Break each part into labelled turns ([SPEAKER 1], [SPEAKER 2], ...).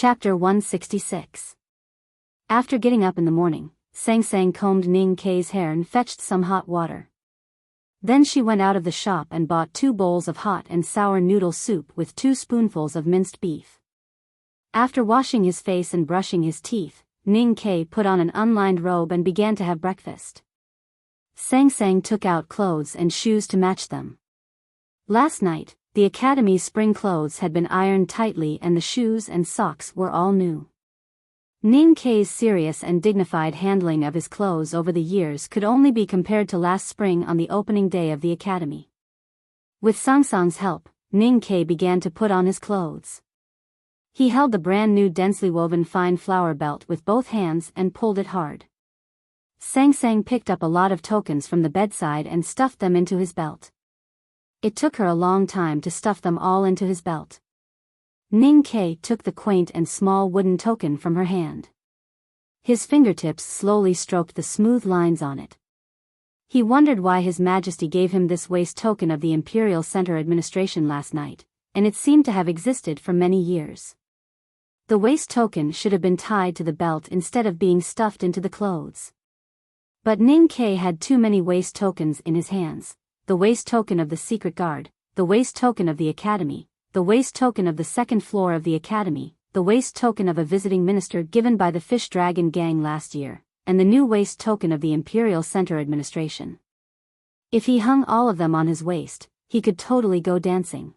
[SPEAKER 1] Chapter 166. After getting up in the morning, Sang Sang combed Ning Kei's hair and fetched some hot water. Then she went out of the shop and bought 2 bowls of hot and sour noodle soup with 2 spoonfuls of minced beef. After washing his face and brushing his teeth, Ning Kei put on an unlined robe and began to have breakfast. Sang Sang took out clothes and shoes to match them. Last night, the academy's spring clothes had been ironed tightly and the shoes and socks were all new. Ning Kei's serious and dignified handling of his clothes over the years could only be compared to last spring on the opening day of the academy. With Sang Sang's help, Ning Kei began to put on his clothes. He held the brand new densely woven fine flower belt with both hands and pulled it hard. Sang Sang picked up a lot of tokens from the bedside and stuffed them into his belt. It took her a long time to stuff them all into his belt. Ning Kei took the quaint and small wooden token from her hand. His fingertips slowly stroked the smooth lines on it. He wondered why His Majesty gave him this waist token of the Imperial Center Administration last night, and it seemed to have existed for many years. The waist token should have been tied to the belt instead of being stuffed into the clothes. But Ning Kei had too many waist tokens in his hands. The waist token of the secret guard, the waist token of the academy, the waist token of the second floor of the academy, the waist token of a visiting minister given by the Fish Dragon Gang last year, and the new waist token of the Imperial Center Administration. If he hung all of them on his waist, he could totally go dancing.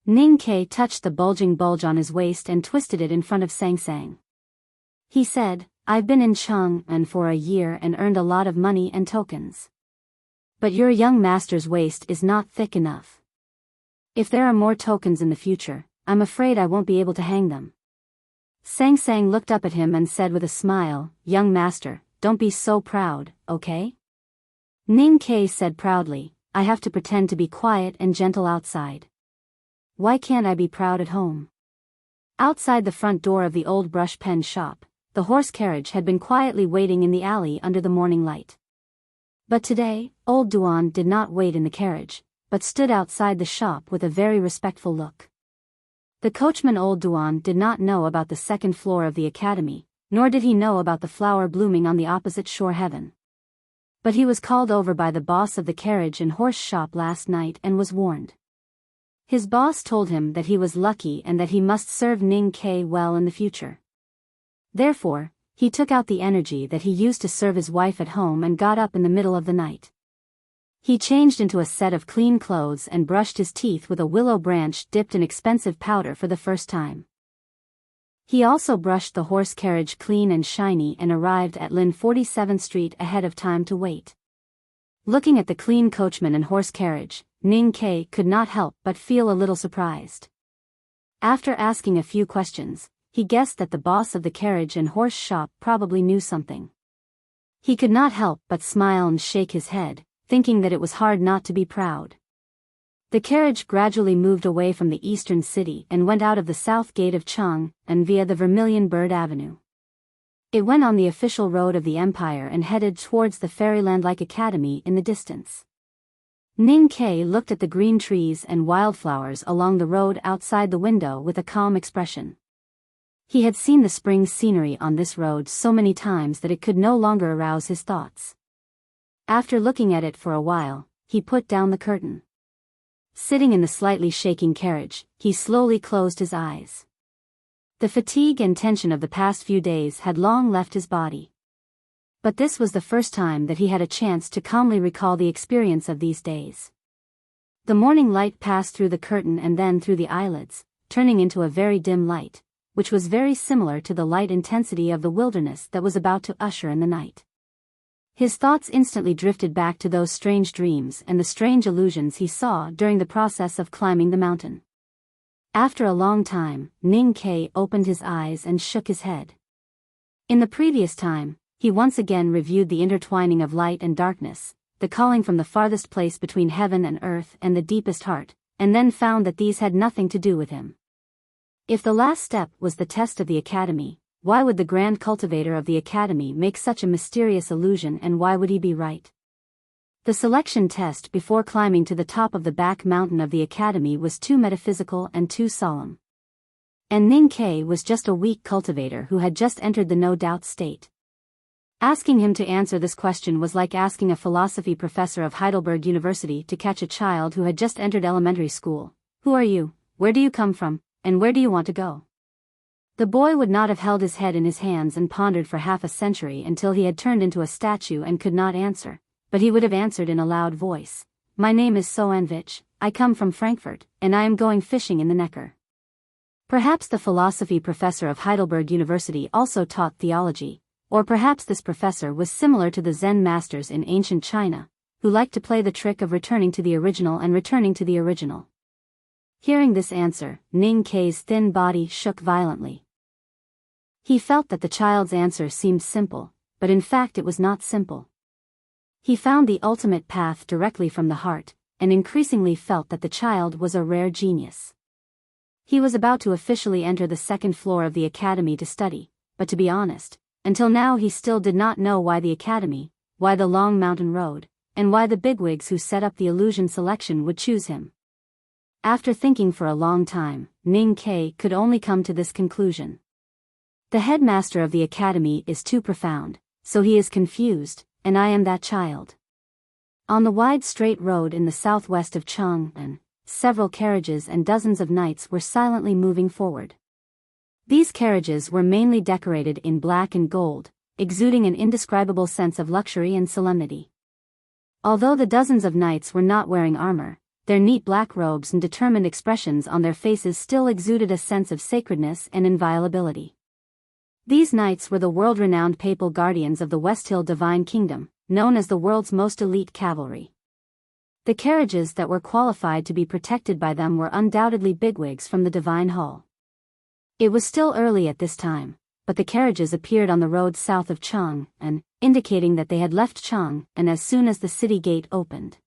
[SPEAKER 1] Ning Kei touched the bulging bulge on his waist and twisted it in front of Sang Sang. He said, "I've been in Chang'an for a year and earned a lot of money and tokens. But your young master's waist is not thick enough. If there are more tokens in the future, I'm afraid I won't be able to hang them." Sang Sang looked up at him and said with a smile, "Young master, don't be so proud, okay?" Ning Kei said proudly, "I have to pretend to be quiet and gentle outside. Why can't I be proud at home?" Outside the front door of the old brush pen shop, the horse carriage had been quietly waiting in the alley under the morning light. But today, old Duan did not wait in the carriage, but stood outside the shop with a very respectful look. The coachman old Duan did not know about the second floor of the academy, nor did he know about the flower blooming on the opposite shore heaven. But he was called over by the boss of the carriage and horse shop last night and was warned. His boss told him that he was lucky and that he must serve Ning Kei well in the future. Therefore, he took out the energy that he used to serve his wife at home and got up in the middle of the night. He changed into a set of clean clothes and brushed his teeth with a willow branch dipped in expensive powder for the first time. He also brushed the horse carriage clean and shiny and arrived at Lin 47th Street ahead of time to wait. Looking at the clean coachman and horse carriage, Ning Kei could not help but feel a little surprised. After asking a few questions, he guessed that the boss of the carriage and horse shop probably knew something. He could not help but smile and shake his head, thinking that it was hard not to be proud. The carriage gradually moved away from the eastern city and went out of the south gate of Chang'an and via the Vermilion Bird Avenue. It went on the official road of the empire and headed towards the fairyland-like academy in the distance. Ning Kei looked at the green trees and wildflowers along the road outside the window with a calm expression. He had seen the spring scenery on this road so many times that it could no longer arouse his thoughts. After looking at it for a while, he put down the curtain. Sitting in the slightly shaking carriage, he slowly closed his eyes. The fatigue and tension of the past few days had long left his body. But this was the first time that he had a chance to calmly recall the experience of these days. The morning light passed through the curtain and then through the eyelids, turning into a very dim light, which was very similar to the light intensity of the wilderness that was about to usher in the night. His thoughts instantly drifted back to those strange dreams and the strange illusions he saw during the process of climbing the mountain. After a long time, Ning Kei opened his eyes and shook his head. In the previous time, he once again reviewed the intertwining of light and darkness, the calling from the farthest place between heaven and earth and the deepest heart, and then found that these had nothing to do with him. If the last step was the test of the academy, why would the grand cultivator of the academy make such a mysterious illusion, and why would he be right? The selection test before climbing to the top of the back mountain of the academy was too metaphysical and too solemn. And Ning Ke was just a weak cultivator who had just entered the no-doubt state. Asking him to answer this question was like asking a philosophy professor of Heidelberg University to catch a child who had just entered elementary school. Who are you, where do you come from, and where do you want to go? The boy would not have held his head in his hands and pondered for half a century until he had turned into a statue and could not answer, but he would have answered in a loud voice. My name is Soanvich, I come from Frankfurt, and I am going fishing in the Neckar. Perhaps the philosophy professor of Heidelberg University also taught theology, or perhaps this professor was similar to the Zen masters in ancient China, who liked to play the trick of returning to the original and returning to the original. Hearing this answer, Ning Ke's thin body shook violently. He felt that the child's answer seemed simple, but in fact it was not simple. He found the ultimate path directly from the heart, and increasingly felt that the child was a rare genius. He was about to officially enter the second floor of the academy to study, but to be honest, until now he still did not know why the academy, why the long mountain road, and why the bigwigs who set up the illusion selection would choose him. After thinking for a long time, Ning Ke could only come to this conclusion. The headmaster of the academy is too profound, so he is confused, and I am that child. On the wide straight road in the southwest of Chang'an, several carriages and dozens of knights were silently moving forward. These carriages were mainly decorated in black and gold, exuding an indescribable sense of luxury and solemnity. Although the dozens of knights were not wearing armor, their neat black robes and determined expressions on their faces still exuded a sense of sacredness and inviolability. These knights were the world-renowned papal guardians of the Westhill Divine Kingdom, known as the world's most elite cavalry. The carriages that were qualified to be protected by them were undoubtedly bigwigs from the Divine Hall. It was still early at this time, but the carriages appeared on the road south of Chang'an, indicating that they had left Chang'an as soon as the city gate opened.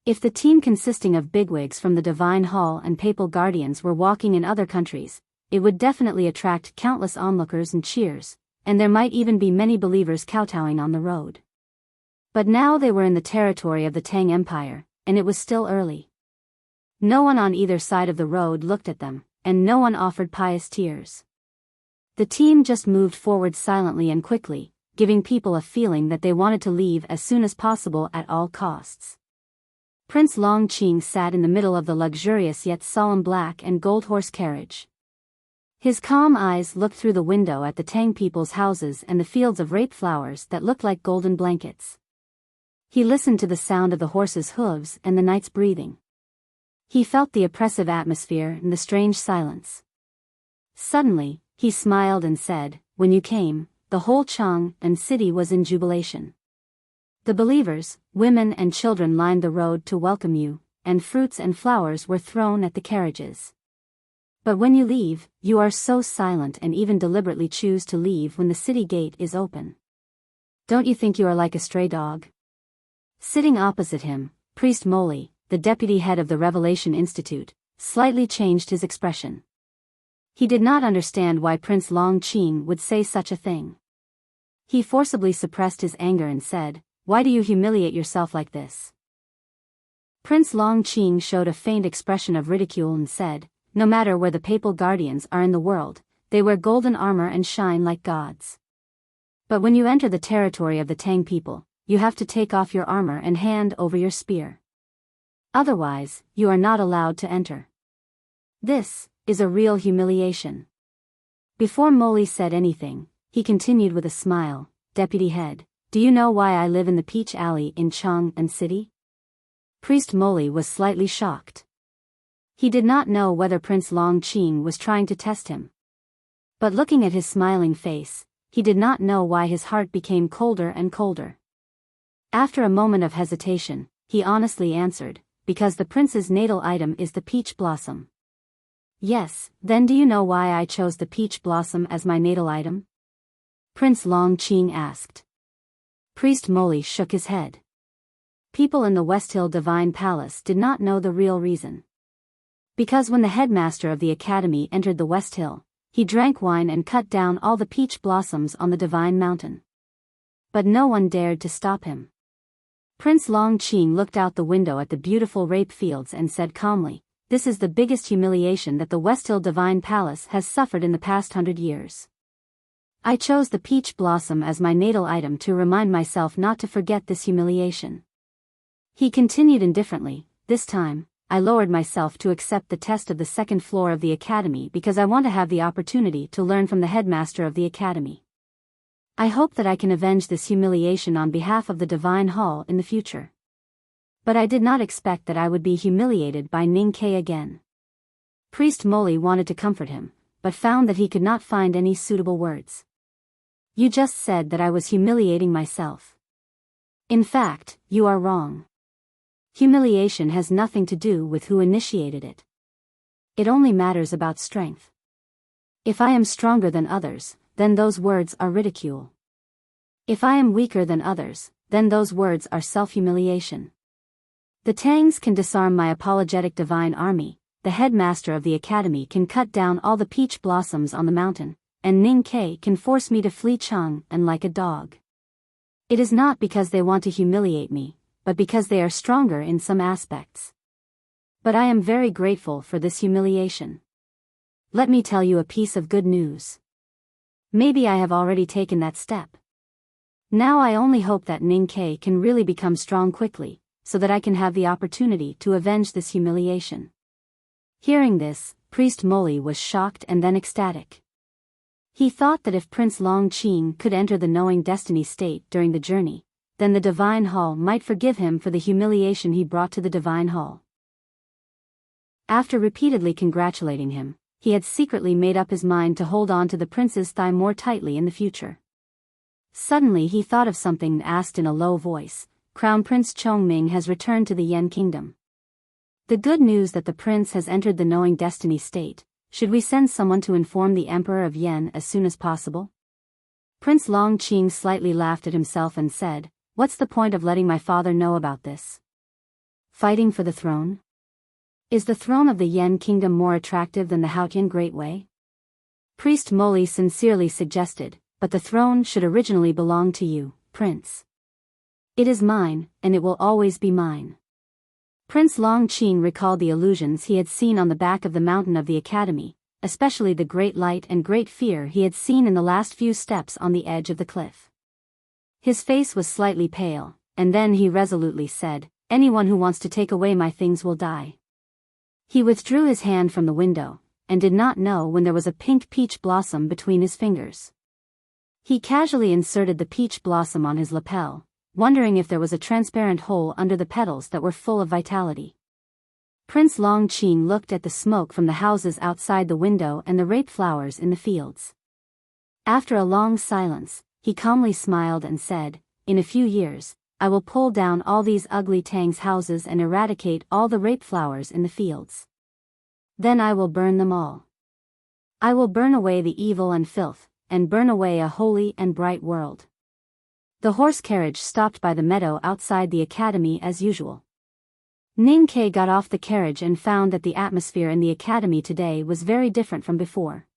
[SPEAKER 1] If the team consisting of bigwigs from the Divine Hall and papal guardians were walking in other countries, it would definitely attract countless onlookers and cheers, and there might even be many believers kowtowing on the road. But now they were in the territory of the Tang Empire, and it was still early. No one on either side of the road looked at them, and no one offered pious tears. The team just moved forward silently and quickly, giving people a feeling that they wanted to leave as soon as possible at all costs. Prince Longqing sat in the middle of the luxurious yet solemn black and gold horse carriage. His calm eyes looked through the window at the Tang people's houses and the fields of rape flowers that looked like golden blankets. He listened to the sound of the horses' hooves and the knight's breathing. He felt the oppressive atmosphere and the strange silence. Suddenly, he smiled and said, "When you came, the whole Chang'an city was in jubilation. The believers, women and children lined the road to welcome you, and fruits and flowers were thrown at the carriages. But when you leave, you are so silent and even deliberately choose to leave when the city gate is open. Don't you think you are like a stray dog?" Sitting opposite him, Priest Moli, the deputy head of the Revelation Institute, slightly changed his expression. He did not understand why Prince Longqing would say such a thing. He forcibly suppressed his anger and said, "Why do you humiliate yourself like this?" Prince Longqing showed a faint expression of ridicule and said, "No matter where the papal guardians are in the world, they wear golden armor and shine like gods. But when you enter the territory of the Tang people, you have to take off your armor and hand over your spear. Otherwise, you are not allowed to enter. This is a real humiliation." Before Moli said anything, he continued with a smile, "Deputy head, do you know why I live in the Peach Alley in Chang'an City?" Priest Moli was slightly shocked. He did not know whether Prince Longqing was trying to test him. But looking at his smiling face, he did not know why his heart became colder and colder. After a moment of hesitation, he honestly answered, "Because the prince's natal item is the peach blossom." "Yes, then do you know why I chose the peach blossom as my natal item?" Prince Longqing asked. Priest Moli shook his head. People in the Westhill Divine Palace did not know the real reason. Because when the headmaster of the academy entered the Westhill, he drank wine and cut down all the peach blossoms on the Divine Mountain. But no one dared to stop him. Prince Longqing looked out the window at the beautiful rape fields and said calmly, this is the biggest humiliation that the Westhill Divine Palace has suffered in the past 100 years. I chose the peach blossom as my natal item to remind myself not to forget this humiliation. He continued indifferently, this time, I lowered myself to accept the test of the second floor of the academy because I want to have the opportunity to learn from the headmaster of the academy. I hope that I can avenge this humiliation on behalf of the Divine Hall in the future. But I did not expect that I would be humiliated by Ning Ke again. Priest Molly wanted to comfort him, but found that he could not find any suitable words. You just said that I was humiliating myself. In fact, you are wrong. Humiliation has nothing to do with who initiated it. It only matters about strength. If I am stronger than others, then those words are ridicule. If I am weaker than others, then those words are self-humiliation. The Tangs can disarm my apologetic divine army, the headmaster of the academy can cut down all the peach blossoms on the mountain, and Ning Ke can force me to flee Chang and like a dog. It is not because they want to humiliate me, but because they are stronger in some aspects. But I am very grateful for this humiliation. Let me tell you a piece of good news. Maybe I have already taken that step. Now I only hope that Ning Ke can really become strong quickly, so that I can have the opportunity to avenge this humiliation. Hearing this, Priest Molly was shocked and then ecstatic. He thought that if Prince Long Qing could enter the knowing destiny state during the journey, then the Divine Hall might forgive him for the humiliation he brought to the Divine Hall. After repeatedly congratulating him, he had secretly made up his mind to hold on to the prince's thigh more tightly in the future. Suddenly he thought of something and asked in a low voice, Crown Prince Chongming has returned to the Yen Kingdom. The good news that the prince has entered the knowing destiny state, should we send someone to inform the Emperor of Yen as soon as possible? Prince Long Qing slightly laughed at himself and said, what's the point of letting my father know about this? Fighting for the throne? Is the throne of the Yen Kingdom more attractive than the Haotian Great Way? Priest Molly sincerely suggested, but the throne should originally belong to you, Prince. It is mine, and it will always be mine. Prince Long Qing recalled the illusions he had seen on the back of the mountain of the academy, especially the great light and great fear he had seen in the last few steps on the edge of the cliff. His face was slightly pale, and then he resolutely said, anyone who wants to take away my things will die. He withdrew his hand from the window, and did not know when there was a pink peach blossom between his fingers. He casually inserted the peach blossom on his lapel, wondering if there was a transparent hole under the petals that were full of vitality. Prince Long Qing looked at the smoke from the houses outside the window and the rape flowers in the fields. After a long silence, he calmly smiled and said, in a few years, I will pull down all these ugly Tang's houses and eradicate all the rape flowers in the fields. Then I will burn them all. I will burn away the evil and filth, and burn away a holy and bright world. The horse carriage stopped by the meadow outside the academy as usual. Ning Ke got off the carriage and found that the atmosphere in the academy today was very different from before.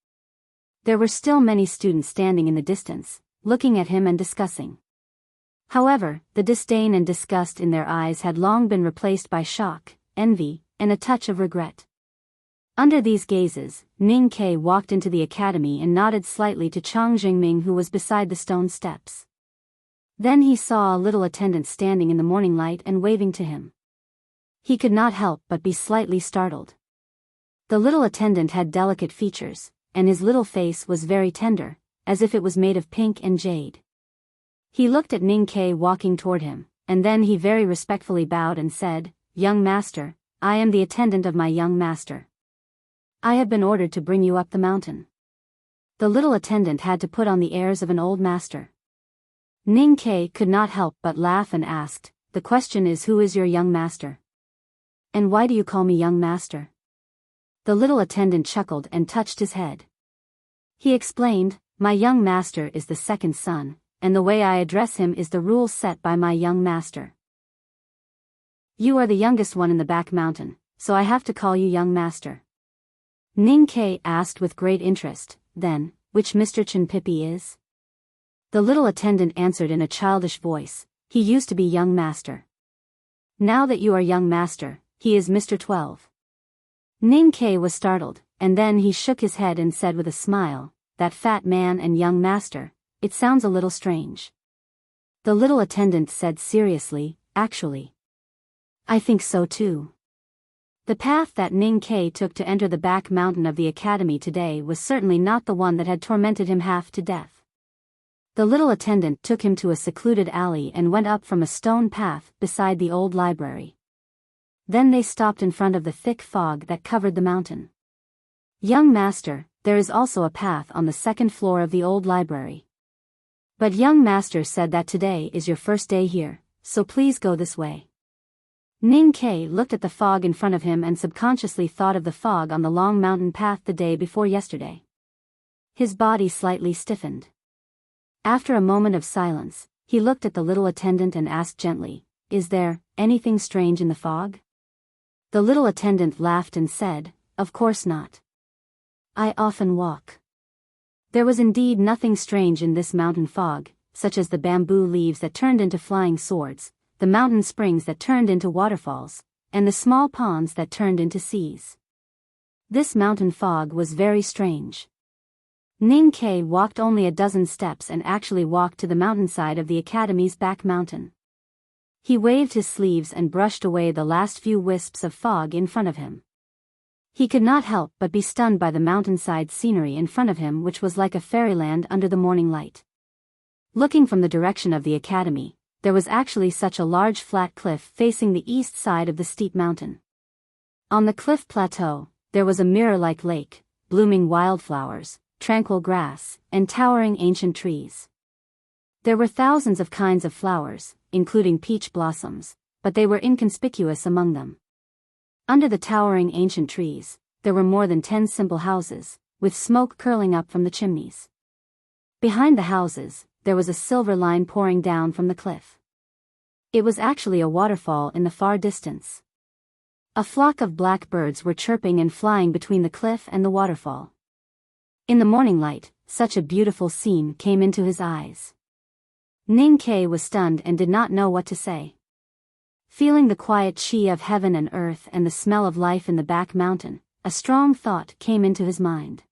[SPEAKER 1] There were still many students standing in the distance, looking at him and discussing. However, the disdain and disgust in their eyes had long been replaced by shock, envy, and a touch of regret. Under these gazes, Ning Ke walked into the academy and nodded slightly to Chang Jingming, who was beside the stone steps. Then he saw a little attendant standing in the morning light and waving to him. He could not help but be slightly startled. The little attendant had delicate features, and his little face was very tender, as if it was made of pink and jade. He looked at Ning Ke walking toward him, and then he very respectfully bowed and said, Young master, I am the attendant of my young master. I have been ordered to bring you up the mountain. The little attendant had to put on the airs of an old master. Ning Ke could not help but laugh and asked, the question is, who is your young master? And why do you call me young master? The little attendant chuckled and touched his head. He explained, my young master is the second son, and the way I address him is the rules set by my young master. You are the youngest one in the back mountain, so I have to call you young master. Ning Ke asked with great interest, then, which Mr. Chen Pipi is? The little attendant answered in a childish voice, he used to be young master. Now that you are young master, he is Mr. 12. Ning Ke was startled, and then he shook his head and said with a smile, "That fat man and young master, it sounds a little strange." The little attendant said seriously, "Actually, I think so too." The path that Ning Ke took to enter the back mountain of the academy today was certainly not the one that had tormented him half to death. The little attendant took him to a secluded alley and went up from a stone path beside the old library. Then they stopped in front of the thick fog that covered the mountain. "Young master, there is also a path on the second floor of the old library. But young master said that today is your first day here, so please go this way." Ning Ke looked at the fog in front of him and subconsciously thought of the fog on the long mountain path the day before yesterday. His body slightly stiffened. After a moment of silence, he looked at the little attendant and asked gently, "Is there anything strange in the fog?" The little attendant laughed and said, "Of course not. I often walk." There was indeed nothing strange in this mountain fog, such as the bamboo leaves that turned into flying swords, the mountain springs that turned into waterfalls, and the small ponds that turned into seas. This mountain fog was very strange. Ning Ke walked only a dozen steps and actually walked to the mountainside of the academy's back mountain. He waved his sleeves and brushed away the last few wisps of fog in front of him. He could not help but be stunned by the mountainside scenery in front of him, which was like a fairyland under the morning light. Looking from the direction of the academy, there was actually such a large flat cliff facing the east side of the steep mountain. On the cliff plateau, there was a mirror-like lake, blooming wildflowers, tranquil grass, and towering ancient trees. There were thousands of kinds of flowers, including peach blossoms, but they were inconspicuous among them. Under the towering ancient trees, there were more than 10 simple houses, with smoke curling up from the chimneys. Behind the houses, there was a silver line pouring down from the cliff. It was actually a waterfall in the far distance. A flock of black birds were chirping and flying between the cliff and the waterfall. In the morning light, such a beautiful scene came into his eyes. Ning Ke was stunned and did not know what to say. Feeling the quiet chi of heaven and earth and the smell of life in the back mountain, a strong thought came into his mind.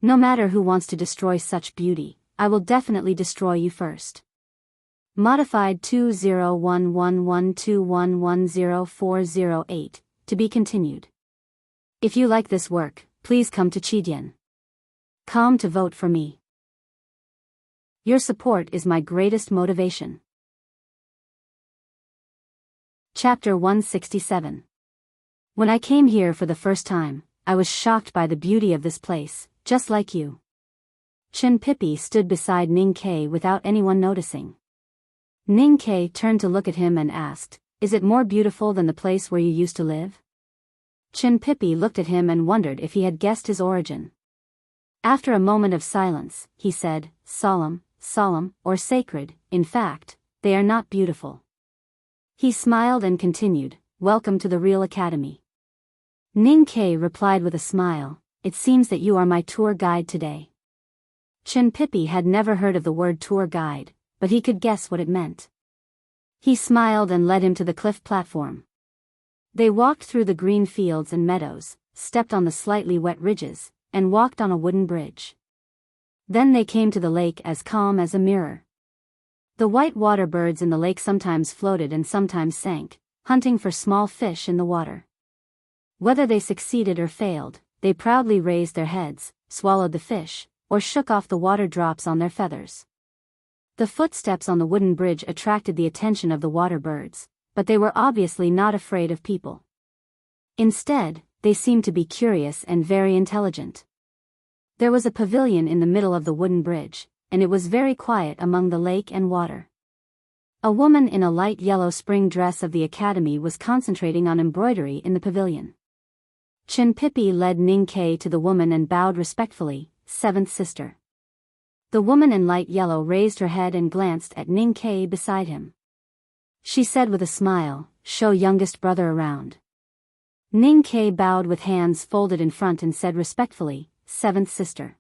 [SPEAKER 1] No matter who wants to destroy such beauty, I will definitely destroy you first. Modified 201112110408, to be continued. If you like this work, please come to Chidian.com to vote for me. Your support is my greatest motivation. Chapter 167. When I came here for the first time, I was shocked by the beauty of this place, just like you. Chin Pippi stood beside Ning Ke without anyone noticing. Ning Ke turned to look at him and asked, "Is it more beautiful than the place where you used to live?" Chin Pippi looked at him and wondered if he had guessed his origin. After a moment of silence, he said, solemn, or sacred, in fact, they are not beautiful." He smiled and continued, "Welcome to the real academy." Ning Ke replied with a smile, "It seems that you are my tour guide today." Chin Pippi had never heard of the word tour guide, but he could guess what it meant. He smiled and led him to the cliff platform. They walked through the green fields and meadows, stepped on the slightly wet ridges, and walked on a wooden bridge. Then they came to the lake as calm as a mirror. The white water birds in the lake sometimes floated and sometimes sank, hunting for small fish in the water. Whether they succeeded or failed, they proudly raised their heads, swallowed the fish, or shook off the water drops on their feathers. The footsteps on the wooden bridge attracted the attention of the water birds, but they were obviously not afraid of people. Instead, they seemed to be curious and very intelligent. There was a pavilion in the middle of the wooden bridge, and it was very quiet among the lake and water. A woman in a light yellow spring dress of the academy was concentrating on embroidery in the pavilion. Chin Pippi led Ning Ke to the woman and bowed respectfully, "Seventh sister." The woman in light yellow raised her head and glanced at Ning Ke beside him. She said with a smile, "Show youngest brother around." Ning Ke bowed with hands folded in front and said respectfully, "Seventh sister."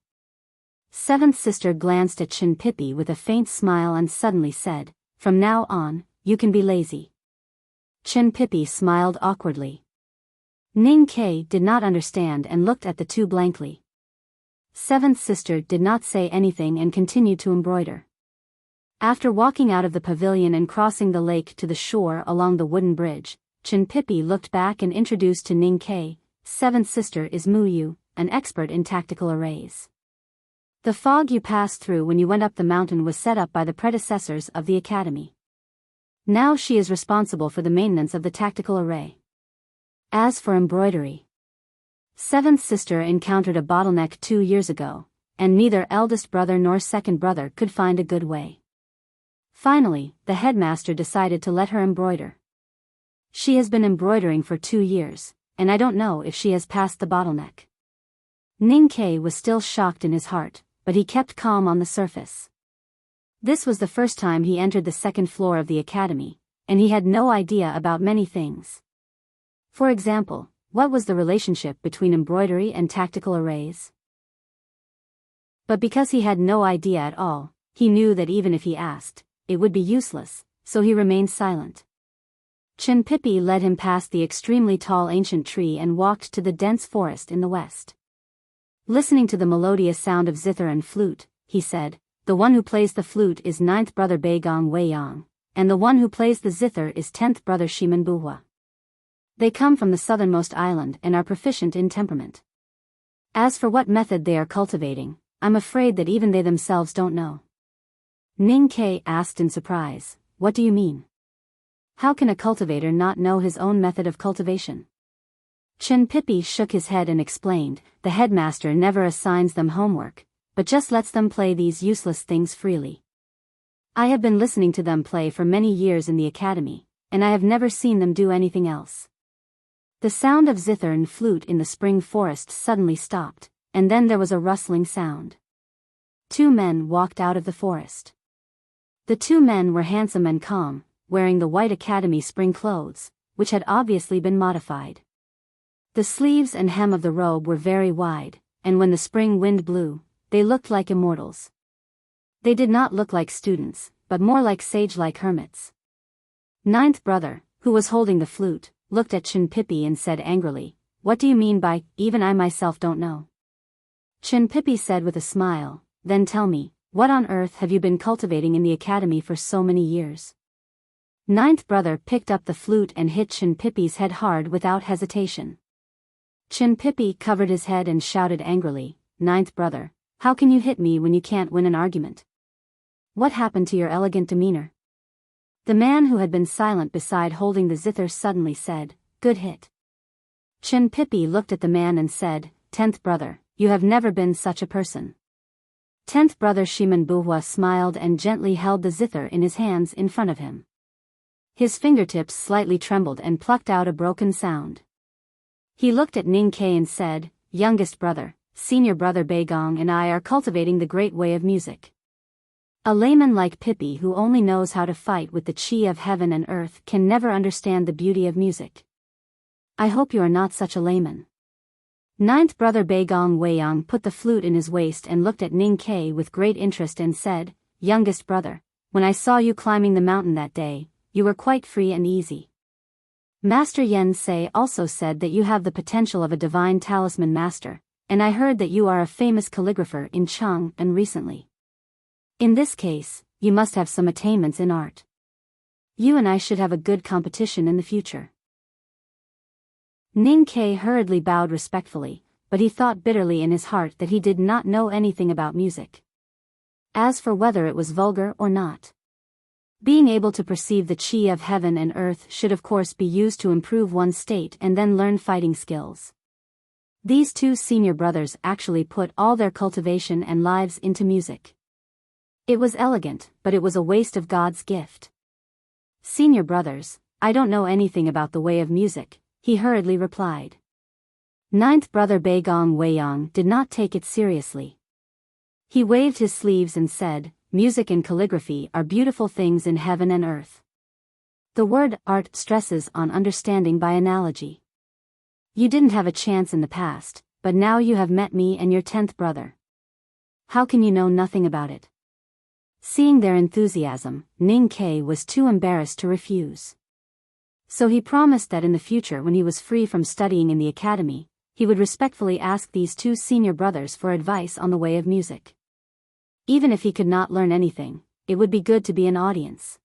[SPEAKER 1] Seventh sister glanced at Chin Pippi with a faint smile and suddenly said, "From now on, you can be lazy." Chin Pippi smiled awkwardly. Ning Ke did not understand and looked at the two blankly. Seventh sister did not say anything and continued to embroider. After walking out of the pavilion and crossing the lake to the shore along the wooden bridge, Chin Pippi looked back and introduced to Ning Ke, seventh sister is Mu Yu, an expert in tactical arrays. The fog you passed through when you went up the mountain was set up by the predecessors of the academy. Now she is responsible for the maintenance of the tactical array. As for embroidery, seventh sister encountered a bottleneck 2 years ago, and neither eldest brother nor second brother could find a good way. Finally, the headmaster decided to let her embroider. She has been embroidering for 2 years, and I don't know if she has passed the bottleneck. Ning Ke was still shocked in his heart, but he kept calm on the surface. This was the first time he entered the second floor of the academy, and he had no idea about many things. For example, what was the relationship between embroidery and tactical arrays? But because he had no idea at all, he knew that even if he asked, it would be useless, so he remained silent. Chin Pippi led him past the extremely tall ancient tree and walked to the dense forest in the west. Listening to the melodious sound of zither and flute, he said, "The one who plays the flute is 9th brother Beigong Weiyang, and the one who plays the zither is 10th brother Shiman Buhua. They come from the southernmost island and are proficient in temperament. As for what method they are cultivating, I'm afraid that even they themselves don't know." Ning Ke asked in surprise, "What do you mean? How can a cultivator not know his own method of cultivation?" Chin Pippi shook his head and explained, "The headmaster never assigns them homework, but just lets them play these useless things freely. I have been listening to them play for many years in the academy, and I have never seen them do anything else." The sound of zither and flute in the spring forest suddenly stopped, and then there was a rustling sound. 2 men walked out of the forest. The 2 men were handsome and calm, wearing the white academy spring clothes, which had obviously been modified. The sleeves and hem of the robe were very wide, and when the spring wind blew, they looked like immortals. They did not look like students, but more like sage-like hermits. 9th brother, who was holding the flute, looked at Chin Pippi and said angrily, "What do you mean by, even I myself don't know?" Chin Pippi said with a smile, "Then tell me, what on earth have you been cultivating in the academy for so many years?" 9th brother picked up the flute and hit Chin Pippi's head hard without hesitation. Chin Pippi covered his head and shouted angrily, "9th brother, how can you hit me when you can't win an argument? What happened to your elegant demeanor?" The man who had been silent beside holding the zither suddenly said, "Good hit." Chin Pippi looked at the man and said, "10th brother, you have never been such a person." 10th brother Shiman Buhua smiled and gently held the zither in his hands in front of him. His fingertips slightly trembled and plucked out a broken sound. He looked at Ning Ke and said, "Youngest brother, senior brother Beigong and I are cultivating the great way of music. A layman like Pippi who only knows how to fight with the chi of heaven and earth can never understand the beauty of music. I hope you are not such a layman." 9th brother Beigong Weiyang put the flute in his waist and looked at Ning Ke with great interest and said, "Youngest brother, when I saw you climbing the mountain that day, you were quite free and easy. Master Yen Sei also said that you have the potential of a divine talisman master, and I heard that you are a famous calligrapher in Chang and recently. In this case, you must have some attainments in art. You and I should have a good competition in the future." Ning Ke hurriedly bowed respectfully, but he thought bitterly in his heart that he did not know anything about music. As for whether it was vulgar or not, being able to perceive the chi of heaven and earth should of course be used to improve one's state and then learn fighting skills. These 2 senior brothers actually put all their cultivation and lives into music. It was elegant, but it was a waste of God's gift. "Senior brothers, I don't know anything about the way of music," he hurriedly replied. 9th brother Beigong Weiyang did not take it seriously. He waved his sleeves and said, "Music and calligraphy are beautiful things in heaven and earth. The word art stresses on understanding by analogy. You didn't have a chance in the past, but now you have met me and your 10th brother. How can you know nothing about it?" Seeing their enthusiasm, Ning Ke was too embarrassed to refuse. So he promised that in the future, when he was free from studying in the academy, he would respectfully ask these two senior brothers for advice on the way of music. Even if he could not learn anything, it would be good to be an audience.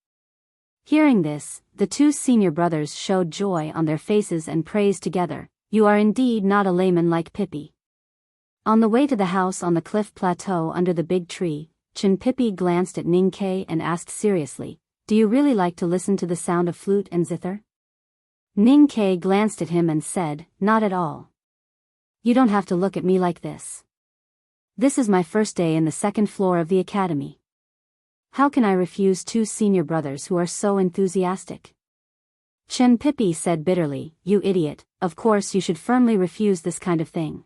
[SPEAKER 1] Hearing this, the two senior brothers showed joy on their faces and praised together, "You are indeed not a layman like Pippi." On the way to the house on the cliff plateau under the big tree, Chin Pippi glanced at Ning Kei and asked seriously, "Do you really like to listen to the sound of flute and zither?" Ning Kei glanced at him and said, "Not at all. You don't have to look at me like this. This is my first day in the second floor of the academy. How can I refuse two senior brothers who are so enthusiastic?" Chin Pippi said bitterly, "You idiot, of course you should firmly refuse this kind of thing."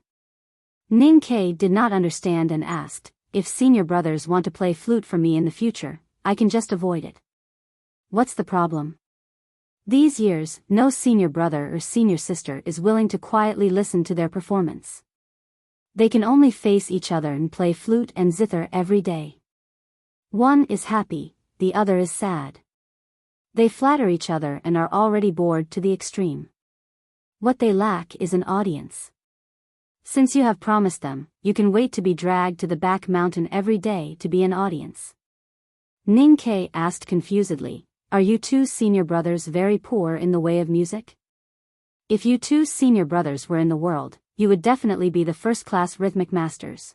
[SPEAKER 1] Ning Kei did not understand and asked, "If senior brothers want to play flute for me in the future, I can just avoid it. What's the problem?" These years, no senior brother or senior sister is willing to quietly listen to their performance. They can only face each other and play flute and zither every day. One is happy, the other is sad. They flatter each other and are already bored to the extreme. What they lack is an audience. Since you have promised them, you can wait to be dragged to the back mountain every day to be an audience. Ning Kei asked confusedly, "Are you two senior brothers very poor in the way of music? If you two senior brothers were in the world, you would definitely be the first-class rhythmic masters."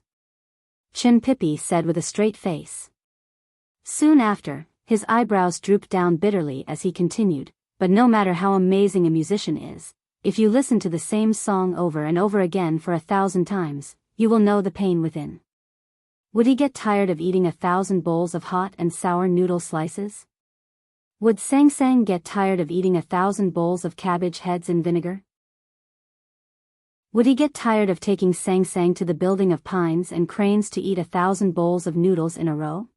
[SPEAKER 1] Chin Pippi said with a straight face. Soon after, his eyebrows drooped down bitterly as he continued, "But no matter how amazing a musician is, if you listen to the same song over and over again for 1,000 times, you will know the pain within." Would he get tired of eating 1,000 bowls of hot and sour noodle slices? Would Sang Sang get tired of eating 1,000 bowls of cabbage heads in vinegar? Would he get tired of taking Sang Sang to the building of pines and cranes to eat 1,000 bowls of noodles in a row?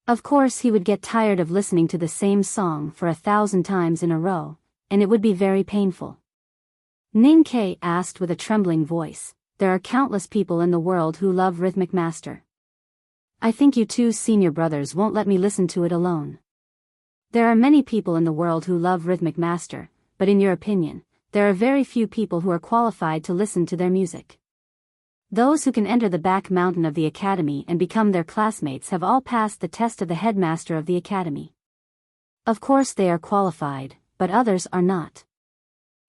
[SPEAKER 1] Of course he would get tired of listening to the same song for 1,000 times in a row, and it would be very painful. Ning Kei asked with a trembling voice, "There are countless people in the world who love Rhythmic Master. I think you two senior brothers won't let me listen to it alone. There are many people in the world who love Rhythmic Master, but in your opinion, there are very few people who are qualified to listen to their music. Those who can enter the back mountain of the academy and become their classmates have all passed the test of the headmaster of the academy. Of course they are qualified, but others are not."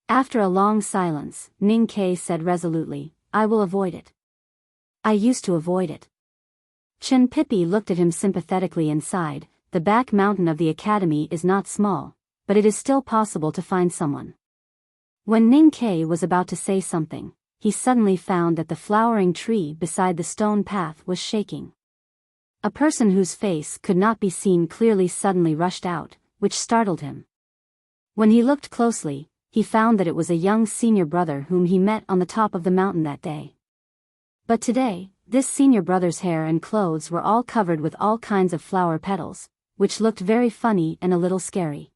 [SPEAKER 1] After a long silence, Ning Kei said resolutely, "I will avoid it. I used to avoid it." Chin Pippi looked at him sympathetically and sighed, "The back mountain of the academy is not small, but it is still possible to find someone." When Ning Kei was about to say something, he suddenly found that the flowering tree beside the stone path was shaking. A person whose face could not be seen clearly suddenly rushed out, which startled him. When he looked closely, he found that it was a young senior brother whom he met on the top of the mountain that day. But today, this senior brother's hair and clothes were all covered with all kinds of flower petals, which looked very funny and a little scary.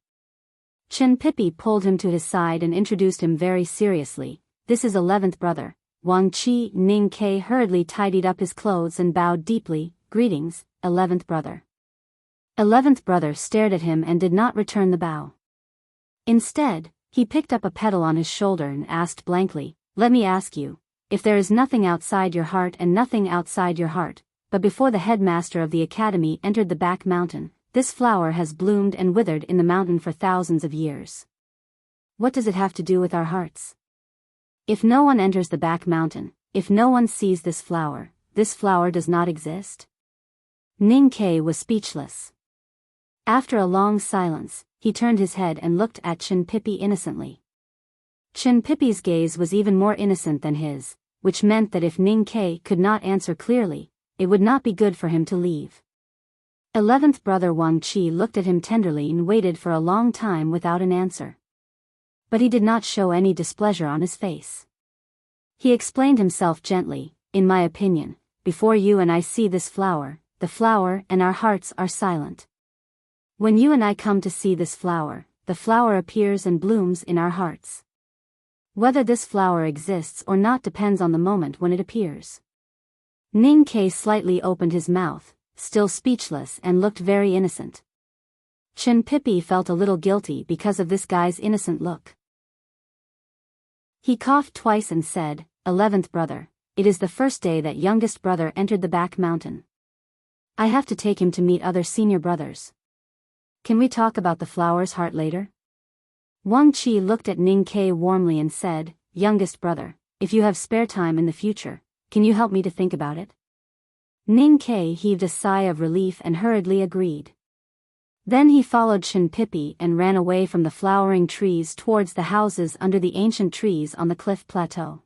[SPEAKER 1] Chin Pippi pulled him to his side and introduced him very seriously, "This is 11th brother, Wang Qi." Ning Kei hurriedly tidied up his clothes and bowed deeply, "Greetings, 11th brother." 11th brother stared at him and did not return the bow. Instead, he picked up a petal on his shoulder and asked blankly, "Let me ask you, if there is nothing outside your heart and nothing outside your heart, but before the headmaster of the academy entered the back mountain, this flower has bloomed and withered in the mountain for thousands of years. What does it have to do with our hearts? If no one enters the back mountain, if no one sees this flower does not exist?" Ning Kei was speechless. After a long silence, he turned his head and looked at Chin Pippi innocently. Chin Pippi's gaze was even more innocent than his, which meant that if Ning Kei could not answer clearly, it would not be good for him to leave. 11th brother Wang Qi looked at him tenderly and waited for a long time without an answer. But he did not show any displeasure on his face. He explained himself gently, "In my opinion, before you and I see this flower, the flower and our hearts are silent. When you and I come to see this flower, the flower appears and blooms in our hearts. Whether this flower exists or not depends on the moment when it appears." Ning Kei slightly opened his mouth, still speechless, and looked very innocent. Chin Pippi felt a little guilty because of this guy's innocent look. He coughed twice and said, 11th brother, it is the first day that youngest brother entered the back mountain. I have to take him to meet other senior brothers. Can we talk about the flower's heart later? Wang Qi looked at Ning Ke warmly and said, youngest brother, if you have spare time in the future, can you help me to think about it? Ning Ke heaved a sigh of relief and hurriedly agreed. Then he followed Chin Pippi and ran away from the flowering trees towards the houses under the ancient trees on the cliff plateau.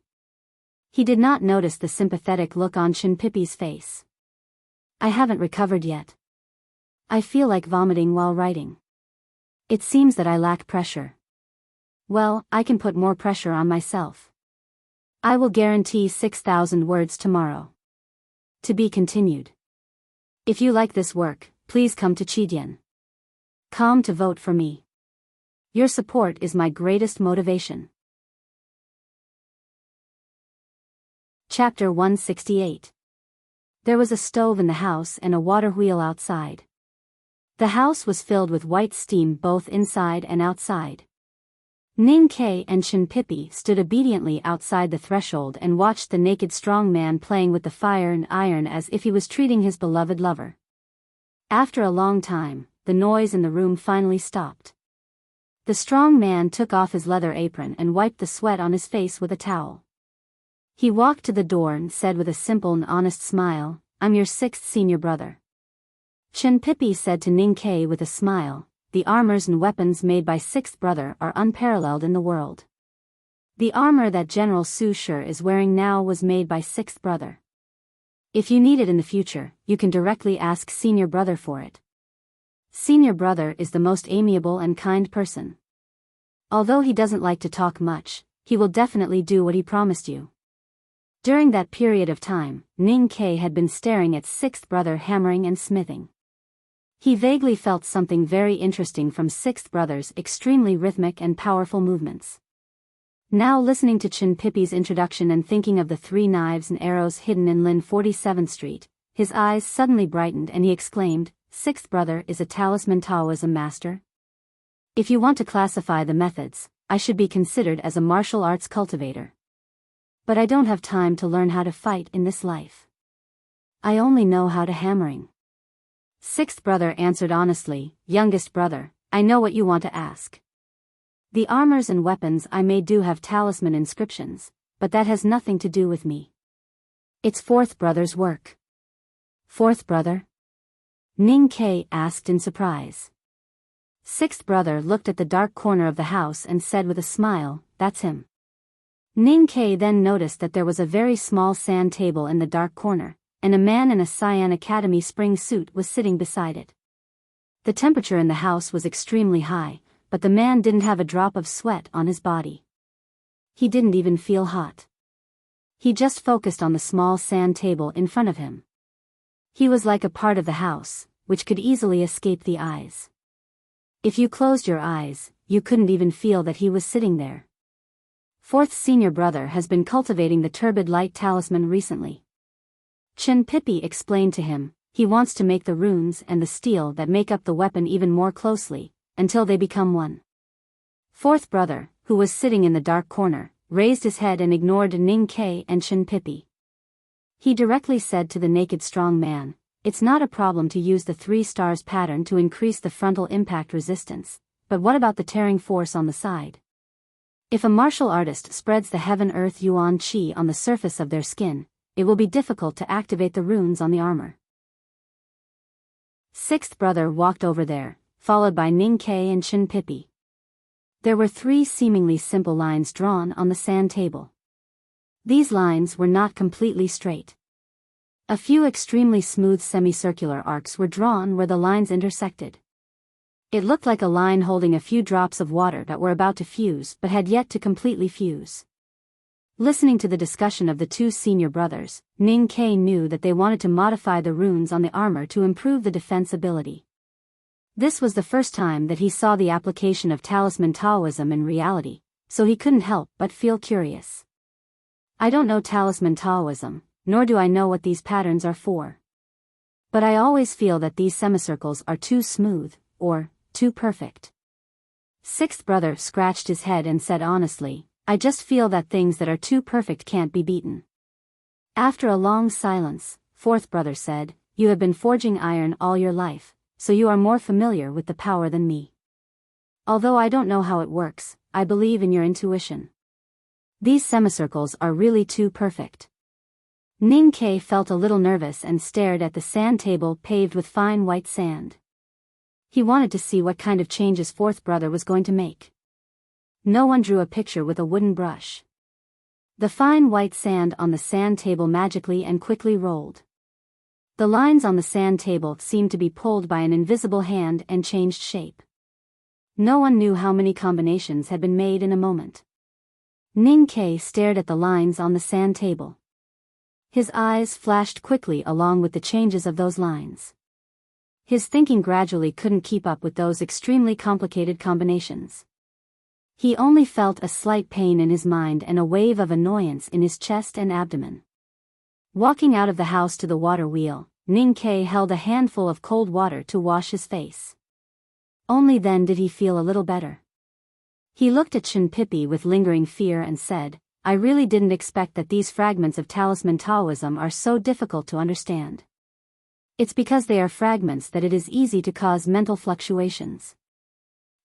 [SPEAKER 1] He did not notice the sympathetic look on Chin Pippi's face. I haven't recovered yet. I feel like vomiting while writing. It seems that I lack pressure. Well, I can put more pressure on myself. I will guarantee 6,000 words tomorrow. To be continued. If you like this work, please come to Chidian.com to vote for me. Your support is my greatest motivation. Chapter 168. There was a stove in the house and a water wheel outside. The house was filled with white steam both inside and outside. Ning Ke and Chin Pippi stood obediently outside the threshold and watched the naked strong man playing with the fire and iron as if he was treating his beloved lover. After a long time, the noise in the room finally stopped. The strong man took off his leather apron and wiped the sweat on his face with a towel. He walked to the door and said with a simple and honest smile, I'm your 6th senior brother. Chin Pippi said to Ning Ke with a smile, the armors and weapons made by 6th brother are unparalleled in the world. The armor that General Su Shi is wearing now was made by 6th brother. If you need it in the future, you can directly ask senior brother for it. Senior brother is the most amiable and kind person. Although he doesn't like to talk much, he will definitely do what he promised you. During that period of time, Ning Ke had been staring at 6th brother hammering and smithing. He vaguely felt something very interesting from 6th brother's extremely rhythmic and powerful movements. Now listening to Chin Pippi's introduction and thinking of the 3 knives and arrows hidden in Lin 47th Street, his eyes suddenly brightened and he exclaimed, 6th brother is a talisman Taoism master? If you want to classify the methods, I should be considered as a martial arts cultivator. But I don't have time to learn how to fight in this life. I only know how to hammering. 6th brother answered honestly, youngest brother, I know what you want to ask. The armors and weapons I may do have talisman inscriptions, but that has nothing to do with me. It's 4th brother's work. 4th brother? Ning Ke asked in surprise. 6th brother looked at the dark corner of the house and said with a smile, that's him. Ning Ke then noticed that there was a very small sand table in the dark corner, and a man in a Cyan Academy spring suit was sitting beside it. The temperature in the house was extremely high, but the man didn't have a drop of sweat on his body. He didn't even feel hot. He just focused on the small sand table in front of him. He was like a part of the house, which could easily escape the eyes. If you closed your eyes, you couldn't even feel that he was sitting there. 4th senior brother has been cultivating the turbid light talisman recently. Chin Pippi explained to him, he wants to make the runes and the steel that make up the weapon even more closely, until they become one. 4th brother, who was sitting in the dark corner, raised his head and ignored Ning Ke and Chin Pippi. He directly said to the naked strong man, it's not a problem to use the 3 stars pattern to increase the frontal impact resistance, but what about the tearing force on the side? If a martial artist spreads the heaven-earth yuan qi on the surface of their skin, it will be difficult to activate the runes on the armor. 6th brother walked over there, followed by Ning Ke and Chin Pippi. There were 3 seemingly simple lines drawn on the sand table. These lines were not completely straight. A few extremely smooth semicircular arcs were drawn where the lines intersected. It looked like a line holding a few drops of water that were about to fuse but had yet to completely fuse. Listening to the discussion of the 2 senior brothers, Ning Ke knew that they wanted to modify the runes on the armor to improve the defense ability. This was the first time that he saw the application of talisman Taoism in reality, so he couldn't help but feel curious. I don't know talisman Taoism, nor do I know what these patterns are for. But I always feel that these semicircles are too smooth, or, too perfect. Sixth brother scratched his head and said honestly, I just feel that things that are too perfect can't be beaten. After a long silence, fourth brother said, you have been forging iron all your life, so you are more familiar with the power than me. Although I don't know how it works, I believe in your intuition. These semicircles are really too perfect. Ning Ke felt a little nervous and stared at the sand table paved with fine white sand. He wanted to see what kind of changes fourth brother was going to make. No one drew a picture with a wooden brush. The fine white sand on the sand table magically and quickly rolled. The lines on the sand table seemed to be pulled by an invisible hand and changed shape. No one knew how many combinations had been made in a moment. Ning Ke stared at the lines on the sand table. His eyes flashed quickly along with the changes of those lines. His thinking gradually couldn't keep up with those extremely complicated combinations. He only felt a slight pain in his mind and a wave of annoyance in his chest and abdomen. Walking out of the house to the water wheel, Ning Ke held a handful of cold water to wash his face. Only then did he feel a little better. He looked at Chen Pippi with lingering fear and said, I really didn't expect that these fragments of talisman Taoism are so difficult to understand. It's because they are fragments that it is easy to cause mental fluctuations.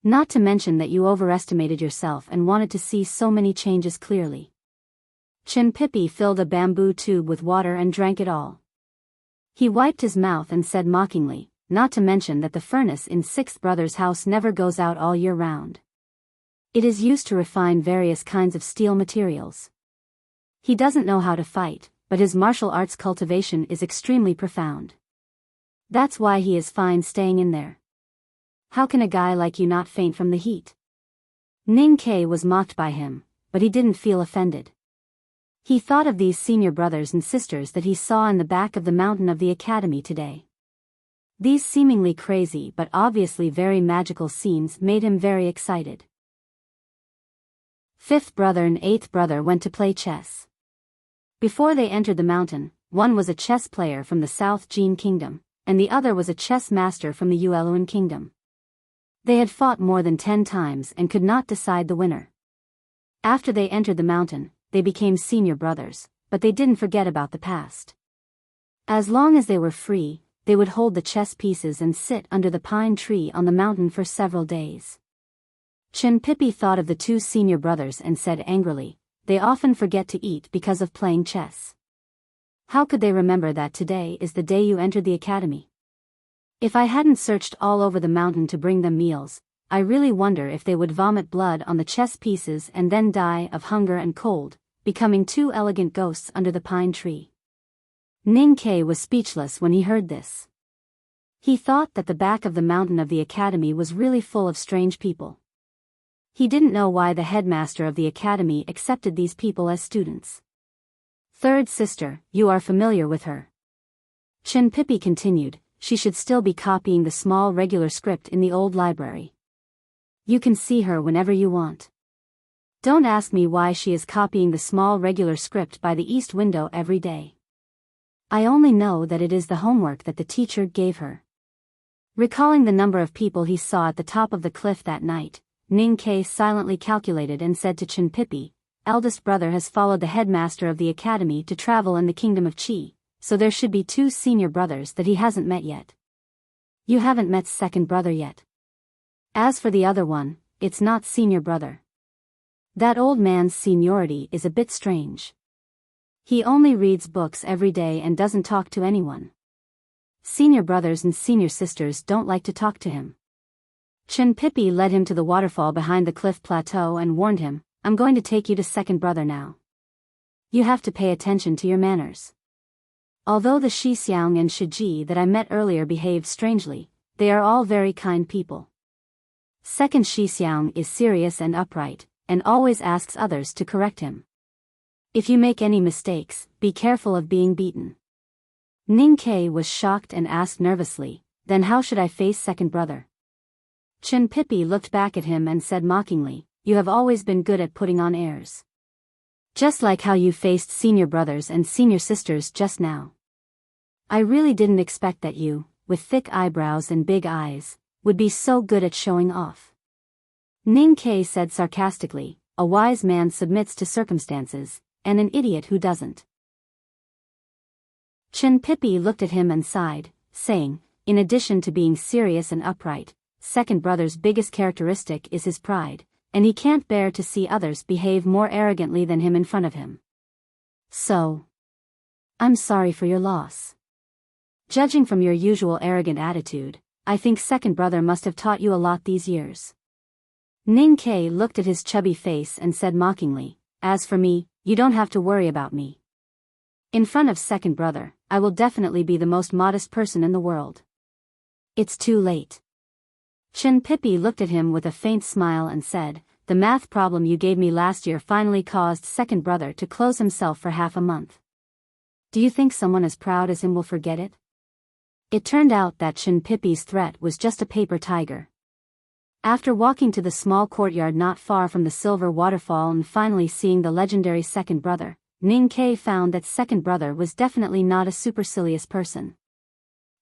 [SPEAKER 1] Not to mention that you overestimated yourself and wanted to see so many changes clearly. Chen Pippi filled a bamboo tube with water and drank it all. He wiped his mouth and said mockingly, not to mention that the furnace in sixth brother's house never goes out all year round. It is used to refine various kinds of steel materials. He doesn't know how to fight, but his martial arts cultivation is extremely profound. That's why he is fine staying in there. How can a guy like you not faint from the heat? Ning Ke was mocked by him, but he didn't feel offended. He thought of these senior brothers and sisters that he saw in the back of the mountain of the academy today. These seemingly crazy but obviously very magical scenes made him very excited. Fifth brother and eighth brother went to play chess. Before they entered the mountain, one was a chess player from the South Jin Kingdom, and the other was a chess master from the Yueluan Kingdom. They had fought more than 10 times and could not decide the winner. After they entered the mountain, they became senior brothers, but they didn't forget about the past. As long as they were free, they would hold the chess pieces and sit under the pine tree on the mountain for several days. Chen Pippi thought of the 2 senior brothers and said angrily, they often forget to eat because of playing chess. How could they remember that today is the day you entered the academy? If I hadn't searched all over the mountain to bring them meals, I really wonder if they would vomit blood on the chess pieces and then die of hunger and cold, becoming 2 elegant ghosts under the pine tree. Ning Ke was speechless when he heard this. He thought that the back of the mountain of the academy was really full of strange people. He didn't know why the headmaster of the academy accepted these people as students. Third sister, you are familiar with her. Chen Pippi continued, she should still be copying the small regular script in the old library. You can see her whenever you want. Don't ask me why she is copying the small regular script by the east window every day. I only know that it is the homework that the teacher gave her. Recalling the number of people he saw at the top of the cliff that night, Ning Ke silently calculated and said to Chen Pippi, eldest brother has followed the headmaster of the academy to travel in the kingdom of Qi, so there should be 2 senior brothers that he hasn't met yet. You haven't met second brother yet. As for the other one, it's not senior brother. That old man's seniority is a bit strange. He only reads books every day and doesn't talk to anyone. Senior brothers and senior sisters don't like to talk to him. Chen Pippi led him to the waterfall behind the cliff plateau and warned him, I'm going to take you to second brother now. You have to pay attention to your manners. Although the Shixiang and Shiji that I met earlier behaved strangely, they are all very kind people. Second Shixiang is serious and upright, and always asks others to correct him. If you make any mistakes, be careful of being beaten. Ning Ke was shocked and asked nervously, then how should I face second brother? Chen Pippi looked back at him and said mockingly, you have always been good at putting on airs. Just like how you faced senior brothers and senior sisters just now. I really didn't expect that you, with thick eyebrows and big eyes, would be so good at showing off. Ning Ke said sarcastically, a wise man submits to circumstances, and an idiot who doesn't. Chen Pippi looked at him and sighed, saying, in addition to being serious and upright, second brother's biggest characteristic is his pride, and he can't bear to see others behave more arrogantly than him in front of him. So, I'm sorry for your loss. Judging from your usual arrogant attitude, I think second brother must have taught you a lot these years. Ning Ke looked at his chubby face and said mockingly, as for me, you don't have to worry about me. In front of second brother, I will definitely be the most modest person in the world. It's too late. Chen Pippi looked at him with a faint smile and said, the math problem you gave me last year finally caused second brother to close himself for half a month. Do you think someone as proud as him will forget it? It turned out that Chen Pippi's threat was just a paper tiger. After walking to the small courtyard not far from the silver waterfall and finally seeing the legendary second brother, Ning Ke found that second brother was definitely not a supercilious person.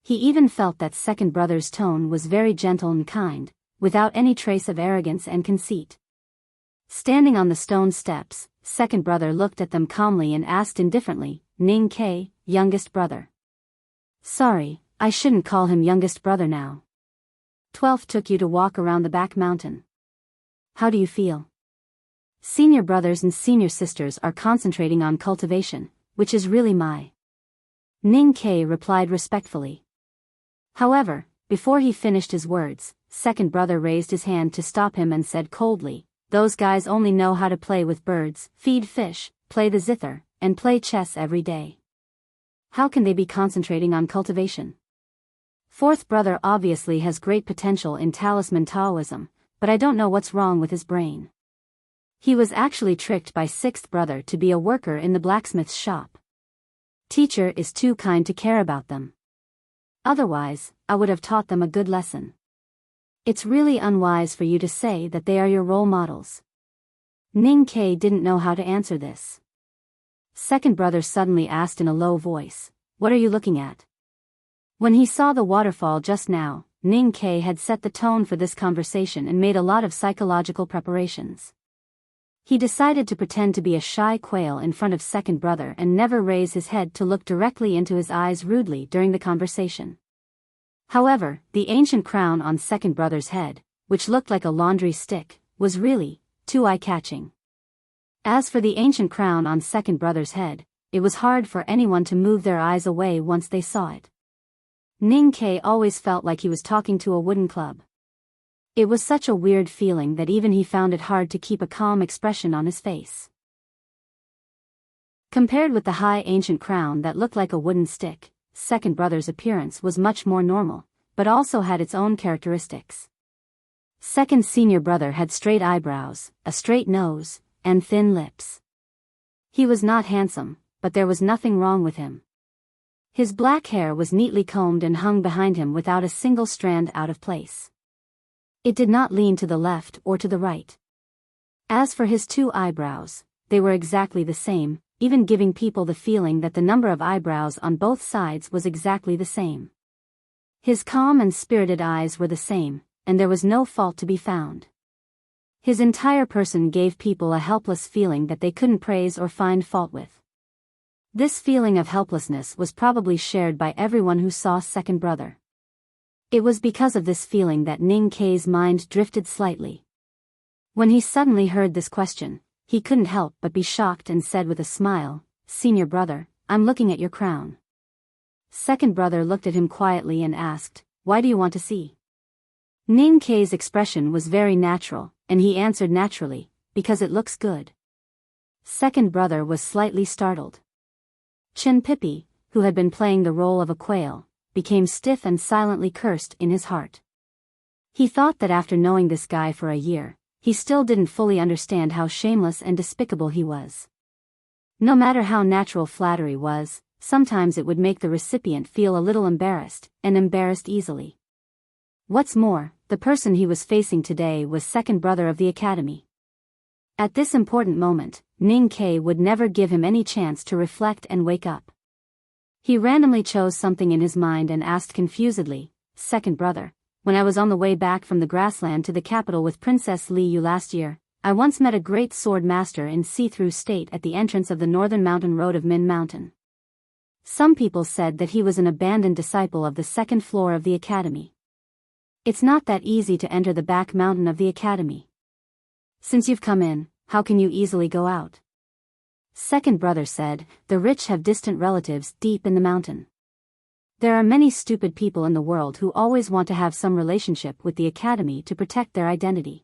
[SPEAKER 1] He even felt that second brother's tone was very gentle and kind, without any trace of arrogance and conceit. Standing on the stone steps, second brother looked at them calmly and asked indifferently, Ning Ke, youngest brother. Sorry, I shouldn't call him youngest brother now. 12th took you to walk around the back mountain. How do you feel? Senior brothers and senior sisters are concentrating on cultivation, which is really my. Ning Ke replied respectfully. However, before he finished his words, second brother raised his hand to stop him and said coldly, those guys only know how to play with birds, feed fish, play the zither, and play chess every day. How can they be concentrating on cultivation? Fourth brother obviously has great potential in talisman Taoism, but I don't know what's wrong with his brain. He was actually tricked by sixth brother to be a worker in the blacksmith's shop. Teacher is too kind to care about them. Otherwise, I would have taught them a good lesson. It's really unwise for you to say that they are your role models. Ning Ke didn't know how to answer this. Second brother suddenly asked in a low voice, what are you looking at? When he saw the waterfall just now, Ning Ke had set the tone for this conversation and made a lot of psychological preparations. He decided to pretend to be a shy quail in front of second brother and never raise his head to look directly into his eyes rudely during the conversation. However, the ancient crown on second brother's head, which looked like a laundry stick, was really too eye-catching. As for the ancient crown on second brother's head, it was hard for anyone to move their eyes away once they saw it. Ning Ke always felt like he was talking to a wooden club. It was such a weird feeling that even he found it hard to keep a calm expression on his face. Compared with the high ancient crown that looked like a wooden stick, second brother's appearance was much more normal, but also had its own characteristics. Second senior brother had straight eyebrows, a straight nose, and thin lips. He was not handsome, but there was nothing wrong with him. His black hair was neatly combed and hung behind him without a single strand out of place. It did not lean to the left or to the right. As for his two eyebrows, they were exactly the same, even giving people the feeling that the number of eyebrows on both sides was exactly the same. His calm and spirited eyes were the same, and there was no fault to be found. His entire person gave people a helpless feeling that they couldn't praise or find fault with. This feeling of helplessness was probably shared by everyone who saw second brother. It was because of this feeling that Ning Ke's mind drifted slightly. When he suddenly heard this question, he couldn't help but be shocked and said with a smile, "Senior brother, I'm looking at your crown." Second brother looked at him quietly and asked, "Why do you want to see?" Ning Ke's expression was very natural, and he answered naturally, "Because it looks good." Second brother was slightly startled. Chen Pippi, who had been playing the role of a quail, became stiff and silently cursed in his heart. He thought that after knowing this guy for a year, he still didn't fully understand how shameless and despicable he was. No matter how natural flattery was, sometimes it would make the recipient feel a little embarrassed, and embarrassed easily. What's more, the person he was facing today was second brother of the academy. At this important moment, Ning Ke would never give him any chance to reflect and wake up. He randomly chose something in his mind and asked confusedly, "Second brother, when I was on the way back from the grassland to the capital with Princess Li Yu last year, I once met a great sword master in see-through state at the entrance of the northern mountain road of Min Mountain. Some people said that he was an abandoned disciple of the second floor of the academy. It's not that easy to enter the back mountain of the academy. Since you've come in, how can you easily go out? Second brother said, the rich have distant relatives deep in the mountain. There are many stupid people in the world who always want to have some relationship with the academy to protect their identity.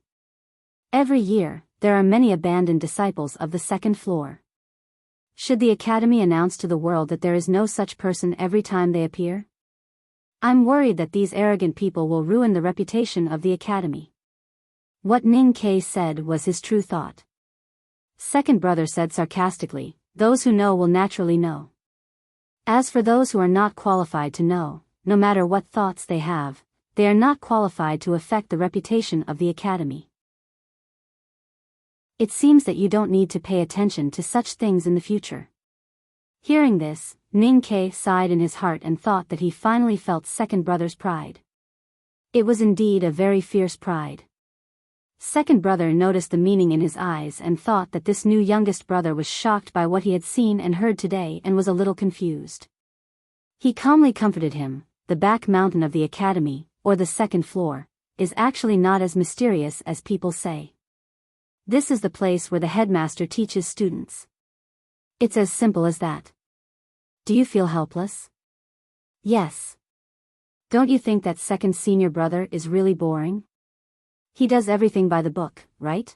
[SPEAKER 1] Every year, there are many abandoned disciples of the second floor. Should the academy announce to the world that there is no such person every time they appear? I'm worried that these arrogant people will ruin the reputation of the academy. What Ning Ke said was his true thought. Second brother said sarcastically, those who know will naturally know. As for those who are not qualified to know, no matter what thoughts they have, they are not qualified to affect the reputation of the academy. It seems that you don't need to pay attention to such things in the future. Hearing this, Ning Ke sighed in his heart and thought that he finally felt second brother's pride. It was indeed a very fierce pride. Second brother noticed the meaning in his eyes and thought that this new youngest brother was shocked by what he had seen and heard today and was a little confused. He calmly comforted him, the back mountain of the academy, or the second floor, is actually not as mysterious as people say. This is the place where the headmaster teaches students. It's as simple as that. Do you feel helpless? Yes. Don't you think that second senior brother is really boring? He does everything by the book, right?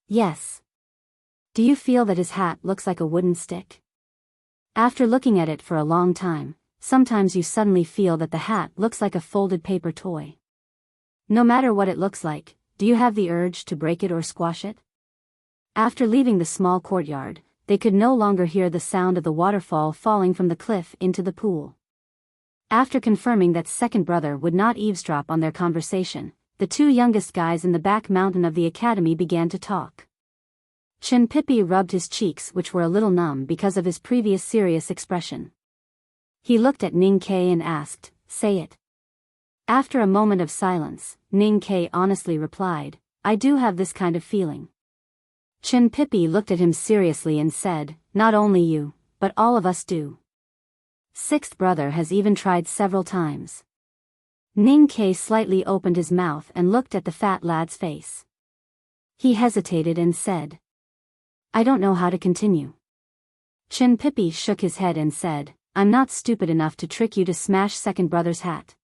[SPEAKER 1] Yes. Do you feel that his hat looks like a wooden stick? After looking at it for a long time, sometimes you suddenly feel that the hat looks like a folded paper toy. No matter what it looks like, do you have the urge to break it or squash it? After leaving the small courtyard, they could no longer hear the sound of the waterfall falling from the cliff into the pool. After confirming that second brother would not eavesdrop on their conversation, the two youngest guys in the back mountain of the academy began to talk. Chen Pippi rubbed his cheeks, which were a little numb because of his previous serious expression. He looked at Ning Ke and asked, "Say it." After a moment of silence, Ning Ke honestly replied, "I do have this kind of feeling." Chen Pippi looked at him seriously and said, "Not only you, but all of us do. Sixth brother has even tried several times." Ning Ke slightly opened his mouth and looked at the fat lad's face. He hesitated and said, "I don't know how to continue." Chen Pippi shook his head and said, "I'm not stupid enough to trick you to smash second brother's hat.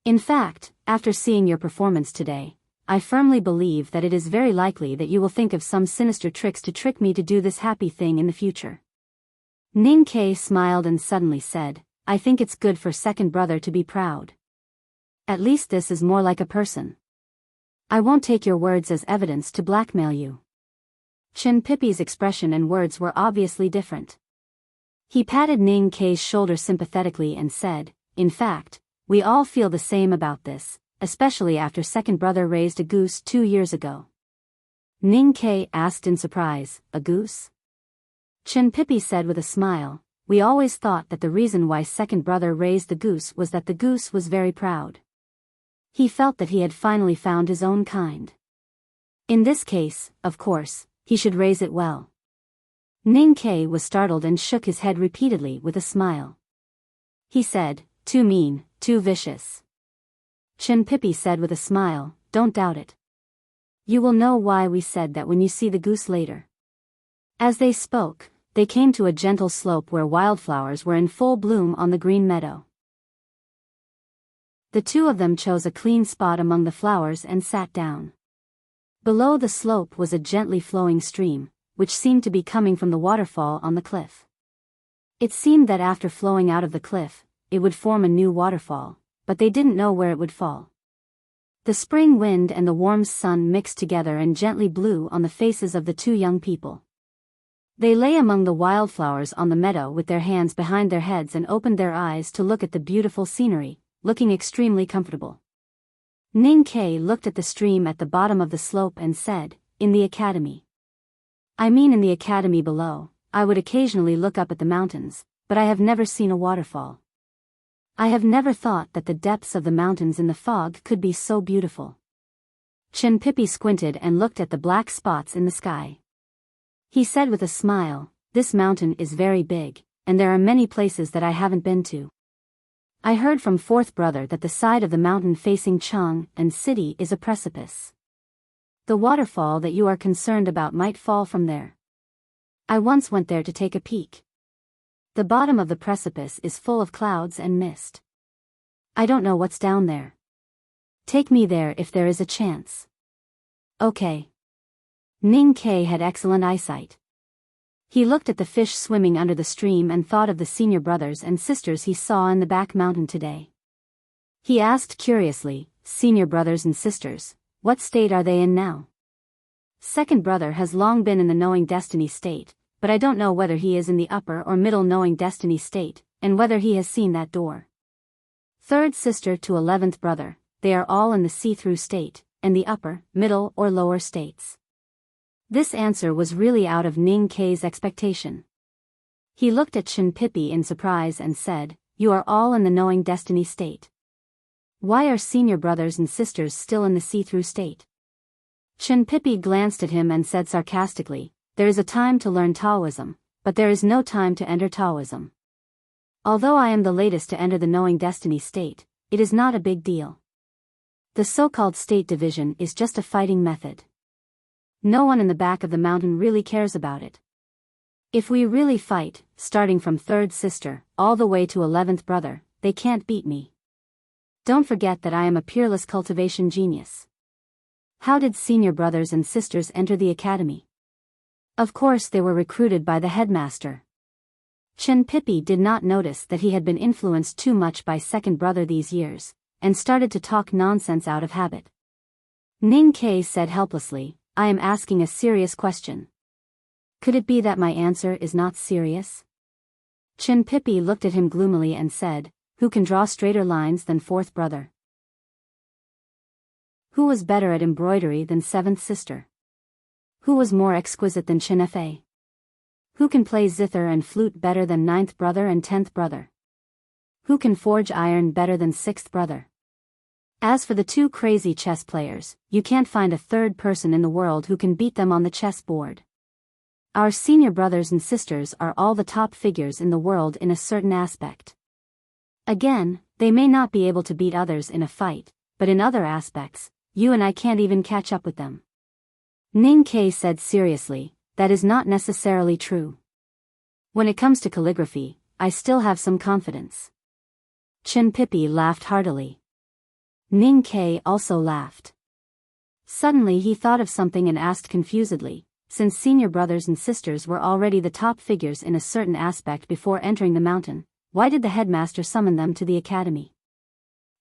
[SPEAKER 1] In fact, after seeing your performance today, I firmly believe that it is very likely that you will think of some sinister tricks to trick me to do this happy thing in the future." Ning Ke smiled and suddenly said, "I think it's good for second brother to be proud. At least this is more like a person. I won't take your words as evidence to blackmail you." Chen Pippi's expression and words were obviously different. He patted Ning Ke's shoulder sympathetically and said, "In fact, we all feel the same about this, especially after second brother raised a goose 2 years ago." Ning Ke asked in surprise, "A goose?" Chen Pippi said with a smile, "We always thought that the reason why second brother raised the goose was that the goose was very proud. He felt that he had finally found his own kind. In this case, of course, he should raise it well." Ning Ke was startled and shook his head repeatedly with a smile. He said, "Too mean, too vicious." Chen Pippi said with a smile, "Don't doubt it. You will know why we said that when you see the goose later." As they spoke, they came to a gentle slope where wildflowers were in full bloom on the green meadow. The two of them chose a clean spot among the flowers and sat down. Below the slope was a gently flowing stream, which seemed to be coming from the waterfall on the cliff. It seemed that after flowing out of the cliff, it would form a new waterfall, but they didn't know where it would fall. The spring wind and the warm sun mixed together and gently blew on the faces of the two young people. They lay among the wildflowers on the meadow with their hands behind their heads and opened their eyes to look at the beautiful scenery, looking extremely comfortable. Ning Ke looked at the stream at the bottom of the slope and said, "In the academy. I mean in the academy below, I would occasionally look up at the mountains, but I have never seen a waterfall." I have never thought that the depths of the mountains in the fog could be so beautiful. Chinpipi squinted and looked at the black spots in the sky. He said with a smile, "This mountain is very big, and there are many places that I haven't been to. I heard from fourth brother that the side of the mountain facing Chang and city is a precipice. The waterfall that you are concerned about might fall from there. I once went there to take a peek. The bottom of the precipice is full of clouds and mist. I don't know what's down there. Take me there if there is a chance." Okay. Ning Ke had excellent eyesight. He looked at the fish swimming under the stream and thought of the senior brothers and sisters he saw in the back mountain today. He asked curiously, "Senior brothers and sisters, what state are they in now?" "Second brother has long been in the knowing destiny state, but I don't know whether he is in the upper or middle knowing destiny state, and whether he has seen that door. Third sister to 11th brother, they are all in the see-through state, and the upper, middle or lower states." This answer was really out of Ning Ke's expectation. He looked at Chinpipi in surprise and said, "You are all in the knowing destiny state. Why are senior brothers and sisters still in the see-through state?" Chinpipi glanced at him and said sarcastically, "There is a time to learn Taoism, but there is no time to enter Taoism. Although I am the latest to enter the knowing destiny state, it is not a big deal. The so-called state division is just a fighting method. No one in the back of the mountain really cares about it. If we really fight, starting from third sister, all the way to 11th brother, they can't beat me. Don't forget that I am a peerless cultivation genius." How did senior brothers and sisters enter the academy? Of course they were recruited by the headmaster. Chinpipi did not notice that he had been influenced too much by second brother these years, and started to talk nonsense out of habit. Ning Ke said helplessly, "I am asking a serious question. Could it be that my answer is not serious?" Chinpipi looked at him gloomily and said, "Who can draw straighter lines than fourth brother? Who was better at embroidery than seventh sister? Who was more exquisite than Chinfe? Who can play zither and flute better than ninth brother and 10th brother? Who can forge iron better than sixth brother? As for the two crazy chess players, you can't find a third person in the world who can beat them on the chess board. Our senior brothers and sisters are all the top figures in the world in a certain aspect. Again, they may not be able to beat others in a fight, but in other aspects, you and I can't even catch up with them." Ning Ke said seriously, "That is not necessarily true. When it comes to calligraphy, I still have some confidence." Chinpipi laughed heartily. Ning Ke also laughed. Suddenly he thought of something and asked confusedly, since senior brothers and sisters were already the top figures in a certain aspect before entering the mountain, why did the headmaster summon them to the academy?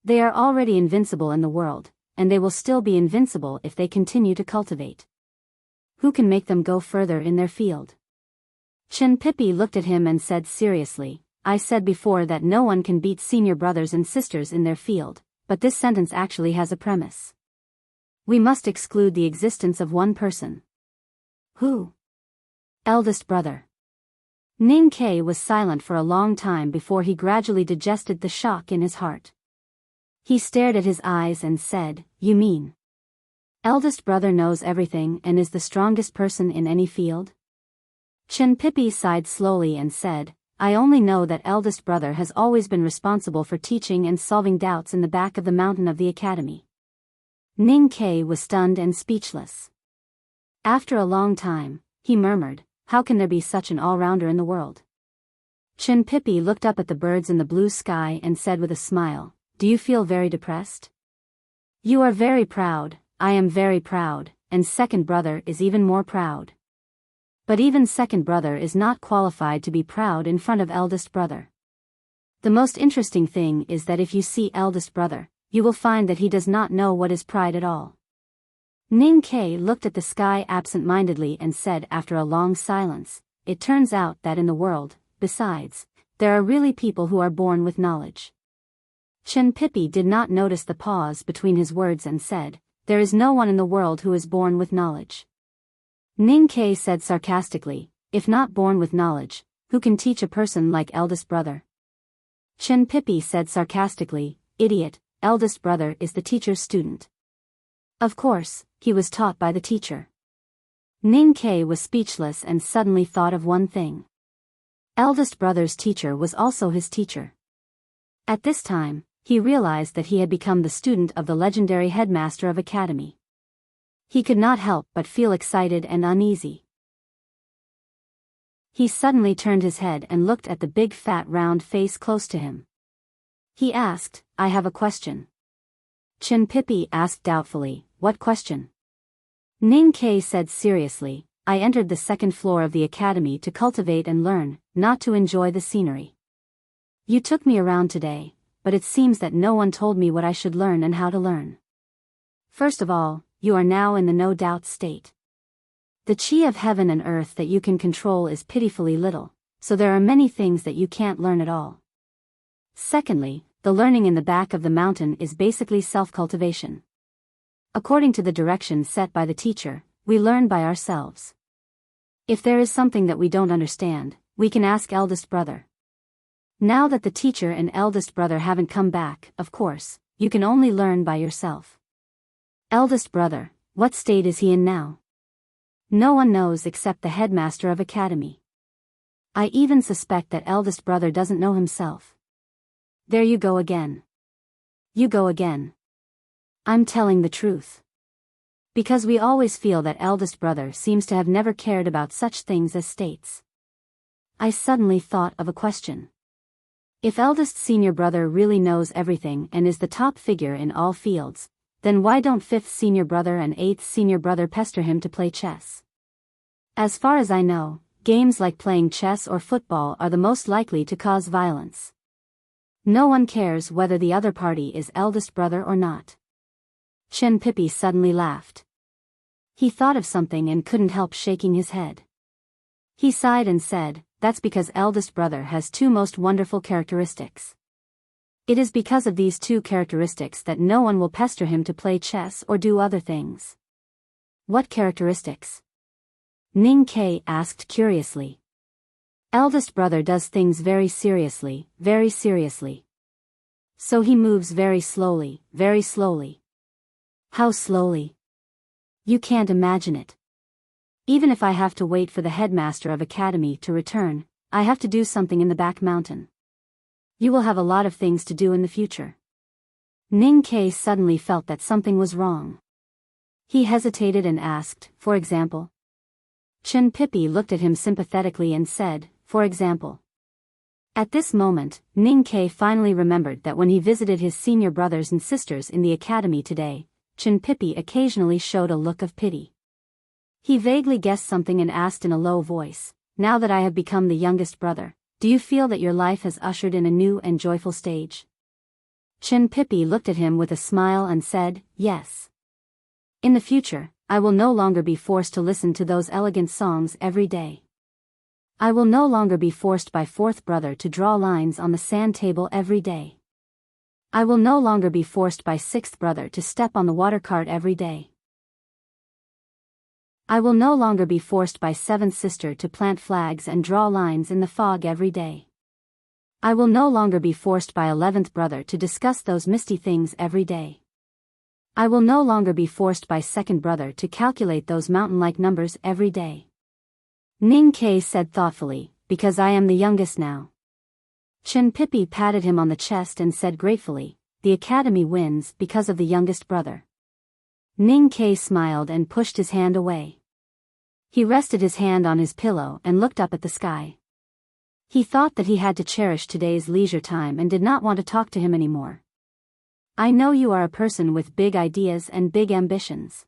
[SPEAKER 1] They are already invincible in the world, and they will still be invincible if they continue to cultivate. Who can make them go further in their field? Chinpipi looked at him and said seriously, "I said before that no one can beat senior brothers and sisters in their field, but this sentence actually has a premise. We must exclude the existence of one person." "Who?" "Eldest brother." Ning Ke was silent for a long time before he gradually digested the shock in his heart. He stared at his eyes and said, "You mean eldest brother knows everything and is the strongest person in any field?" Chinpipi sighed slowly and said, "I only know that eldest brother has always been responsible for teaching and solving doubts in the back of the mountain of the academy." Ning Ke was stunned and speechless. After a long time, he murmured, "How can there be such an all-rounder in the world?" Chinpipi looked up at the birds in the blue sky and said with a smile, "Do you feel very depressed?" "You are very proud, I am very proud, and second brother is even more proud. But even second brother is not qualified to be proud in front of eldest brother. The most interesting thing is that if you see eldest brother, you will find that he does not know what is pride at all." Ning Ke looked at the sky absent-mindedly and said after a long silence, "It turns out that in the world, besides, there are really people who are born with knowledge." Chinpipi did not notice the pause between his words and said, "There is no one in the world who is born with knowledge." Ning Ke said sarcastically, "If not born with knowledge, who can teach a person like eldest brother?" Chen Pippi said sarcastically, idiot, eldest brother is the teacher's student. Of course, he was taught by the teacher. Ning Ke was speechless and suddenly thought of one thing. Eldest brother's teacher was also his teacher. At this time, he realized that he had become the student of the legendary headmaster of academy. He could not help but feel excited and uneasy. He suddenly turned his head and looked at the big fat round face close to him. He asked, I have a question. Chen Pippi asked doubtfully, what question? Ning Ke said seriously, I entered the second floor of the academy to cultivate and learn, not to enjoy the scenery. You took me around today, but it seems that no one told me what I should learn and how to learn. First of all, you are now in the no doubt state. The chi of heaven and earth that you can control is pitifully little, so there are many things that you can't learn at all. Secondly, the learning in the back of the mountain is basically self-cultivation. According to the direction set by the teacher, we learn by ourselves. If there is something that we don't understand, we can ask eldest brother. Now that the teacher and eldest brother haven't come back, of course, you can only learn by yourself. Eldest brother, what state is he in now? No one knows except the headmaster of academy. I even suspect that eldest brother doesn't know himself. There you go again. You go again. I'm telling the truth. Because we always feel that eldest brother seems to have never cared about such things as states. I suddenly thought of a question. If eldest senior brother really knows everything and is the top figure in all fields, then why don't fifth senior brother and eighth senior brother pester him to play chess? As far as I know, games like playing chess or football are the most likely to cause violence. No one cares whether the other party is eldest brother or not. Chen Pippi suddenly laughed. He thought of something and couldn't help shaking his head. He sighed and said, that's because eldest brother has two most wonderful characteristics. It is because of these two characteristics that no one will pester him to play chess or do other things. What characteristics? Ning Ke asked curiously. Eldest brother does things very seriously, very seriously. So he moves very slowly, very slowly. How slowly? You can't imagine it. Even if I have to wait for the headmaster of academy to return, I have to do something in the back mountain. You will have a lot of things to do in the future. Ning Ke suddenly felt that something was wrong. He hesitated and asked, for example? Chen Pippi looked at him sympathetically and said, for example. At this moment, Ning Ke finally remembered that when he visited his senior brothers and sisters in the academy today, Chen Pippi occasionally showed a look of pity. He vaguely guessed something and asked in a low voice, now that I have become the youngest brother, do you feel that your life has ushered in a new and joyful stage? Chen Pippi looked at him with a smile and said, yes. In the future, I will no longer be forced to listen to those elegant songs every day. I will no longer be forced by fourth brother to draw lines on the sand table every day. I will no longer be forced by sixth brother to step on the water cart every day. I will no longer be forced by seventh sister to plant flags and draw lines in the fog every day. I will no longer be forced by 11th brother to discuss those misty things every day. I will no longer be forced by second brother to calculate those mountain-like numbers every day. Ning Ke said thoughtfully, because I am the youngest now. Chen Pippi patted him on the chest and said gratefully, the academy wins because of the youngest brother. Ning Ke smiled and pushed his hand away. He rested his hand on his pillow and looked up at the sky. He thought that he had to cherish today's leisure time and did not want to talk to him anymore. I know you are a person with big ideas and big ambitions.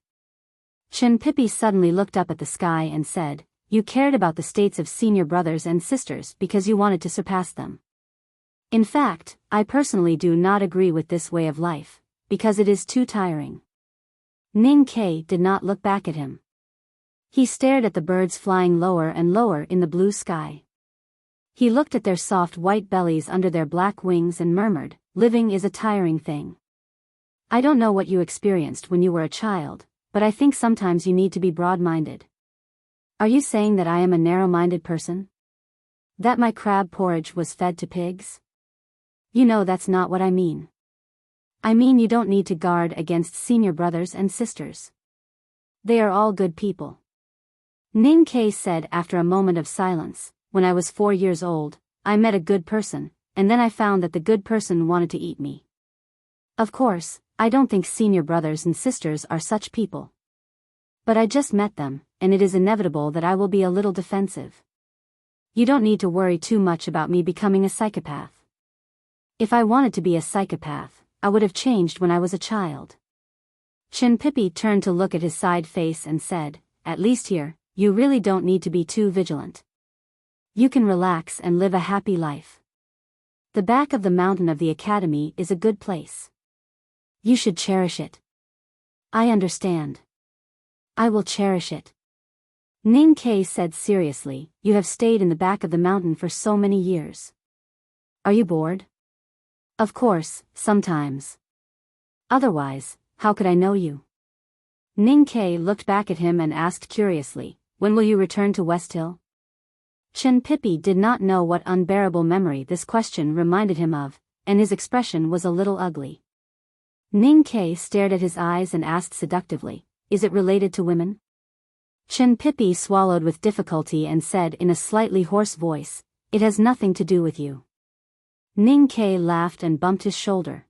[SPEAKER 1] Chen Pippi suddenly looked up at the sky and said, you cared about the states of senior brothers and sisters because you wanted to surpass them. In fact, I personally do not agree with this way of life, because it is too tiring. Ning Ke did not look back at him. He stared at the birds flying lower and lower in the blue sky. He looked at their soft white bellies under their black wings and murmured, living is a tiring thing. I don't know what you experienced when you were a child, but I think sometimes you need to be broad-minded. Are you saying that I am a narrow-minded person? That my crab porridge was fed to pigs? You know that's not what I mean. I mean you don't need to guard against senior brothers and sisters. They are all good people. Ning Ke said after a moment of silence, when I was 4 years old, I met a good person, and then I found that the good person wanted to eat me. Of course, I don't think senior brothers and sisters are such people. But I just met them, and it is inevitable that I will be a little defensive. You don't need to worry too much about me becoming a psychopath. If I wanted to be a psychopath, I would have changed when I was a child. Chin Pippi turned to look at his side face and said, at least here, you really don't need to be too vigilant. You can relax and live a happy life. The back of the mountain of the academy is a good place. You should cherish it. I understand. I will cherish it. Ning Ke said seriously, you have stayed in the back of the mountain for so many years. Are you bored? Of course, sometimes. Otherwise, how could I know you? Ning Ke looked back at him and asked curiously, when will you return to West Hill? Chin Pippi did not know what unbearable memory this question reminded him of, and his expression was a little ugly. Ning Ke stared at his eyes and asked seductively, is it related to women? Chin Pippi swallowed with difficulty and said in a slightly hoarse voice, it has nothing to do with you. Ning Ke laughed and bumped his shoulder.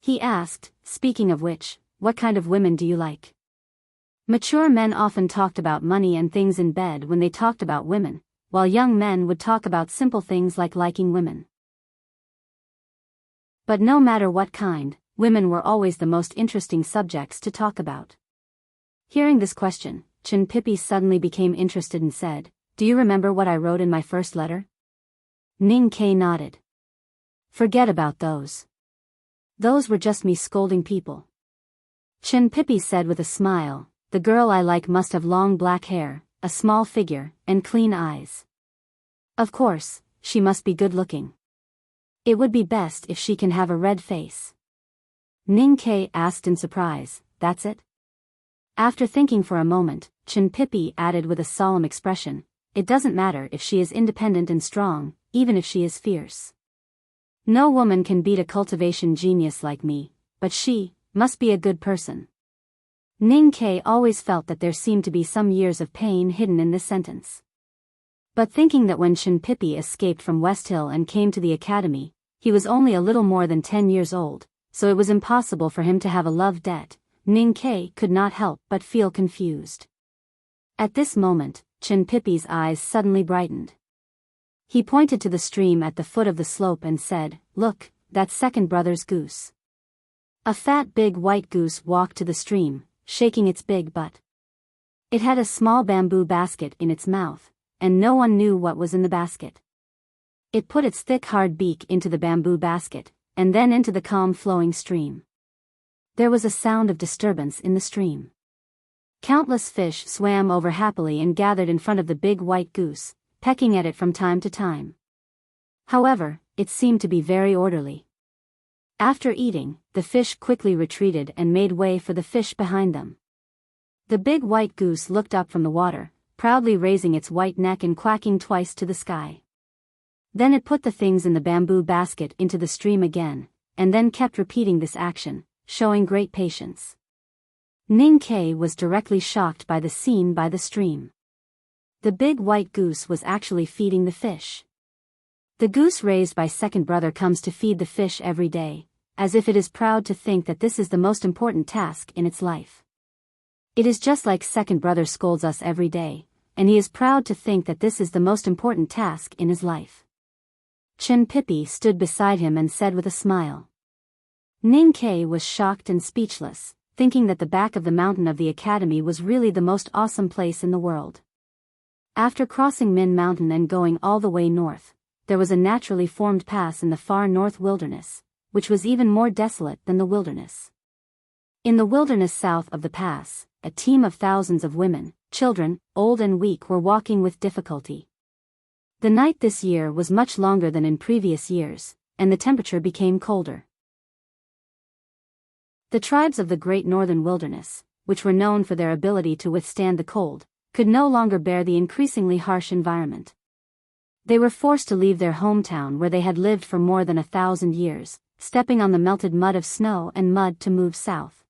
[SPEAKER 1] He asked, speaking of which, what kind of women do you like? Mature men often talked about money and things in bed when they talked about women, while young men would talk about simple things like liking women. But no matter what kind, women were always the most interesting subjects to talk about. Hearing this question, Chin Pippi suddenly became interested and said, do you remember what I wrote in my first letter? Ning Ke nodded. Forget about those. Those were just me scolding people. Chin Pippi said with a smile, the girl I like must have long black hair, a small figure, and clean eyes. Of course, she must be good looking. It would be best if she can have a red face. Ning Ke asked in surprise, that's it? After thinking for a moment, Chin Pippi added with a solemn expression, it doesn't matter if she is independent and strong, even if she is fierce. No woman can beat a cultivation genius like me, but she must be a good person. Ning Ke always felt that there seemed to be some years of pain hidden in this sentence. But thinking that when Chin Pippi escaped from West Hill and came to the academy, he was only a little more than 10 years old, so it was impossible for him to have a love debt, Ning Ke could not help but feel confused. At this moment, Chin Pippi's eyes suddenly brightened. He pointed to the stream at the foot of the slope and said, look, that's second brother's goose. A fat big white goose walked to the stream, shaking its big butt. It had a small bamboo basket in its mouth, and no one knew what was in the basket. It put its thick hard beak into the bamboo basket, and then into the calm flowing stream. There was a sound of disturbance in the stream. Countless fish swam over happily and gathered in front of the big white goose, pecking at it from time to time. However, it seemed to be very orderly. After eating, the fish quickly retreated and made way for the fish behind them. The big white goose looked up from the water, proudly raising its white neck and quacking twice to the sky. Then it put the things in the bamboo basket into the stream again, and then kept repeating this action, showing great patience. Ning Ke was directly shocked by the scene by the stream. The big white goose was actually feeding the fish. The goose raised by second brother comes to feed the fish every day, as if it is proud to think that this is the most important task in its life. It is just like second brother scolds us every day, and he is proud to think that this is the most important task in his life. Chin Pippi stood beside him and said with a smile. Ning Ke was shocked and speechless, thinking that the back of the mountain of the academy was really the most awesome place in the world. After crossing Min Mountain and going all the way north, there was a naturally formed pass in the far north wilderness, which was even more desolate than the wilderness. In the wilderness south of the pass, a team of thousands of women, children, old and weak were walking with difficulty. The night this year was much longer than in previous years, and the temperature became colder. The tribes of the Great Northern Wilderness, which were known for their ability to withstand the cold, could no longer bear the increasingly harsh environment. They were forced to leave their hometown where they had lived for more than 1,000 years, stepping on the melted mud of snow and mud to move south.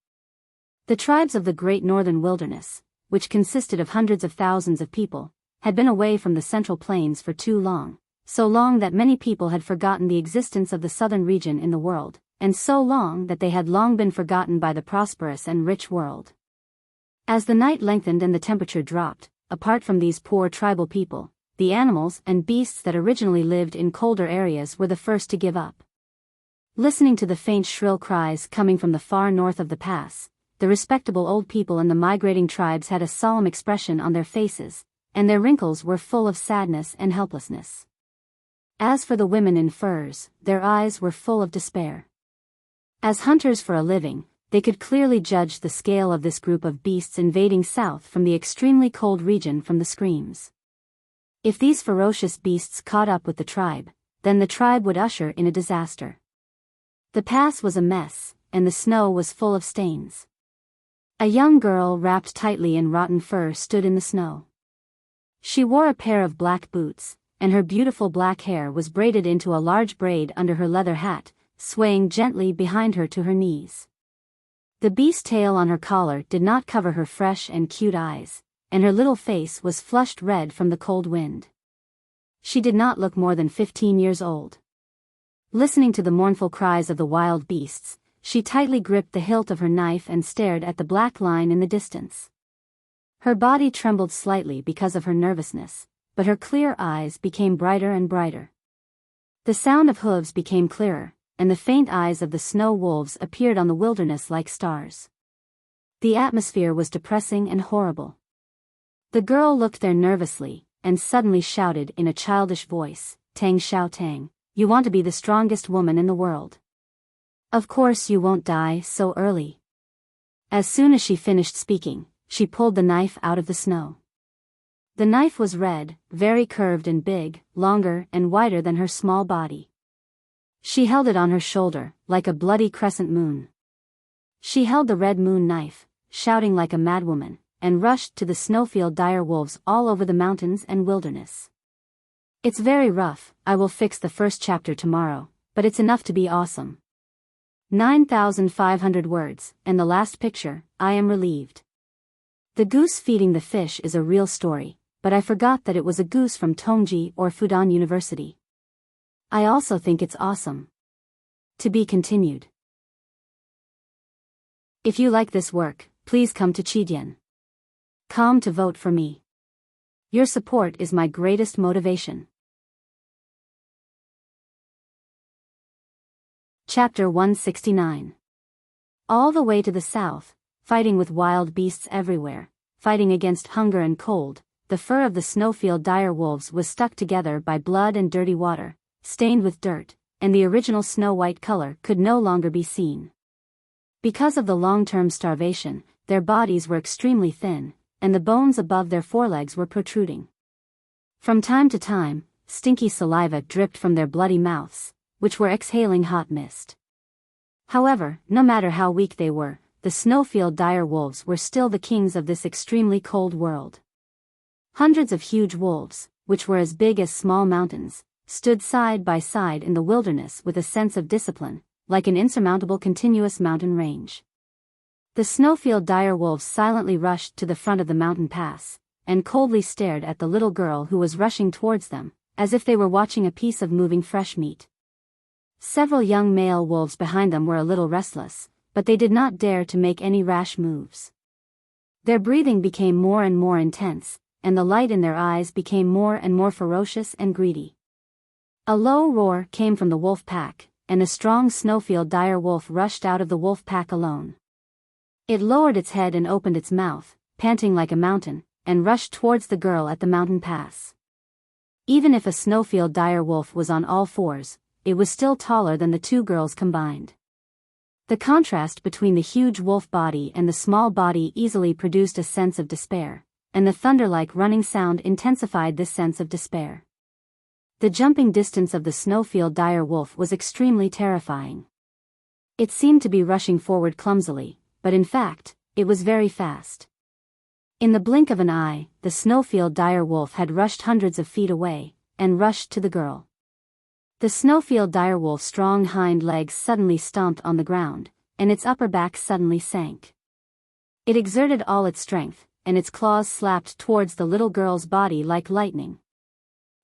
[SPEAKER 1] The tribes of the Great Northern Wilderness, which consisted of hundreds of thousands of people, had been away from the Central Plains for too long, so long that many people had forgotten the existence of the southern region in the world, and so long that they had long been forgotten by the prosperous and rich world. As the night lengthened and the temperature dropped, apart from these poor tribal people, the animals and beasts that originally lived in colder areas were the first to give up. Listening to the faint shrill cries coming from the far north of the pass, the respectable old people and the migrating tribes had a solemn expression on their faces, and their wrinkles were full of sadness and helplessness. As for the women in furs, their eyes were full of despair. As hunters for a living, they could clearly judge the scale of this group of beasts invading south from the extremely cold region from the screams. If these ferocious beasts caught up with the tribe, then the tribe would usher in a disaster. The pass was a mess, and the snow was full of stains. A young girl wrapped tightly in rotten fur stood in the snow. She wore a pair of black boots, and her beautiful black hair was braided into a large braid under her leather hat, swaying gently behind her to her knees. The beast tail on her collar did not cover her fresh and cute eyes, and her little face was flushed red from the cold wind. She did not look more than 15 years old. Listening to the mournful cries of the wild beasts, she tightly gripped the hilt of her knife and stared at the black line in the distance. Her body trembled slightly because of her nervousness, but her clear eyes became brighter and brighter. The sound of hooves became clearer, and the faint eyes of the snow wolves appeared on the wilderness like stars. The atmosphere was depressing and horrible. The girl looked there nervously, and suddenly shouted in a childish voice, "Tang Xiao Tang, you want to be the strongest woman in the world. Of course you won't die so early." As soon as she finished speaking, she pulled the knife out of the snow. The knife was red, very curved and big, longer and wider than her small body. She held it on her shoulder, like a bloody crescent moon. She held the red moon knife, shouting like a madwoman, and rushed to the snowfield dire wolves all over the mountains and wilderness. "It's very rough, I will fix the first chapter tomorrow, but it's enough to be awesome. 9,500 words, and the last picture, I am relieved. The goose feeding the fish is a real story, but I forgot that it was a goose from Tongji or Fudan University. I also think it's awesome. To be continued." If you like this work, please come to Chidian.com to vote for me. Your support is my greatest motivation. Chapter 169. All the way to the south, fighting with wild beasts everywhere, fighting against hunger and cold, the fur of the snowfield dire wolves was stuck together by blood and dirty water, stained with dirt, and the original snow-white color could no longer be seen. Because of the long-term starvation, their bodies were extremely thin, and the bones above their forelegs were protruding. From time to time, stinky saliva dripped from their bloody mouths, which were exhaling hot mist. However, no matter how weak they were, the snowfield dire wolves were still the kings of this extremely cold world. Hundreds of huge wolves, which were as big as small mountains, stood side by side in the wilderness with a sense of discipline, like an insurmountable continuous mountain range. The snowfield dire wolves silently rushed to the front of the mountain pass, and coldly stared at the little girl who was rushing towards them, as if they were watching a piece of moving fresh meat. Several young male wolves behind them were a little restless, but they did not dare to make any rash moves. Their breathing became more and more intense, and the light in their eyes became more and more ferocious and greedy. A low roar came from the wolf pack, and a strong snowfield dire wolf rushed out of the wolf pack alone. It lowered its head and opened its mouth, panting like a mountain, and rushed towards the girl at the mountain pass. Even if a snowfield dire wolf was on all fours, it was still taller than the two girls combined. The contrast between the huge wolf body and the small body easily produced a sense of despair, and the thunder-like running sound intensified this sense of despair. The jumping distance of the snowfield dire wolf was extremely terrifying. It seemed to be rushing forward clumsily, but in fact, it was very fast. In the blink of an eye, the snowfield dire wolf had rushed hundreds of feet away, and rushed to the girl. The snowfield direwolf's strong hind legs suddenly stomped on the ground, and its upper back suddenly sank. It exerted all its strength, and its claws slapped towards the little girl's body like lightning.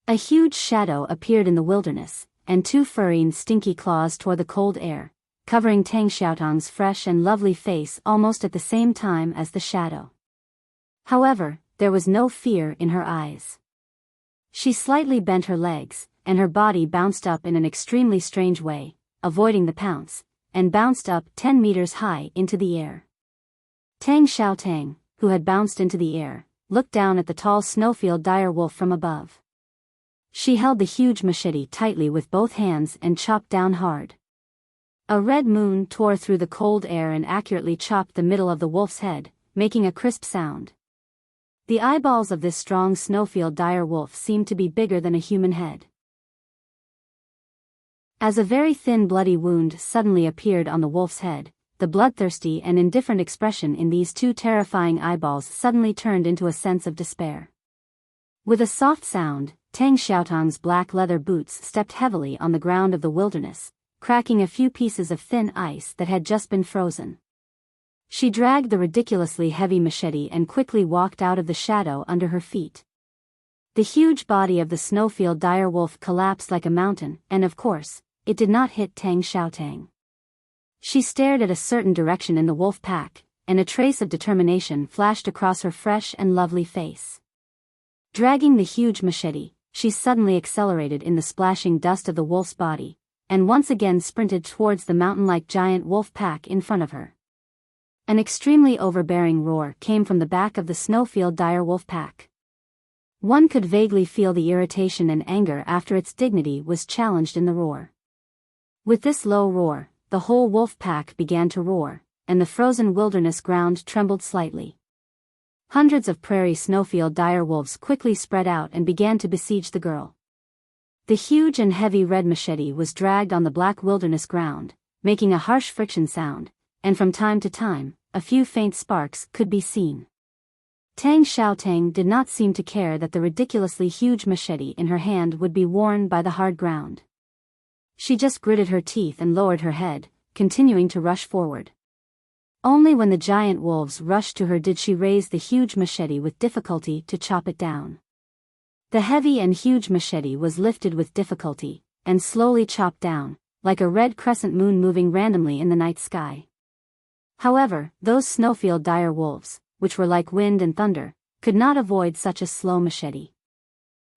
[SPEAKER 1] A huge shadow appeared in the wilderness, and two furry and stinky claws tore the cold air, covering Tang Xiaotong's fresh and lovely face almost at the same time as the shadow. However, there was no fear in her eyes. She slightly bent her legs, and her body bounced up in an extremely strange way, avoiding the pounce, and bounced up 10 meters high into the air. Tang Xiaotong, who had bounced into the air, looked down at the tall snowfield direwolf from above. She held the huge machete tightly with both hands and chopped down hard. A red moon tore through the cold air and accurately chopped the middle of the wolf's head, making a crisp sound. The eyeballs of this strong snowfield direwolf seemed to be bigger than a human head. As a very thin bloody wound suddenly appeared on the wolf's head, the bloodthirsty and indifferent expression in these two terrifying eyeballs suddenly turned into a sense of despair. With a soft sound, Tang Xiaotong's black leather boots stepped heavily on the ground of the wilderness, cracking a few pieces of thin ice that had just been frozen. She dragged the ridiculously heavy machete and quickly walked out of the shadow under her feet. The huge body of the snowfield direwolf collapsed like a mountain, and of course, it did not hit Tang Xiaotong. She stared at a certain direction in the wolf pack, and a trace of determination flashed across her fresh and lovely face. Dragging the huge machete, she suddenly accelerated in the splashing dust of the wolf's body, and once again sprinted towards the mountain-like giant wolf pack in front of her. An extremely overbearing roar came from the back of the snowfield direwolf pack. One could vaguely feel the irritation and anger after its dignity was challenged in the roar. With this low roar, the whole wolf pack began to roar, and the frozen wilderness ground trembled slightly. Hundreds of prairie snowfield direwolves quickly spread out and began to besiege the girl. The huge and heavy red machete was dragged on the black wilderness ground, making a harsh friction sound, and from time to time, a few faint sparks could be seen. Tang Xiaotong did not seem to care that the ridiculously huge machete in her hand would be worn by the hard ground. She just gritted her teeth and lowered her head, continuing to rush forward. Only when the giant wolves rushed to her did she raise the huge machete with difficulty to chop it down. The heavy and huge machete was lifted with difficulty, and slowly chopped down, like a red crescent moon moving randomly in the night sky. However, those snowfield dire wolves, which were like wind and thunder, could not avoid such a slow machete.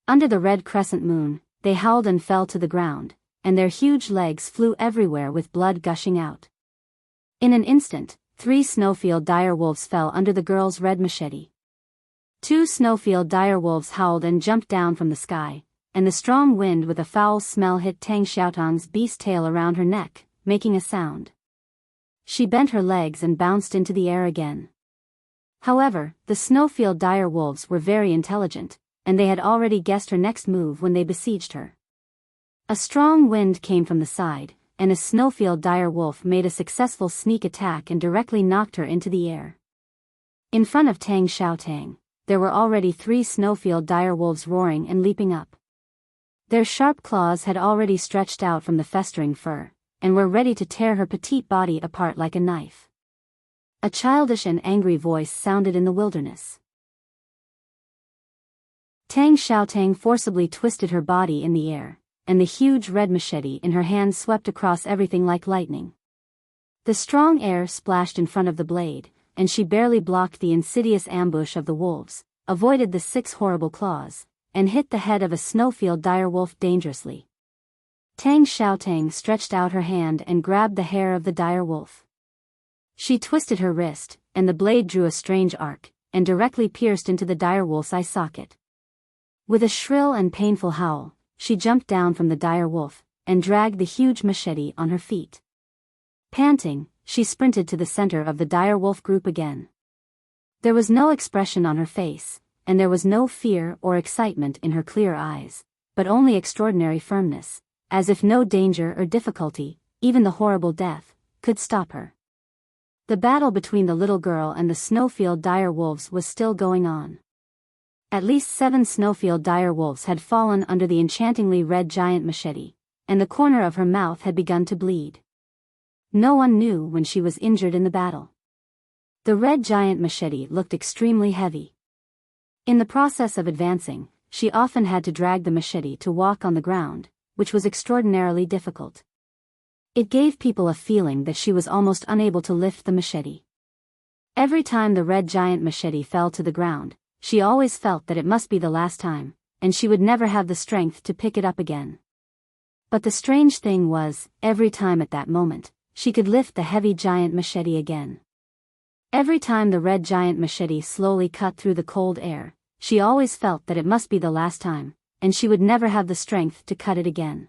[SPEAKER 1] Under the red crescent moon, they howled and fell to the ground, and their huge legs flew everywhere with blood gushing out. In an instant, 3 snowfield dire wolves fell under the girl's red machete. 2 snowfield dire wolves howled and jumped down from the sky, and the strong wind with a foul smell hit Tang Xiaotong's beast tail around her neck, making a sound. She bent her legs and bounced into the air again. However, the snowfield dire wolves were very intelligent, and they had already guessed her next move when they besieged her. A strong wind came from the side, and a snowfield dire wolf made a successful sneak attack and directly knocked her into the air. In front of Tang Xiaotong, there were already 3 snowfield dire wolves roaring and leaping up. Their sharp claws had already stretched out from the festering fur, and were ready to tear her petite body apart like a knife. A childish and angry voice sounded in the wilderness. Tang Xiaotong forcibly twisted her body in the air, and the huge red machete in her hand swept across everything like lightning. The strong air splashed in front of the blade, and she barely blocked the insidious ambush of the wolves, avoided the 6 horrible claws, and hit the head of a snowfield dire wolf dangerously. Tang Xiaotong stretched out her hand and grabbed the hair of the dire wolf. She twisted her wrist, and the blade drew a strange arc, and directly pierced into the dire wolf's eye socket. With a shrill and painful howl, she jumped down from the dire wolf, and dragged the huge machete on her feet. Panting, she sprinted to the center of the dire wolf group again. There was no expression on her face, and there was no fear or excitement in her clear eyes, but only extraordinary firmness, as if no danger or difficulty, even the horrible death, could stop her. The battle between the little girl and the snowfield dire wolves was still going on. At least 7 snowfield dire wolves had fallen under the enchantingly red giant machete, and the corner of her mouth had begun to bleed. No one knew when she was injured in the battle. The red giant machete looked extremely heavy. In the process of advancing, she often had to drag the machete to walk on the ground, which was extraordinarily difficult. It gave people a feeling that she was almost unable to lift the machete. Every time the red giant machete fell to the ground, she always felt that it must be the last time, and she would never have the strength to pick it up again. But the strange thing was, every time at that moment, she could lift the heavy giant machete again. Every time the red giant machete slowly cut through the cold air, she always felt that it must be the last time, and she would never have the strength to cut it again.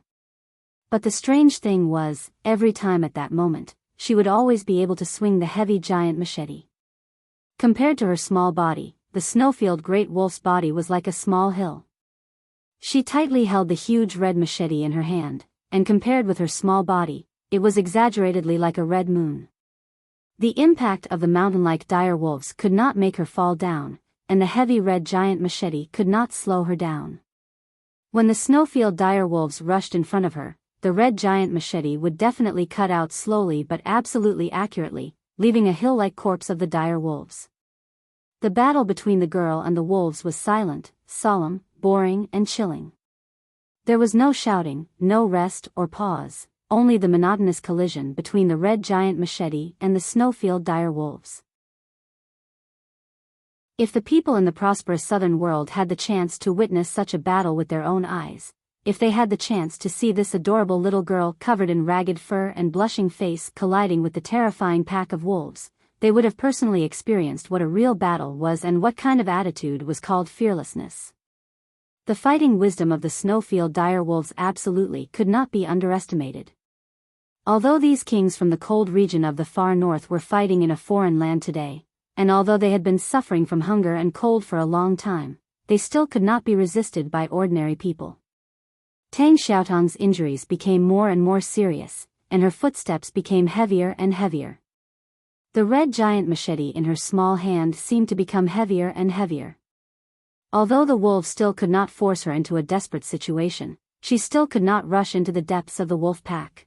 [SPEAKER 1] But the strange thing was, every time at that moment, she would always be able to swing the heavy giant machete. Compared to her small body, the snowfield great wolf's body was like a small hill. She tightly held the huge red machete in her hand, and compared with her small body, it was exaggeratedly like a red moon. The impact of the mountain-like dire wolves could not make her fall down, and the heavy red giant machete could not slow her down. When the snowfield dire wolves rushed in front of her, the red giant machete would definitely cut out slowly but absolutely accurately, leaving a hill-like corpse of the dire wolves. The battle between the girl and the wolves was silent, solemn, boring, and chilling. There was no shouting, no rest or pause, only the monotonous collision between the red giant machete and the snowfield dire wolves. If the people in the prosperous southern world had the chance to witness such a battle with their own eyes, if they had the chance to see this adorable little girl covered in ragged fur and blushing face colliding with the terrifying pack of wolves, they would have personally experienced what a real battle was and what kind of attitude was called fearlessness. The fighting wisdom of the snowfield dire wolves absolutely could not be underestimated. Although these kings from the cold region of the far north were fighting in a foreign land today, and although they had been suffering from hunger and cold for a long time, they still could not be resisted by ordinary people. Tang Xiaotong's injuries became more and more serious, and her footsteps became heavier and heavier. The red giant machete in her small hand seemed to become heavier and heavier. Although the wolves still could not force her into a desperate situation, she still could not rush into the depths of the wolf pack.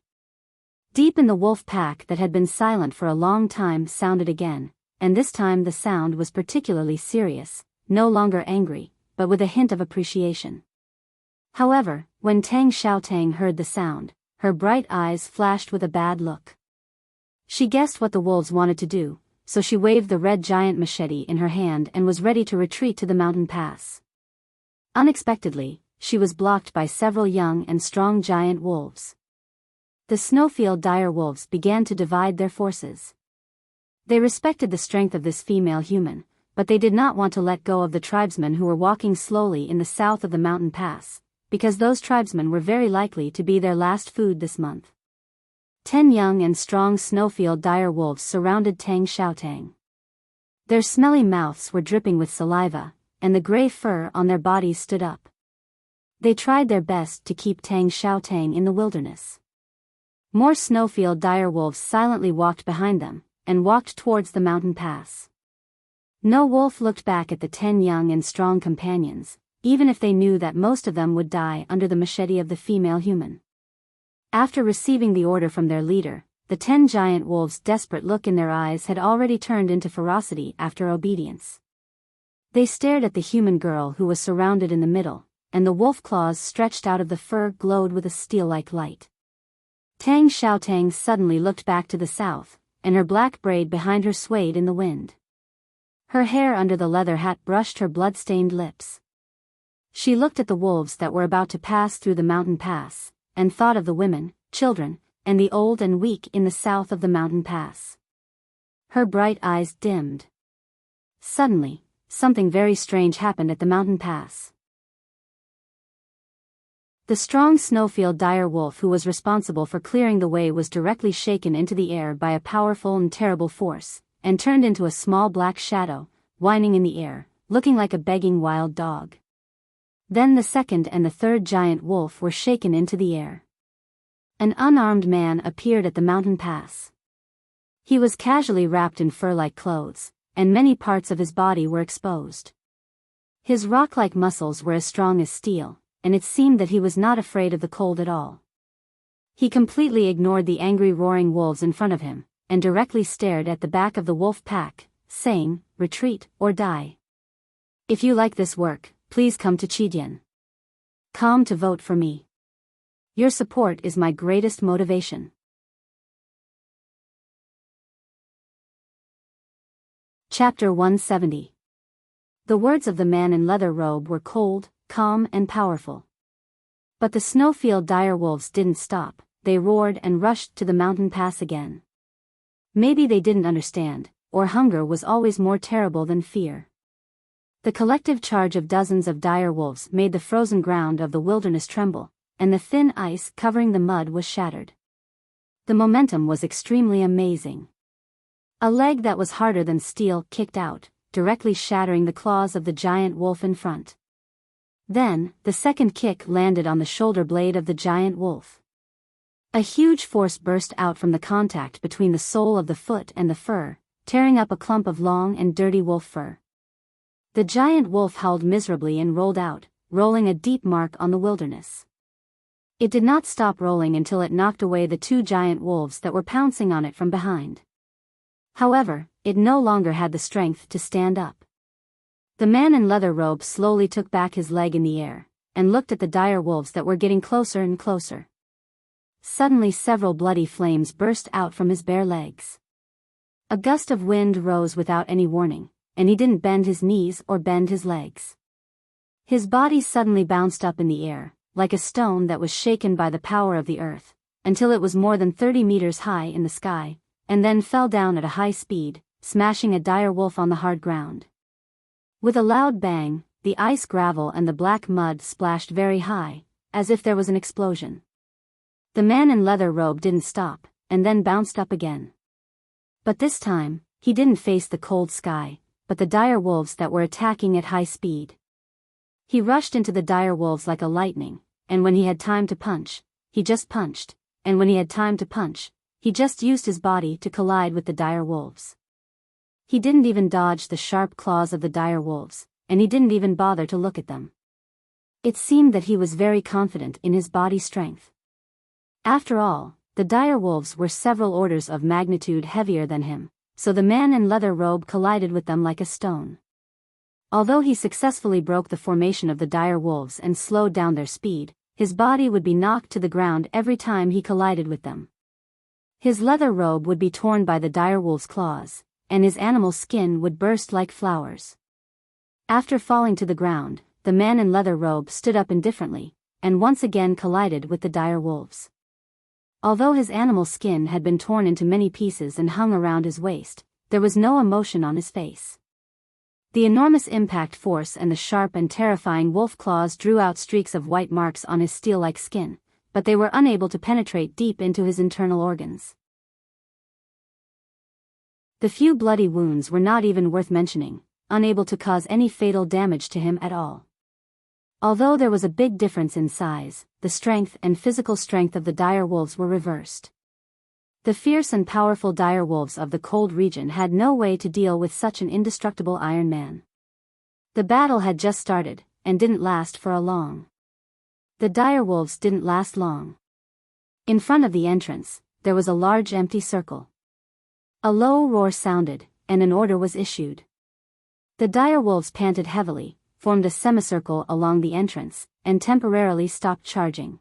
[SPEAKER 1] Deep in the wolf pack that had been silent for a long time sounded again, and this time the sound was particularly serious, no longer angry, but with a hint of appreciation. However, when Tang Xiaotang heard the sound, her bright eyes flashed with a bad look. She guessed what the wolves wanted to do, so she waved the red giant machete in her hand and was ready to retreat to the mountain pass. Unexpectedly, she was blocked by several young and strong giant wolves. The snowfield dire wolves began to divide their forces. They respected the strength of this female human, but they did not want to let go of the tribesmen who were walking slowly in the south of the mountain pass, because those tribesmen were very likely to be their last food this month. 10 young and strong snowfield dire wolves surrounded Tang Xiaotang. Their smelly mouths were dripping with saliva, and the gray fur on their bodies stood up. They tried their best to keep Tang Xiaotang in the wilderness. More snowfield dire wolves silently walked behind them, and walked towards the mountain pass. No wolf looked back at the 10 young and strong companions, even if they knew that most of them would die under the machete of the female human. After receiving the order from their leader, the 10 giant wolves' desperate look in their eyes had already turned into ferocity after obedience. They stared at the human girl who was surrounded in the middle, and the wolf claws stretched out of the fur glowed with a steel-like light. Tang Xiaotang suddenly looked back to the south, and her black braid behind her swayed in the wind. Her hair under the leather hat brushed her blood-stained lips. She looked at the wolves that were about to pass through the mountain pass, and thought of the women, children, and the old and weak in the south of the mountain pass. Her bright eyes dimmed. Suddenly, something very strange happened at the mountain pass. The strong snowfield dire wolf who was responsible for clearing the way was directly shaken into the air by a powerful and terrible force, and turned into a small black shadow, whining in the air, looking like a begging wild dog. Then the second and the third giant wolf were shaken into the air. An unarmed man appeared at the mountain pass. He was casually wrapped in fur-like clothes, and many parts of his body were exposed. His rock-like muscles were as strong as steel, and it seemed that he was not afraid of the cold at all. He completely ignored the angry roaring wolves in front of him, and directly stared at the back of the wolf pack, saying, "Retreat, or die. If you like this work, please come to Chidian. Come to vote for me. Your support is my greatest motivation." Chapter 170. The words of the man in leather robe were cold, calm and powerful. But the snowfield direwolves didn't stop, they roared and rushed to the mountain pass again. Maybe they didn't understand, or hunger was always more terrible than fear. The collective charge of dozens of direwolves made the frozen ground of the wilderness tremble, and the thin ice covering the mud was shattered. The momentum was extremely amazing. A leg that was harder than steel kicked out, directly shattering the claws of the giant wolf in front. Then, the second kick landed on the shoulder blade of the giant wolf. A huge force burst out from the contact between the sole of the foot and the fur, tearing up a clump of long and dirty wolf fur. The giant wolf howled miserably and rolled out, rolling a deep mark on the wilderness. It did not stop rolling until it knocked away the two giant wolves that were pouncing on it from behind. However, it no longer had the strength to stand up. The man in leather robe slowly took back his leg in the air, and looked at the dire wolves that were getting closer and closer. Suddenly several bloody flames burst out from his bare legs. A gust of wind rose without any warning, and he didn't bend his knees or bend his legs. His body suddenly bounced up in the air, like a stone that was shaken by the power of the earth, until it was more than 30 meters high in the sky, and then fell down at a high speed, smashing a dire wolf on the hard ground. With a loud bang, the ice gravel and the black mud splashed very high, as if there was an explosion. The man in leather robe didn't stop, and then bounced up again. But this time, he didn't face the cold sky, but the dire wolves that were attacking at high speed. He rushed into the dire wolves like a lightning, and when he had time to punch, he just punched, and when he had time to punch, he just used his body to collide with the dire wolves. He didn't even dodge the sharp claws of the dire wolves, and he didn't even bother to look at them. It seemed that he was very confident in his body strength. After all, the dire wolves were several orders of magnitude heavier than him, so the man in leather robe collided with them like a stone. Although he successfully broke the formation of the dire wolves and slowed down their speed, his body would be knocked to the ground every time he collided with them. His leather robe would be torn by the dire wolves' claws, and his animal skin would burst like flowers. After falling to the ground, the man in leather robe stood up indifferently, and once again collided with the dire wolves. Although his animal skin had been torn into many pieces and hung around his waist, there was no emotion on his face. The enormous impact force and the sharp and terrifying wolf claws drew out streaks of white marks on his steel-like skin, but they were unable to penetrate deep into his internal organs. The few bloody wounds were not even worth mentioning, unable to cause any fatal damage to him at all. Although there was a big difference in size, the strength and physical strength of the dire wolves were reversed. The fierce and powerful dire wolves of the cold region had no way to deal with such an indestructible Iron Man. The battle had just started, and didn't last for a long. The dire wolves didn't last long. In front of the entrance, there was a large empty circle. A low roar sounded, and an order was issued. The dire wolves panted heavily, formed a semicircle along the entrance, and temporarily stopped charging.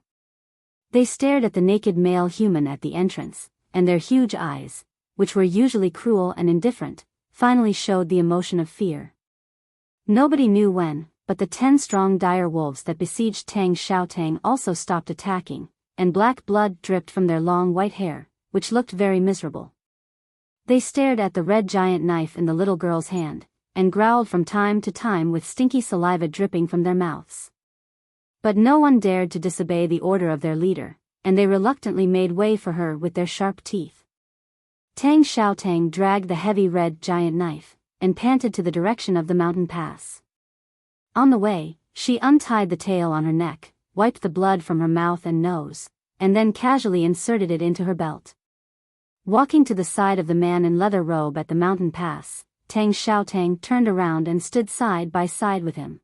[SPEAKER 1] They stared at the naked male human at the entrance, and their huge eyes, which were usually cruel and indifferent, finally showed the emotion of fear. Nobody knew when, but the 10 strong dire wolves that besieged Tang Xiaotang also stopped attacking, and black blood dripped from their long white hair, which looked very miserable. They stared at the red giant knife in the little girl's hand, and growled from time to time with stinky saliva dripping from their mouths. But no one dared to disobey the order of their leader, and they reluctantly made way for her with their sharp teeth. Tang Xiaotang dragged the heavy red giant knife, and panted to the direction of the mountain pass. On the way, she untied the tail on her neck, wiped the blood from her mouth and nose, and then casually inserted it into her belt. Walking to the side of the man in leather robe at the mountain pass, Tang Xiaotang turned around and stood side by side with him,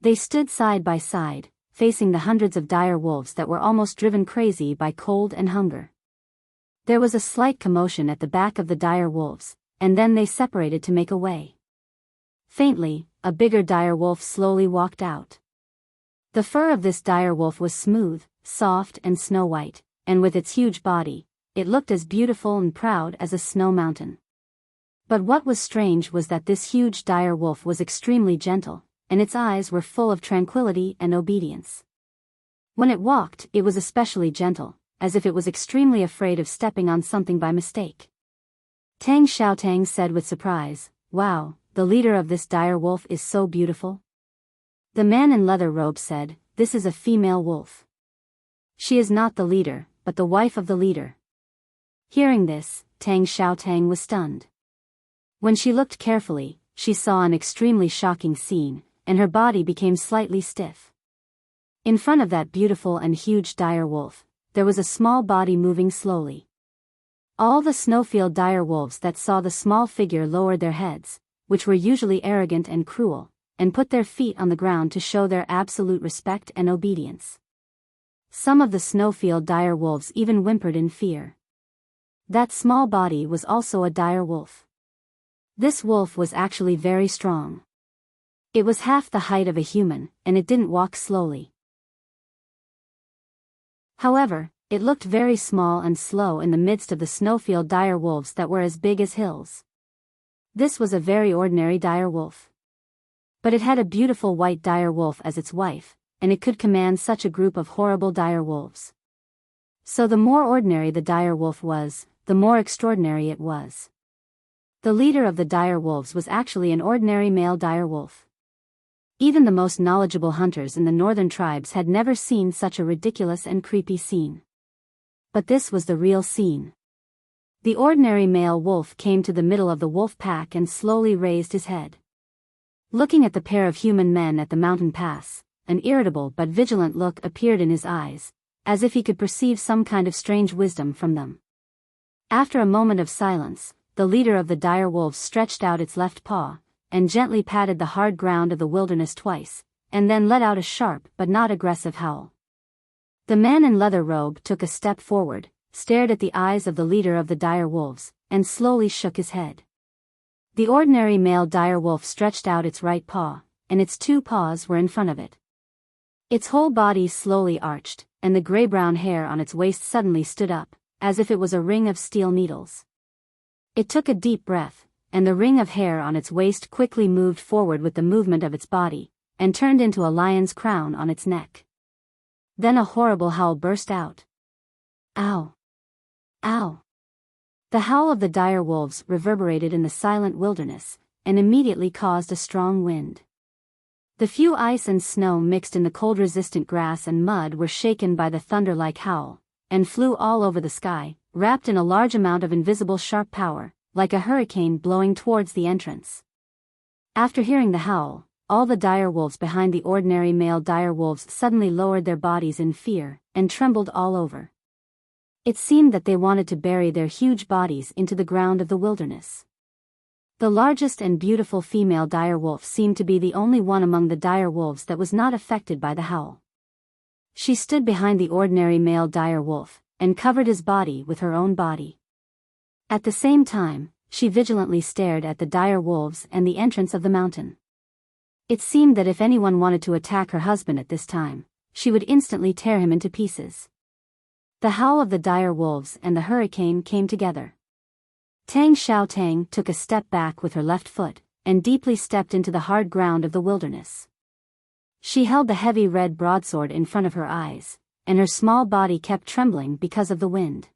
[SPEAKER 1] They stood side by side, facing the hundreds of dire wolves that were almost driven crazy by cold and hunger. There was a slight commotion at the back of the dire wolves, and then they separated to make a way. Faintly, a bigger dire wolf slowly walked out. The fur of this dire wolf was smooth, soft and snow-white, and with its huge body, it looked as beautiful and proud as a snow mountain. But what was strange was that this huge dire wolf was extremely gentle, and its eyes were full of tranquility and obedience. When it walked, it was especially gentle, as if it was extremely afraid of stepping on something by mistake. Tang Xiaotang said with surprise, "Wow, the leader of this dire wolf is so beautiful." The man in leather robes said, "This is a female wolf. She is not the leader, but the wife of the leader." Hearing this, Tang Xiaotang was stunned. When she looked carefully, she saw an extremely shocking scene, and her body became slightly stiff. In front of that beautiful and huge dire wolf, there was a small body moving slowly. All the snowfield dire wolves that saw the small figure lowered their heads, which were usually arrogant and cruel, and put their feet on the ground to show their absolute respect and obedience. Some of the snowfield dire wolves even whimpered in fear. That small body was also a dire wolf. This wolf was actually very strong. It was half the height of a human, and it didn't walk slowly. However, it looked very small and slow in the midst of the snowfield dire wolves that were as big as hills. This was a very ordinary dire wolf. But it had a beautiful white dire wolf as its wife, and it could command such a group of horrible dire wolves. So the more ordinary the dire wolf was, the more extraordinary it was. The leader of the dire wolves was actually an ordinary male dire wolf. Even the most knowledgeable hunters in the northern tribes had never seen such a ridiculous and creepy scene. But this was the real scene. The ordinary male wolf came to the middle of the wolf pack and slowly raised his head. Looking at the pair of human men at the mountain pass, an irritable but vigilant look appeared in his eyes, as if he could perceive some kind of strange wisdom from them. After a moment of silence, the leader of the dire wolves stretched out its left paw, and gently patted the hard ground of the wilderness twice, and then let out a sharp but not aggressive howl. The man in leather robe took a step forward, stared at the eyes of the leader of the dire wolves, and slowly shook his head. The ordinary male dire wolf stretched out its right paw, and its two paws were in front of it. Its whole body slowly arched, and the gray-brown hair on its waist suddenly stood up, as if it was a ring of steel needles. It took a deep breath, and the ring of hair on its waist quickly moved forward with the movement of its body, and turned into a lion's crown on its neck. Then a horrible howl burst out. Ow! Ow! The howl of the dire wolves reverberated in the silent wilderness, and immediately caused a strong wind. The few ice and snow mixed in the cold-resistant grass and mud were shaken by the thunder-like howl, and flew all over the sky, wrapped in a large amount of invisible sharp power, like a hurricane blowing towards the entrance. After hearing the howl, all the dire wolves behind the ordinary male dire wolves suddenly lowered their bodies in fear, and trembled all over. It seemed that they wanted to bury their huge bodies into the ground of the wilderness. The largest and beautiful female dire wolf seemed to be the only one among the dire wolves that was not affected by the howl. She stood behind the ordinary male dire wolf, and covered his body with her own body. At the same time, she vigilantly stared at the dire wolves and the entrance of the mountain. It seemed that if anyone wanted to attack her husband at this time, she would instantly tear him into pieces. The howl of the dire wolves and the hurricane came together. Tang Xiaotang took a step back with her left foot, and deeply stepped into the hard ground of the wilderness. She held the heavy red broadsword in front of her eyes, and her small body kept trembling because of the wind.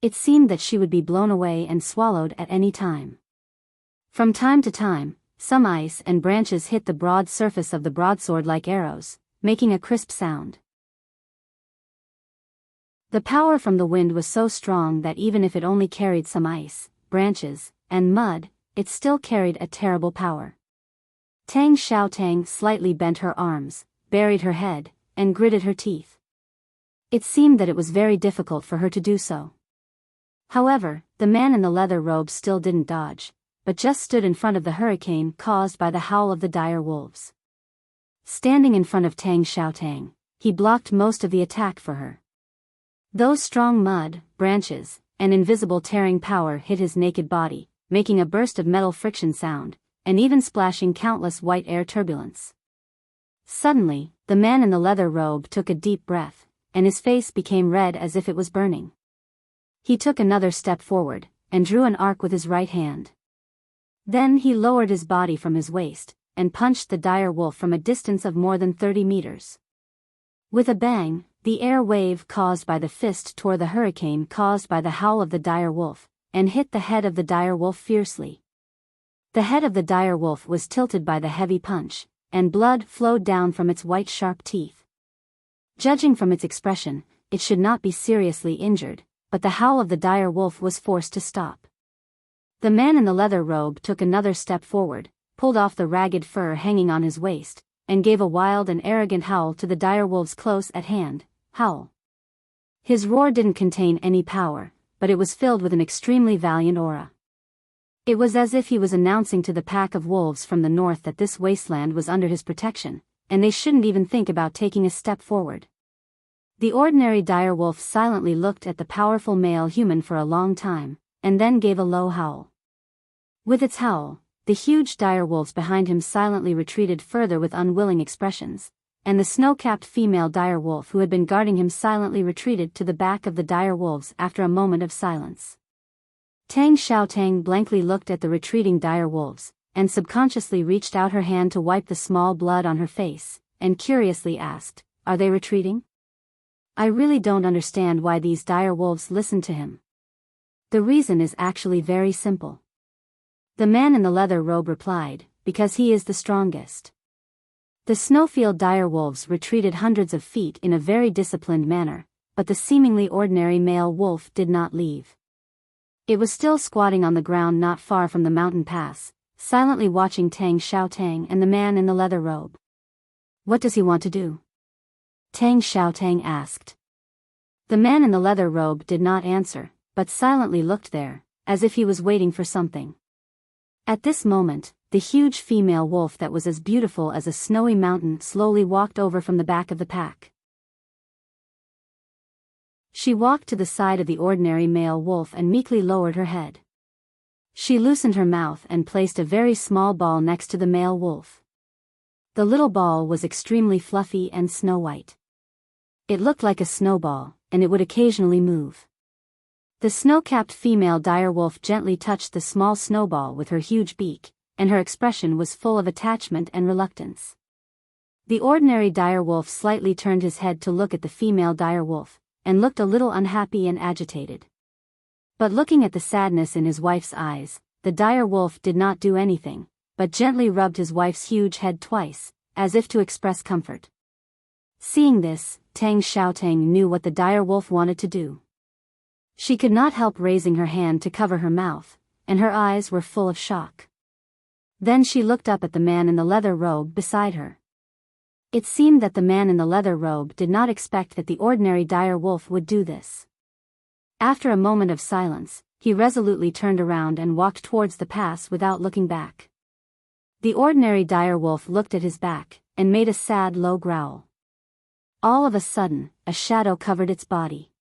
[SPEAKER 1] It seemed that she would be blown away and swallowed at any time. From time to time, some ice and branches hit the broad surface of the broadsword like arrows, making a crisp sound. The power from the wind was so strong that even if it only carried some ice, branches, and mud, it still carried a terrible power. Tang Xiaotang slightly bent her arms, buried her head, and gritted her teeth. It seemed that it was very difficult for her to do so. However, the man in the leather robe still didn't dodge, but just stood in front of the hurricane caused by the howl of the dire wolves. Standing in front of Tang Xiaotang, he blocked most of the attack for her. Those strong mud, branches, and invisible tearing power hit his naked body, making a burst of metal friction sound, and even splashing countless white air turbulence. Suddenly, the man in the leather robe took a deep breath, and his face became red as if it was burning. He took another step forward, and drew an arc with his right hand. Then he lowered his body from his waist, and punched the dire wolf from a distance of more than 30 meters. With a bang, the air wave caused by the fist tore the hurricane caused by the howl of the dire wolf, and hit the head of the dire wolf fiercely. The head of the dire wolf was tilted by the heavy punch, and blood flowed down from its white sharp teeth. Judging from its expression, it should not be seriously injured, but the howl of the dire wolf was forced to stop. The man in the leather robe took another step forward, pulled off the ragged fur hanging on his waist, and gave a wild and arrogant howl to the dire wolf's close at hand, howl. His roar didn't contain any power, but it was filled with an extremely valiant aura. It was as if he was announcing to the pack of wolves from the north that this wasteland was under his protection, and they shouldn't even think about taking a step forward. The ordinary dire wolf silently looked at the powerful male human for a long time, and then gave a low howl. With its howl, the huge dire wolves behind him silently retreated further with unwilling expressions, and the snow-capped female dire wolf who had been guarding him silently retreated to the back of the dire wolves after a moment of silence. Tang Xiaotang blankly looked at the retreating dire wolves, and subconsciously reached out her hand to wipe the small blood on her face, and curiously asked, "Are they retreating? I really don't understand why these dire wolves listen to him." The reason is actually very simple. The man in the leather robe replied, "Because he is the strongest." The snowfield dire wolves retreated hundreds of feet in a very disciplined manner, but the seemingly ordinary male wolf did not leave. It was still squatting on the ground not far from the mountain pass, silently watching Tang Xiaotang and the man in the leather robe. "What does he want to do?" Tang Xiaotang asked. The man in the leather robe did not answer, but silently looked there, as if he was waiting for something. At this moment, the huge female wolf that was as beautiful as a snowy mountain slowly walked over from the back of the pack. She walked to the side of the ordinary male wolf and meekly lowered her head. She loosened her mouth and placed a very small ball next to the male wolf. The little ball was extremely fluffy and snow-white. It looked like a snowball, and it would occasionally move. The snow-capped female dire wolf gently touched the small snowball with her huge beak, and her expression was full of attachment and reluctance. The ordinary dire wolf slightly turned his head to look at the female dire wolf, and looked a little unhappy and agitated. But looking at the sadness in his wife's eyes, the dire wolf did not do anything, but gently rubbed his wife's huge head twice, as if to express comfort. Seeing this, Tang Xiaotang knew what the dire wolf wanted to do. She could not help raising her hand to cover her mouth, and her eyes were full of shock. Then she looked up at the man in the leather robe beside her. It seemed that the man in the leather robe did not expect that the ordinary dire wolf would do this. After a moment of silence, he resolutely turned around and walked towards the pass without looking back. The ordinary dire wolf looked at his back, and made a sad low growl. All of a sudden, a shadow covered its body.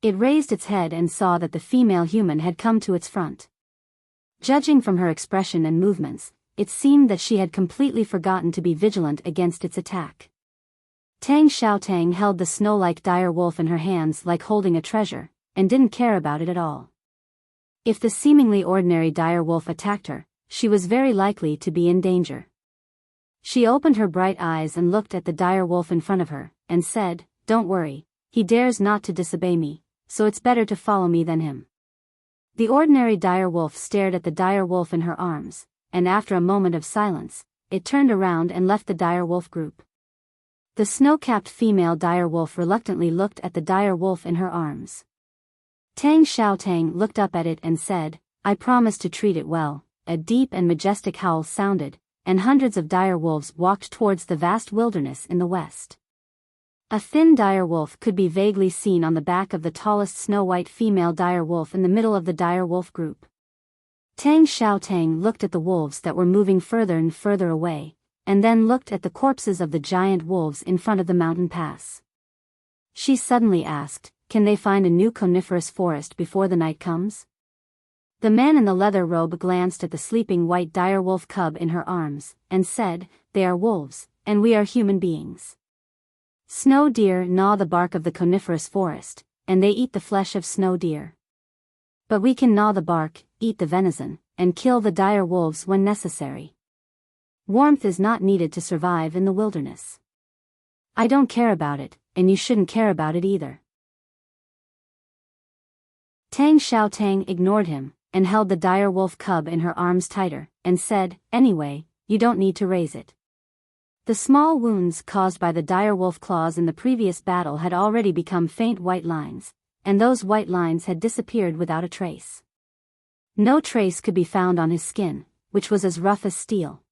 [SPEAKER 1] It raised its head and saw that the female human had come to its front. Judging from her expression and movements, it seemed that she had completely forgotten to be vigilant against its attack. Tang Xiaotang held the snow-like dire wolf in her hands like holding a treasure, and didn't care about it at all. If the seemingly ordinary dire wolf attacked her, she was very likely to be in danger. She opened her bright eyes and looked at the dire wolf in front of her, and said, "Don't worry, he dares not to disobey me, so it's better to follow me than him." The ordinary dire wolf stared at the dire wolf in her arms, and after a moment of silence, it turned around and left the dire wolf group. The snow-capped female dire wolf reluctantly looked at the dire wolf in her arms. Tang Xiaotang looked up at it and said, "I promise to treat it well." A deep and majestic howl sounded, and hundreds of dire wolves walked towards the vast wilderness in the west. A thin dire wolf could be vaguely seen on the back of the tallest snow-white female dire wolf in the middle of the dire wolf group. Tang Xiaotang looked at the wolves that were moving further and further away, and then looked at the corpses of the giant wolves in front of the mountain pass. She suddenly asked, "Can they find a new coniferous forest before the night comes?" The man in the leather robe glanced at the sleeping white direwolf cub in her arms, and said, "They are wolves, and we are human beings. Snow deer gnaw the bark of the coniferous forest, and they eat the flesh of snow deer. But we can gnaw the bark, eat the venison, and kill the dire wolves when necessary. Warmth is not needed to survive in the wilderness. I don't care about it, and you shouldn't care about it either." Tang Xiaotang ignored him, and held the dire wolf cub in her arms tighter, and said, "Anyway, you don't need to raise it." The small wounds caused by the dire wolf claws in the previous battle had already become faint white lines, and those white lines had disappeared without a trace. No trace could be found on his skin, which was as rough as steel.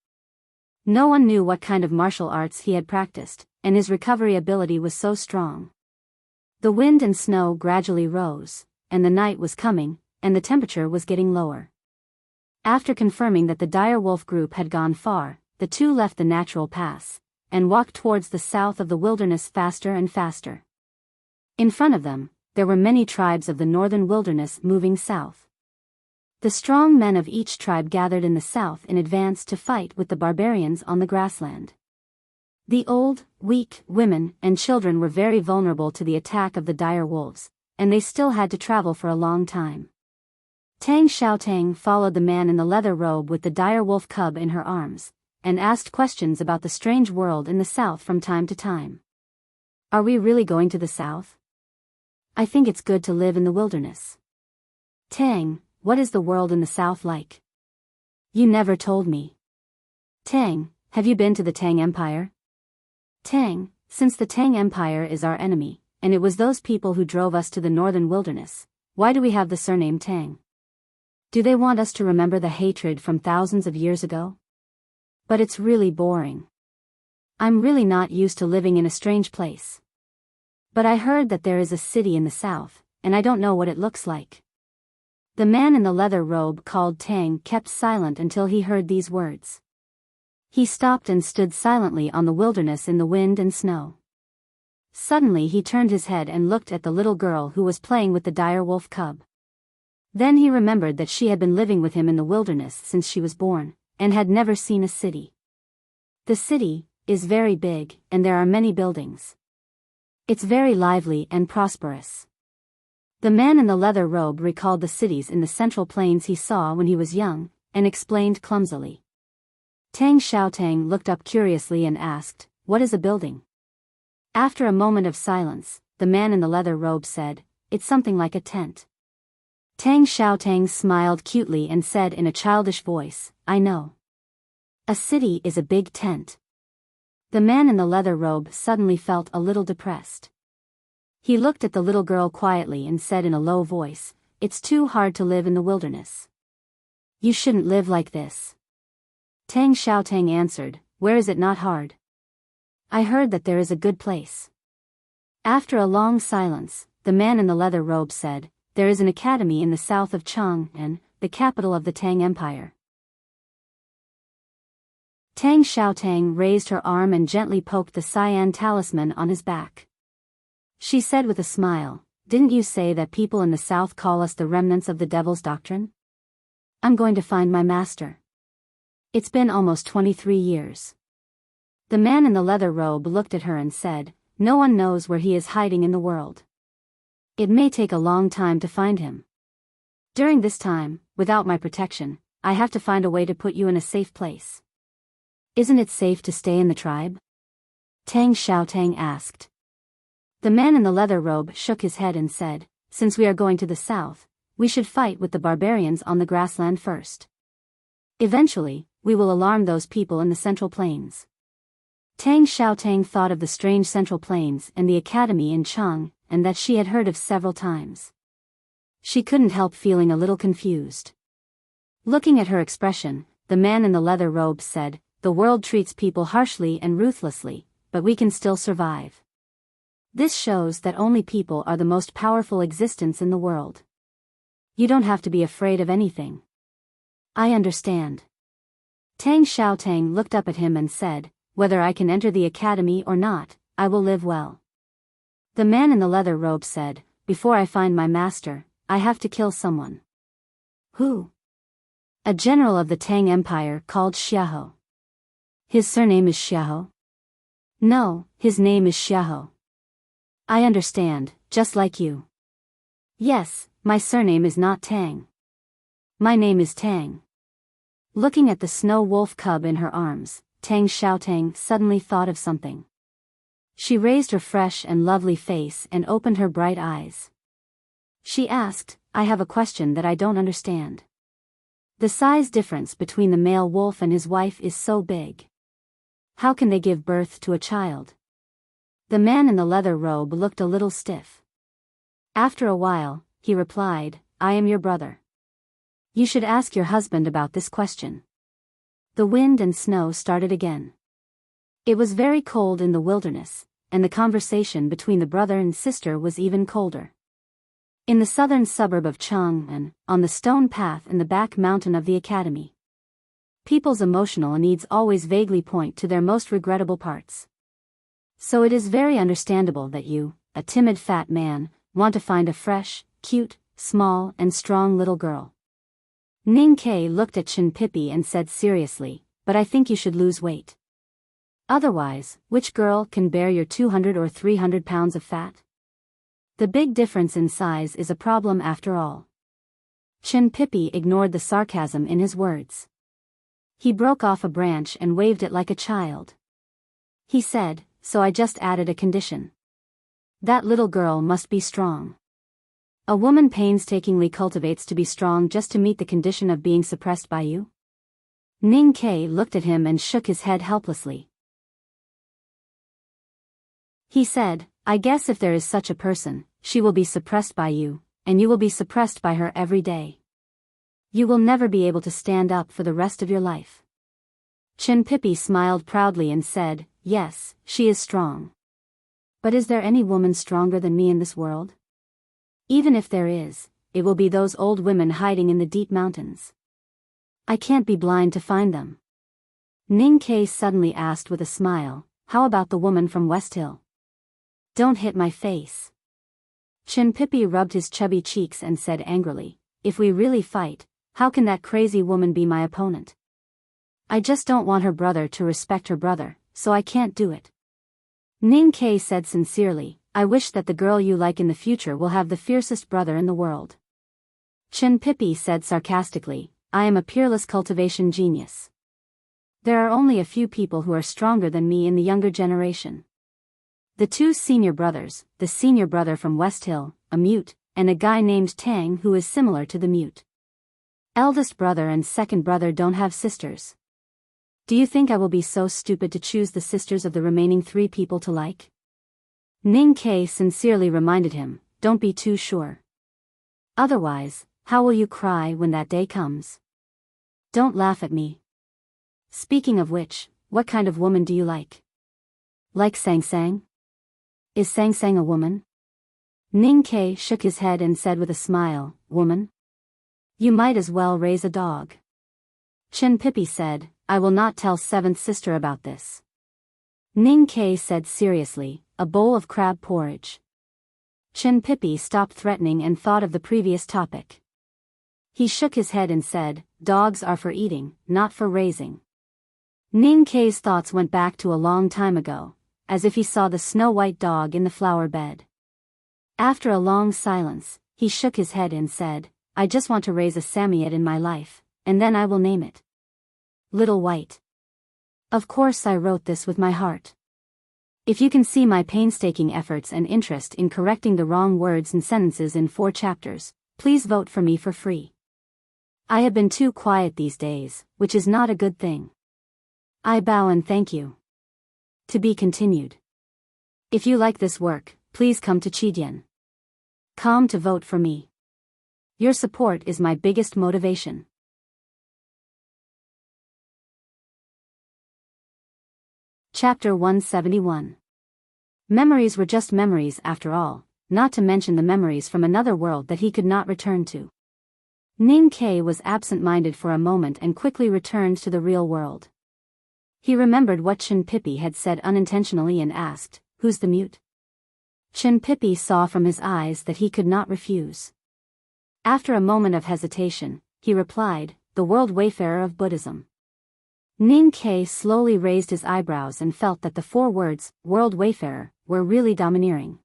[SPEAKER 1] No one knew what kind of martial arts he had practiced, and his recovery ability was so strong. The wind and snow gradually rose, and the night was coming, and the temperature was getting lower. After confirming that the dire wolf group had gone far, the two left the natural pass, and walked towards the south of the wilderness faster and faster. In front of them, there were many tribes of the northern wilderness moving south. The strong men of each tribe gathered in the south in advance to fight with the barbarians on the grassland. The old, weak, women, and children were very vulnerable to the attack of the dire wolves, and they still had to travel for a long time. Tang Xiaotang followed the man in the leather robe with the dire wolf cub in her arms, and asked questions about the strange world in the south from time to time. "Are we really going to the south? I think it's good to live in the wilderness. Tang, what is the world in the south like? You never told me. Tang, have you been to the Tang Empire? Tang, since the Tang Empire is our enemy, and it was those people who drove us to the northern wilderness, why do we have the surname Tang? Do they want us to remember the hatred from thousands of years ago? But it's really boring. I'm really not used to living in a strange place. But I heard that there is a city in the south, and I don't know what it looks like." The man in the leather robe called Tang kept silent until he heard these words. He stopped and stood silently on the wilderness in the wind and snow. Suddenly he turned his head and looked at the little girl who was playing with the dire wolf cub. Then he remembered that she had been living with him in the wilderness since she was born, and had never seen a city. The city is very big, and there are many buildings. It's very lively and prosperous. The man in the leather robe recalled the cities in the Central Plains he saw when he was young, and explained clumsily. Tang Xiaotang looked up curiously and asked, "What is a building?" After a moment of silence, the man in the leather robe said, "It's something like a tent." Tang Xiaotang smiled cutely and said in a childish voice, "I know. A city is a big tent." The man in the leather robe suddenly felt a little depressed. He looked at the little girl quietly and said in a low voice, "It's too hard to live in the wilderness. You shouldn't live like this." Tang Xiaotang answered, "Where is it not hard? I heard that there is a good place." After a long silence, the man in the leather robe said, "There is an academy in the south of Chang'an, the capital of the Tang Empire." Tang Xiaotang raised her arm and gently poked the cyan talisman on his back. She said with a smile, "Didn't you say that people in the south call us the remnants of the devil's doctrine? I'm going to find my master. It's been almost 23 years. The man in the leather robe looked at her and said, "No one knows where he is hiding in the world. It may take a long time to find him. During this time, without my protection, I have to find a way to put you in a safe place. Isn't it safe to stay in the tribe?" Tang Xiaotang asked. The man in the leather robe shook his head and said, "Since we are going to the south, we should fight with the barbarians on the grassland first. Eventually, we will alarm those people in the Central Plains." Tang Xiaotang thought of the strange Central Plains and the academy in Chang, and that she had heard of several times. She couldn't help feeling a little confused. Looking at her expression, the man in the leather robe said, "The world treats people harshly and ruthlessly, but we can still survive. This shows that only people are the most powerful existence in the world. You don't have to be afraid of anything." "I understand." Tang Xiaotang looked up at him and said, "Whether I can enter the academy or not, I will live well." The man in the leather robe said, "Before I find my master, I have to kill someone." "Who?" "A general of the Tang Empire called Xiaohe." "His surname is Xiaohe?" "No, his name is Xiaohe." "I understand, just like you." "Yes, my surname is not Tang. My name is Tang." Looking at the snow wolf cub in her arms, Tang Xiaotang suddenly thought of something. She raised her fresh and lovely face and opened her bright eyes. She asked, "I have a question that I don't understand. The size difference between the male wolf and his wife is so big. How can they give birth to a child?" The man in the leather robe looked a little stiff. After a while, he replied, "I am your brother. You should ask your husband about this question." The wind and snow started again. It was very cold in the wilderness, and the conversation between the brother and sister was even colder. In the southern suburb of Chang'an, on the stone path in the back mountain of the academy, people's emotional needs always vaguely point to their most regrettable parts. So it is very understandable that you, a timid fat man, want to find a fresh, cute, small and strong little girl. Ning Ke looked at Chen Pippi and said seriously, "But I think you should lose weight. Otherwise, which girl can bear your 200 or 300 pounds of fat? The big difference in size is a problem after all." Chen Pippi ignored the sarcasm in his words. He broke off a branch and waved it like a child. He said, "So I just added a condition. That little girl must be strong. A woman painstakingly cultivates to be strong just to meet the condition of being suppressed by you?" Ning Ke looked at him and shook his head helplessly. He said, "I guess if there is such a person, she will be suppressed by you, and you will be suppressed by her every day. You will never be able to stand up for the rest of your life." Chen Pippi smiled proudly and said, "Yes, she is strong. But is there any woman stronger than me in this world? Even if there is, it will be those old women hiding in the deep mountains. I can't be blind to find them." Ning Ke suddenly asked with a smile, "How about the woman from West Hill?" "Don't hit my face." Chen Pippi rubbed his chubby cheeks and said angrily, "If we really fight, how can that crazy woman be my opponent? I just don't want her brother to respect her brother, so I can't do it." Ning Ke said sincerely, "I wish that the girl you like in the future will have the fiercest brother in the world." Chen Pippi said sarcastically, "I am a peerless cultivation genius. There are only a few people who are stronger than me in the younger generation. The two senior brothers, the senior brother from West Hill, a mute, and a guy named Tang who is similar to the mute. Eldest brother and second brother don't have sisters. Do you think I will be so stupid to choose the sisters of the remaining 3 people to like?" Ning Ke sincerely reminded him, "Don't be too sure. Otherwise, how will you cry when that day comes? Don't laugh at me. Speaking of which, what kind of woman do you like? Like Sang Sang? Is Sang Sang a woman?" Ning Ke shook his head and said with a smile, "Woman? You might as well raise a dog." Chen Pippi said, "I will not tell 7th sister about this." Ning Ke said seriously, "A bowl of crab porridge." Chen Pippi stopped threatening and thought of the previous topic. He shook his head and said, "Dogs are for eating, not for raising." Ning Ke's thoughts went back to a long time ago, as if he saw the snow-white dog in the flower bed. After a long silence, he shook his head and said, "I just want to raise a Samoyed in my life, and then I will name it Little White." Of course I wrote this with my heart. If you can see my painstaking efforts and interest in correcting the wrong words and sentences in 4 chapters, please vote for me for free. I have been too quiet these days, which is not a good thing. I bow and thank you. To be continued. If you like this work, please come to Chidian. Come to vote for me. Your support is my biggest motivation. Chapter 171. Memories were just memories after all, not to mention the memories from another world that he could not return to. Ning Ke was absent-minded for a moment and quickly returned to the real world. He remembered what Chen Pippi had said unintentionally and asked, "Who's the mute?" Chen Pippi saw from his eyes that he could not refuse. After a moment of hesitation, he replied, "The world wayfarer of Buddhism." Ning Ke slowly raised his eyebrows and felt that the 4 words, world wayfarer, were really domineering.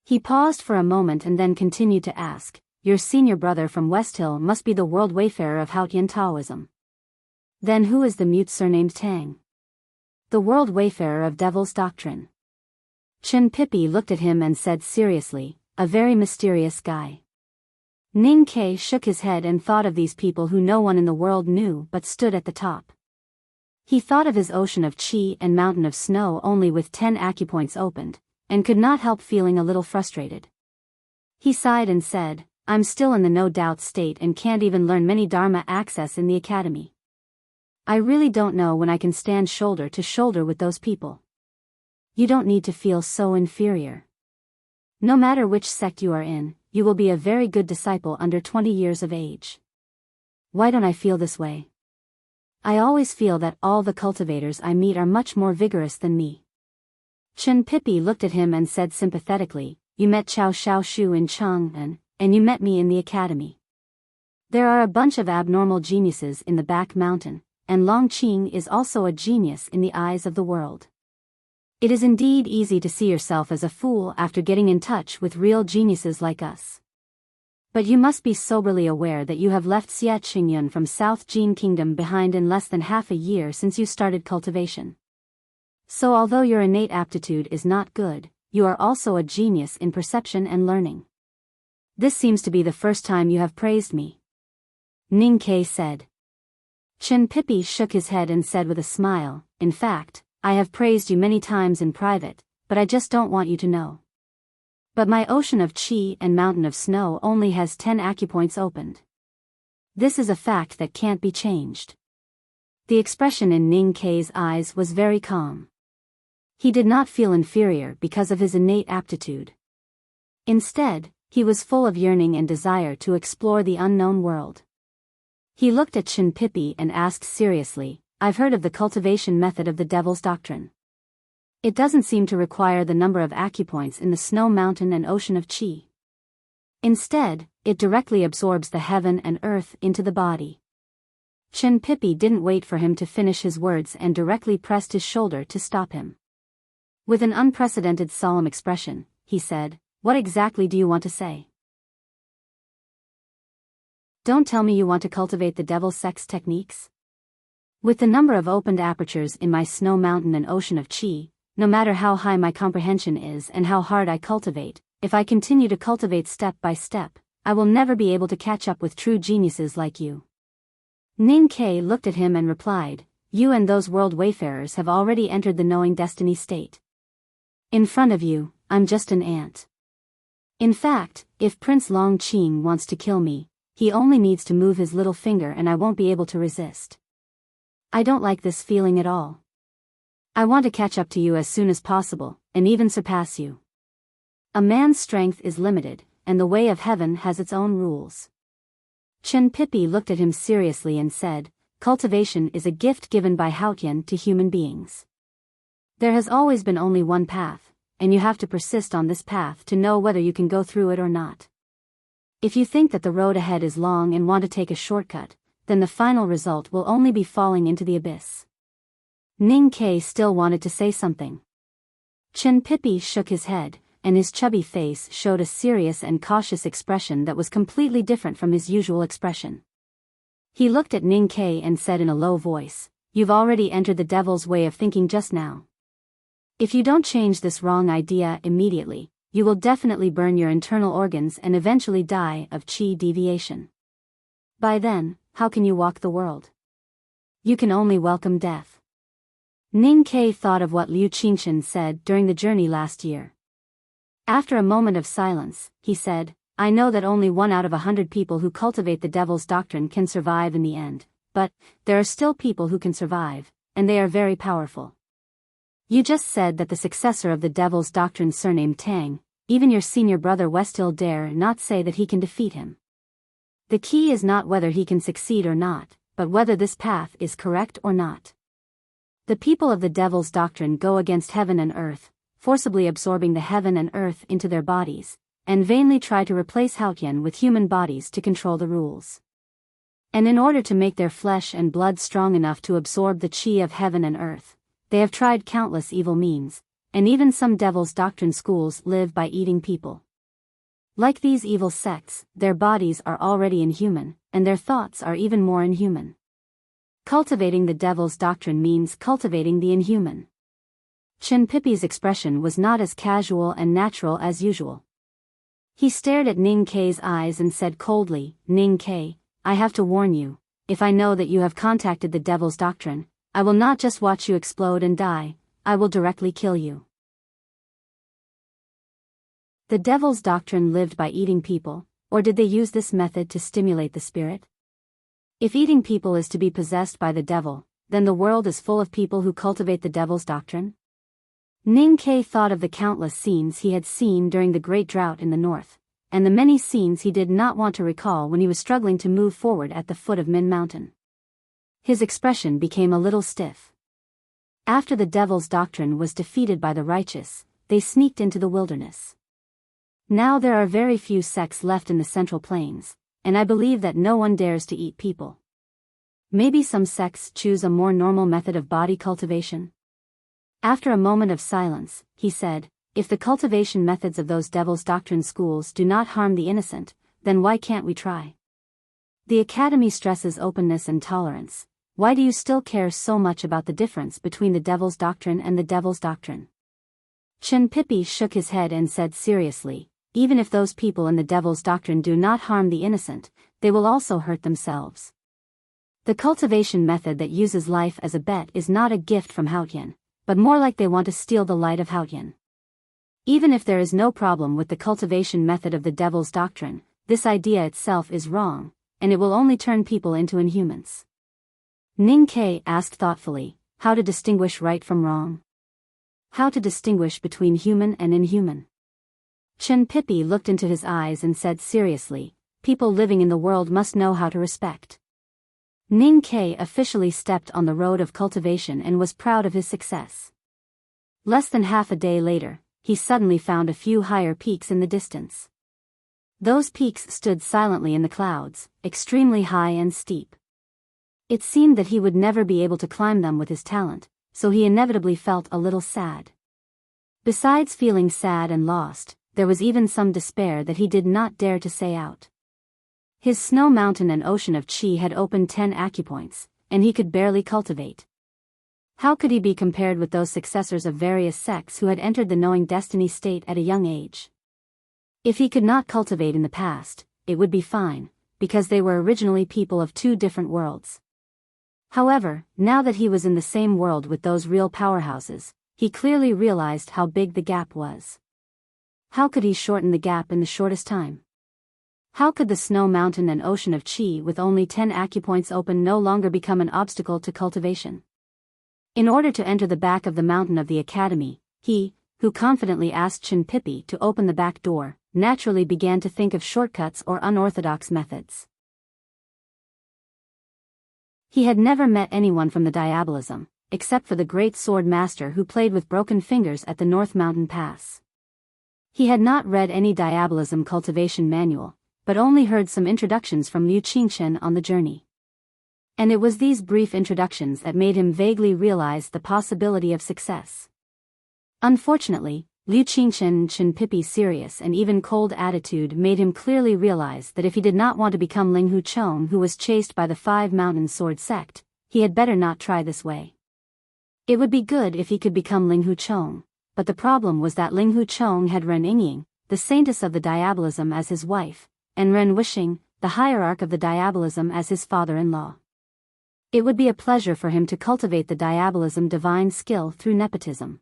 [SPEAKER 1] He paused for a moment and then continued to ask, "Your senior brother from West Hill must be the world wayfarer of Haotian Taoism. Then who is the mute surnamed Tang? The world wayfarer of Devil's Doctrine." Chen Pippi looked at him and said seriously, "A very mysterious guy." Ning Ke shook his head and thought of these people who no one in the world knew but stood at the top. He thought of his ocean of qi and mountain of snow only with 10 acupoints opened, and could not help feeling a little frustrated. He sighed and said, "I'm still in the no-doubt state and can't even learn many Dharma access in the academy. I really don't know when I can stand shoulder to shoulder with those people." "You don't need to feel so inferior. No matter which sect you are in, you will be a very good disciple under 20 years of age." "Why don't I feel this way? I always feel that all the cultivators I meet are much more vigorous than me." Chen Pippi looked at him and said sympathetically, "You met Chao Xiaoshu in Chang'an, and you met me in the academy. There are a bunch of abnormal geniuses in the back mountain, and Long Qing is also a genius in the eyes of the world. It is indeed easy to see yourself as a fool after getting in touch with real geniuses like us. But you must be soberly aware that you have left Xia Qingyun from South Jin Kingdom behind in less than half a year since you started cultivation. So although your innate aptitude is not good, you are also a genius in perception and learning. This seems to be the first time you have praised me," Ning Ke said. Chen Pippi shook his head and said with a smile, "In fact, I have praised you many times in private, but I just don't want you to know. But my ocean of qi and mountain of snow only has 10 acupoints opened. This is a fact that can't be changed." The expression in Ning Ke's eyes was very calm. He did not feel inferior because of his innate aptitude. Instead, he was full of yearning and desire to explore the unknown world. He looked at Chen Pippi and asked seriously, "I've heard of the cultivation method of the Devil's Doctrine. It doesn't seem to require the number of acupoints in the snow mountain and ocean of qi. Instead, it directly absorbs the heaven and earth into the body." Chen Pippi didn't wait for him to finish his words and directly pressed his shoulder to stop him. With an unprecedented solemn expression, he said, "What exactly do you want to say? Don't tell me you want to cultivate the Devil Sex techniques? With the number of opened apertures in my snow mountain and ocean of qi, no matter how high my comprehension is and how hard I cultivate, if I continue to cultivate step by step, I will never be able to catch up with true geniuses like you." Ning Ke looked at him and replied, "You and those world wayfarers have already entered the knowing destiny state. In front of you, I'm just an ant. In fact, if Prince Long Qing wants to kill me, he only needs to move his little finger and I won't be able to resist. I don't like this feeling at all. I want to catch up to you as soon as possible, and even surpass you. A man's strength is limited, and the way of heaven has its own rules." Chen Pippi looked at him seriously and said, "Cultivation is a gift given by Haotian to human beings. There has always been only one path, and you have to persist on this path to know whether you can go through it or not. If you think that the road ahead is long and want to take a shortcut, then the final result will only be falling into the abyss." Ning Ke still wanted to say something. Chen Pippi shook his head, and his chubby face showed a serious and cautious expression that was completely different from his usual expression. He looked at Ning Ke and said in a low voice, "You've already entered the devil's way of thinking just now. If you don't change this wrong idea immediately, you will definitely burn your internal organs and eventually die of qi deviation. By then, how can you walk the world? You can only welcome death." Ning Ke thought of what Liu Qingchen said during the journey last year. After a moment of silence, he said, "I know that only 1 out of 100 people who cultivate the Devil's Doctrine can survive in the end, but there are still people who can survive, and they are very powerful. You just said that the successor of the Devil's Doctrine surnamed Tang, even your senior brother Westhill dare not say that he can defeat him. The key is not whether he can succeed or not, but whether this path is correct or not. The people of the devil's doctrine go against heaven and earth, forcibly absorbing the heaven and earth into their bodies, and vainly try to replace Haotian with human bodies to control the rules. And in order to make their flesh and blood strong enough to absorb the chi of heaven and earth, they have tried countless evil means, and even some devil's doctrine schools live by eating people. Like these evil sects, their bodies are already inhuman, and their thoughts are even more inhuman. Cultivating the devil's doctrine means cultivating the inhuman. Chen Pipi's expression was not as casual and natural as usual. He stared at Ning Kei's eyes and said coldly, "Ning Kei, I have to warn you, if I know that you have contacted the devil's doctrine, I will not just watch you explode and die, I will directly kill you." The devil's doctrine lived by eating people, or did they use this method to stimulate the spirit? If eating people is to be possessed by the devil, then the world is full of people who cultivate the devil's doctrine? Ning Kei thought of the countless scenes he had seen during the great drought in the north, and the many scenes he did not want to recall when he was struggling to move forward at the foot of Min Mountain. His expression became a little stiff. After the devil's doctrine was defeated by the righteous, they sneaked into the wilderness. Now there are very few sects left in the Central Plains, and I believe that no one dares to eat people. Maybe some sects choose a more normal method of body cultivation? After a moment of silence, he said, "If the cultivation methods of those devil's doctrine schools do not harm the innocent, then why can't we try? The Academy stresses openness and tolerance. Why do you still care so much about the difference between the devil's doctrine and the devil's doctrine?" Chen Pipi shook his head and said seriously, "Even if those people in the devil's doctrine do not harm the innocent, they will also hurt themselves. The cultivation method that uses life as a bet is not a gift from Haotian, but more like they want to steal the light of Haotian. Even if there is no problem with the cultivation method of the devil's doctrine, this idea itself is wrong, and it will only turn people into inhumans." Ning Kei asked thoughtfully, "How to distinguish right from wrong? How to distinguish between human and inhuman?" Chen Pipi looked into his eyes and said seriously, "People living in the world must know how to respect." Ning Kei officially stepped on the road of cultivation and was proud of his success. Less than half a day later, he suddenly found a few higher peaks in the distance. Those peaks stood silently in the clouds, extremely high and steep. It seemed that he would never be able to climb them with his talent, so he inevitably felt a little sad. Besides feeling sad and lost, there was even some despair that he did not dare to say out. His snow mountain and ocean of chi had opened 10 acupoints, and he could barely cultivate. How could he be compared with those successors of various sects who had entered the knowing destiny state at a young age? If he could not cultivate in the past, it would be fine, because they were originally people of two different worlds. However, now that he was in the same world with those real powerhouses, he clearly realized how big the gap was. How could he shorten the gap in the shortest time? How could the snow mountain and ocean of chi with only 10 acupoints open no longer become an obstacle to cultivation? In order to enter the back of the mountain of the Academy, he, who confidently asked Chen Pipi to open the back door, naturally began to think of shortcuts or unorthodox methods. He had never met anyone from the Diabolism, except for the great sword master who played with broken fingers at the North Mountain Pass. He had not read any Diabolism cultivation manual, but only heard some introductions from Liu Qingchen on the journey. And it was these brief introductions that made him vaguely realize the possibility of success. Unfortunately, Liu Qingchen and Chen Pipi's serious and even cold attitude made him clearly realize that if he did not want to become Ling Hu Chong, who was chased by the 5 Mountain Sword sect, he had better not try this way. It would be good if he could become Ling Hu Chong, but the problem was that Ling Hu Chong had Ren Yingying, the saintess of the Diabolism, as his wife, and Ren Wishing, the hierarch of the Diabolism, as his father-in-law. It would be a pleasure for him to cultivate the Diabolism divine skill through nepotism.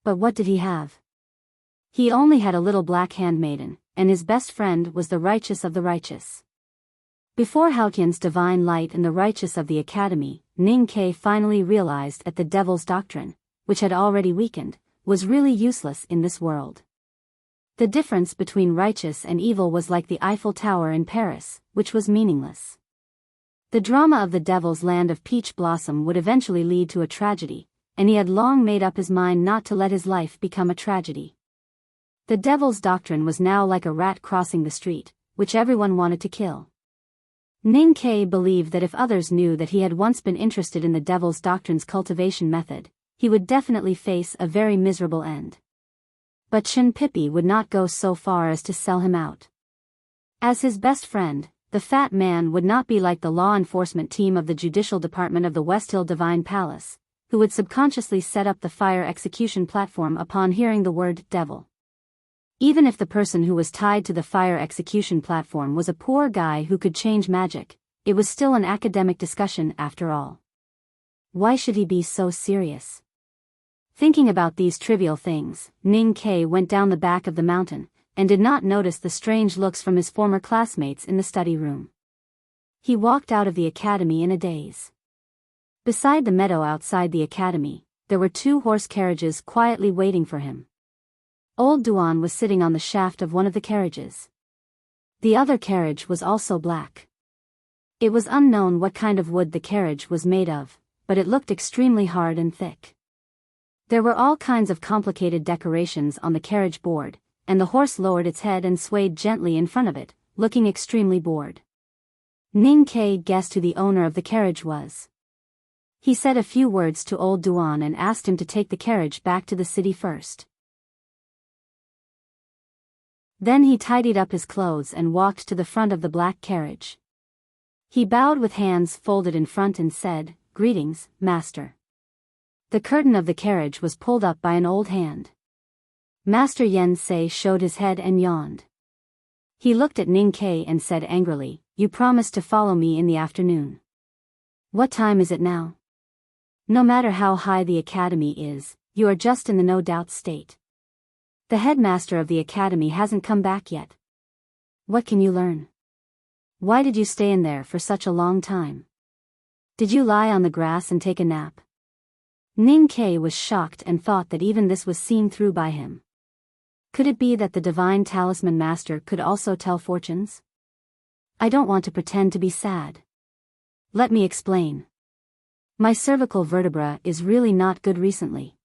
[SPEAKER 1] But what did he have? He only had a little black handmaiden, and his best friend was the righteous of the righteous. Before Haotian's divine light and the righteous of the Academy, Ning Kei finally realized that the devil's doctrine, which had already weakened, was really useless in this world. The difference between righteous and evil was like the Eiffel Tower in Paris, which was meaningless. The drama of the devil's land of peach blossom would eventually lead to a tragedy, and he had long made up his mind not to let his life become a tragedy. The devil's doctrine was now like a rat crossing the street, which everyone wanted to kill. Ning Ke believed that if others knew that he had once been interested in the devil's doctrine's cultivation method, he would definitely face a very miserable end. But Chen Pippi would not go so far as to sell him out. As his best friend, the fat man would not be like the law enforcement team of the judicial department of the Westhill Divine Palace, who would subconsciously set up the fire execution platform upon hearing the word devil. Even if the person who was tied to the fire execution platform was a poor guy who could change magic, it was still an academic discussion after all. Why should he be so serious? Thinking about these trivial things, Ning Ke went down the back of the mountain, and did not notice the strange looks from his former classmates in the study room. He walked out of the academy in a daze. Beside the meadow outside the academy, there were 2 horse carriages quietly waiting for him. Old Duan was sitting on the shaft of one of the carriages. The other carriage was also black. It was unknown what kind of wood the carriage was made of, but it looked extremely hard and thick. There were all kinds of complicated decorations on the carriage board, and the horse lowered its head and swayed gently in front of it, looking extremely bored. Ning Ke guessed who the owner of the carriage was. He said a few words to old Duan and asked him to take the carriage back to the city first. Then he tidied up his clothes and walked to the front of the black carriage. He bowed with hands folded in front and said, "Greetings, master." The curtain of the carriage was pulled up by an old hand. Master Yen Sei showed his head and yawned. He looked at Ning Ke and said angrily, "You promised to follow me in the afternoon. What time is it now? No matter how high the academy is, you are just in the no-doubt state. The headmaster of the academy hasn't come back yet. What can you learn? Why did you stay in there for such a long time? Did you lie on the grass and take a nap?" Ning Ke was shocked and thought that even this was seen through by him. Could it be that the divine talisman master could also tell fortunes? "I don't want to pretend to be sad. Let me explain. My cervical vertebra is really not good recently.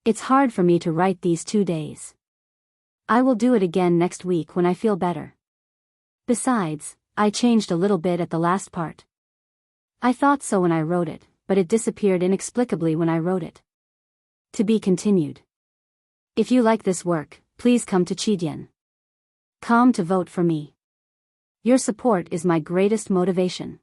[SPEAKER 1] It's hard for me to write these 2 days. I will do it again next week when I feel better. Besides, I changed a little bit at the last part. I thought so when I wrote it, but it disappeared inexplicably when I wrote it. To be continued. If you like this work, please come to Chidian. Come to vote for me. Your support is my greatest motivation."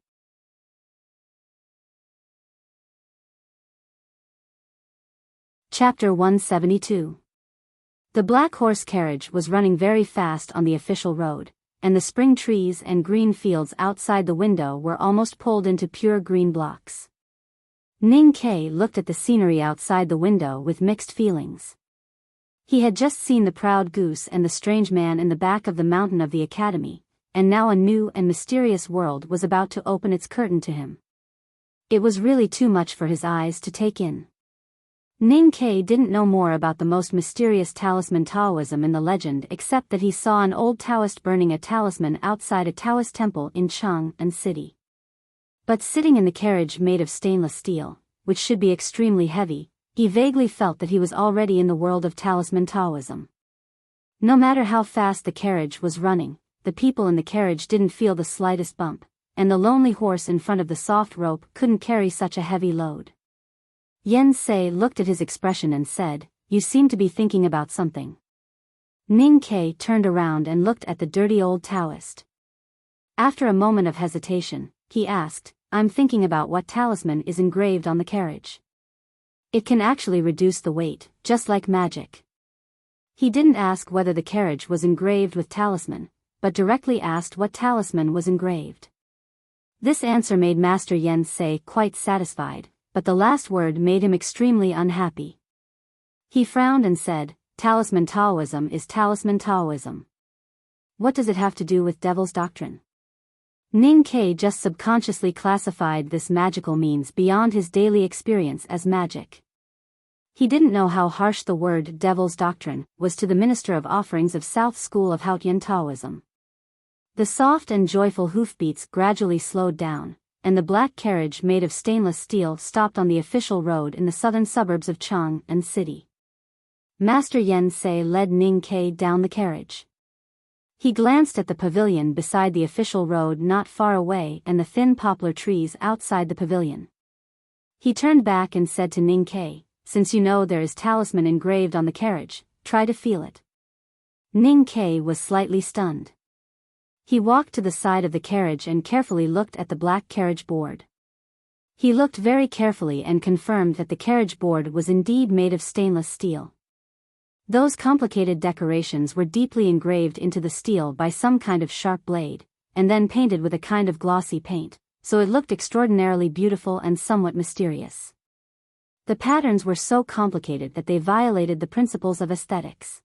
[SPEAKER 1] Chapter 172. The black horse carriage was running very fast on the official road, and the spring trees and green fields outside the window were almost pulled into pure green blocks. Ning Ke looked at the scenery outside the window with mixed feelings. He had just seen the proud goose and the strange man in the back of the mountain of the academy, and now a new and mysterious world was about to open its curtain to him. It was really too much for his eyes to take in. Ning Ke didn't know more about the most mysterious talisman Taoism in the legend except that he saw an old Taoist burning a talisman outside a Taoist temple in Chang'an City. But sitting in the carriage made of stainless steel, which should be extremely heavy, he vaguely felt that he was already in the world of talisman Taoism. No matter how fast the carriage was running, the people in the carriage didn't feel the slightest bump, and the lonely horse in front of the soft rope couldn't carry such a heavy load. Yen Sei looked at his expression and said, "You seem to be thinking about something." Ning Ke turned around and looked at the dirty old Taoist. After a moment of hesitation, he asked, "I'm thinking about what talisman is engraved on the carriage. It can actually reduce the weight, just like magic." He didn't ask whether the carriage was engraved with talisman, but directly asked what talisman was engraved. This answer made Master Yen Sei quite satisfied, but the last word made him extremely unhappy. He frowned and said, "Talisman Taoism is talisman Taoism. What does it have to do with devil's doctrine?" Ning Ke just subconsciously classified this magical means beyond his daily experience as magic. He didn't know how harsh the word devil's doctrine was to the minister of offerings of South School of Haotian Taoism. The soft and joyful hoofbeats gradually slowed down, and the black carriage made of stainless steel stopped on the official road in the southern suburbs of Chang'an City. Master Yen Sei led Ning Kei down the carriage. He glanced at the pavilion beside the official road not far away and the thin poplar trees outside the pavilion. He turned back and said to Ning Kei, "Since you know there is talisman engraved on the carriage, try to feel it." Ning Kei was slightly stunned. He walked to the side of the carriage and carefully looked at the black carriage board. He looked very carefully and confirmed that the carriage board was indeed made of stainless steel. Those complicated decorations were deeply engraved into the steel by some kind of sharp blade, and then painted with a kind of glossy paint, so it looked extraordinarily beautiful and somewhat mysterious. The patterns were so complicated that they violated the principles of aesthetics.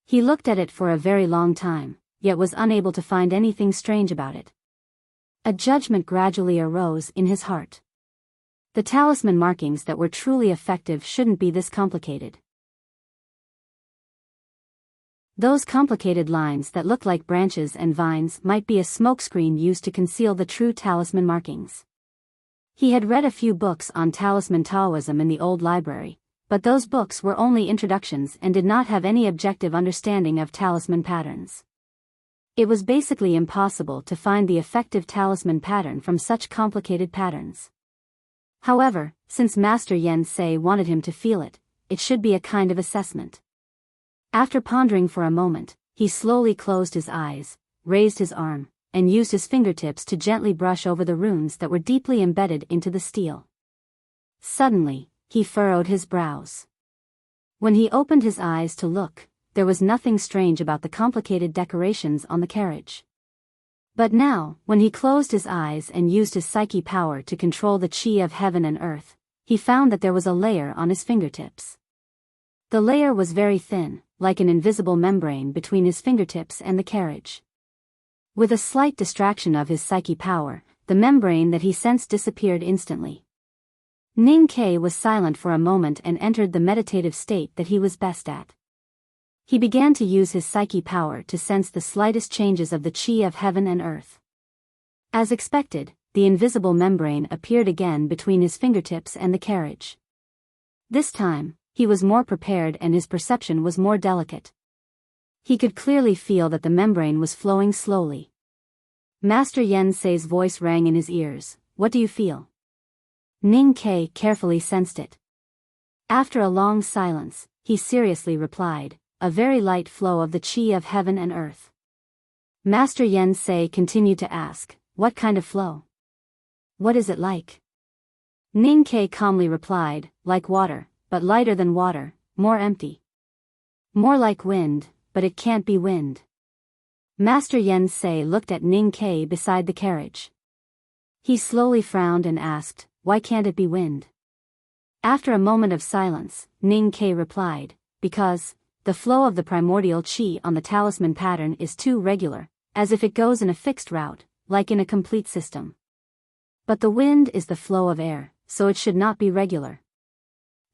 [SPEAKER 1] He looked at it for a very long time, yet was unable to find anything strange about it. A judgment gradually arose in his heart. The talisman markings that were truly effective shouldn't be this complicated. Those complicated lines that look like branches and vines might be a smokescreen used to conceal the true talisman markings. He had read a few books on talisman Taoism in the old library, but those books were only introductions and did not have any objective understanding of talisman patterns. It was basically impossible to find the effective talisman pattern from such complicated patterns. However, since Master Yen Sei wanted him to feel it, it should be a kind of assessment. After pondering for a moment, he slowly closed his eyes, raised his arm, and used his fingertips to gently brush over the runes that were deeply embedded into the steel. Suddenly, he furrowed his brows. When he opened his eyes to look, there was nothing strange about the complicated decorations on the carriage. But now, when he closed his eyes and used his psyche power to control the chi of heaven and earth, he found that there was a layer on his fingertips. The layer was very thin, like an invisible membrane between his fingertips and the carriage. With a slight distraction of his psyche power, the membrane that he sensed disappeared instantly. Ning Kei was silent for a moment and entered the meditative state that he was best at. He began to use his psyche power to sense the slightest changes of the chi of heaven and earth. As expected, the invisible membrane appeared again between his fingertips and the carriage. This time, he was more prepared and his perception was more delicate. He could clearly feel that the membrane was flowing slowly. Master Yen Sei's voice rang in his ears. "What do you feel?" Ning Kei carefully sensed it. After a long silence, he seriously replied, "A very light flow of the chi of heaven and earth." Master Yen Sei continued to ask, "What kind of flow? What is it like?" Ning Kei calmly replied, "Like water, but lighter than water, more empty. More like wind, but it can't be wind." Master Yen Sei looked at Ning Kei beside the carriage. He slowly frowned and asked, "Why can't it be wind?" After a moment of silence, Ning Kei replied, "Because the flow of the primordial chi on the talisman pattern is too regular, as if it goes in a fixed route, like in a complete system. But the wind is the flow of air, so it should not be regular."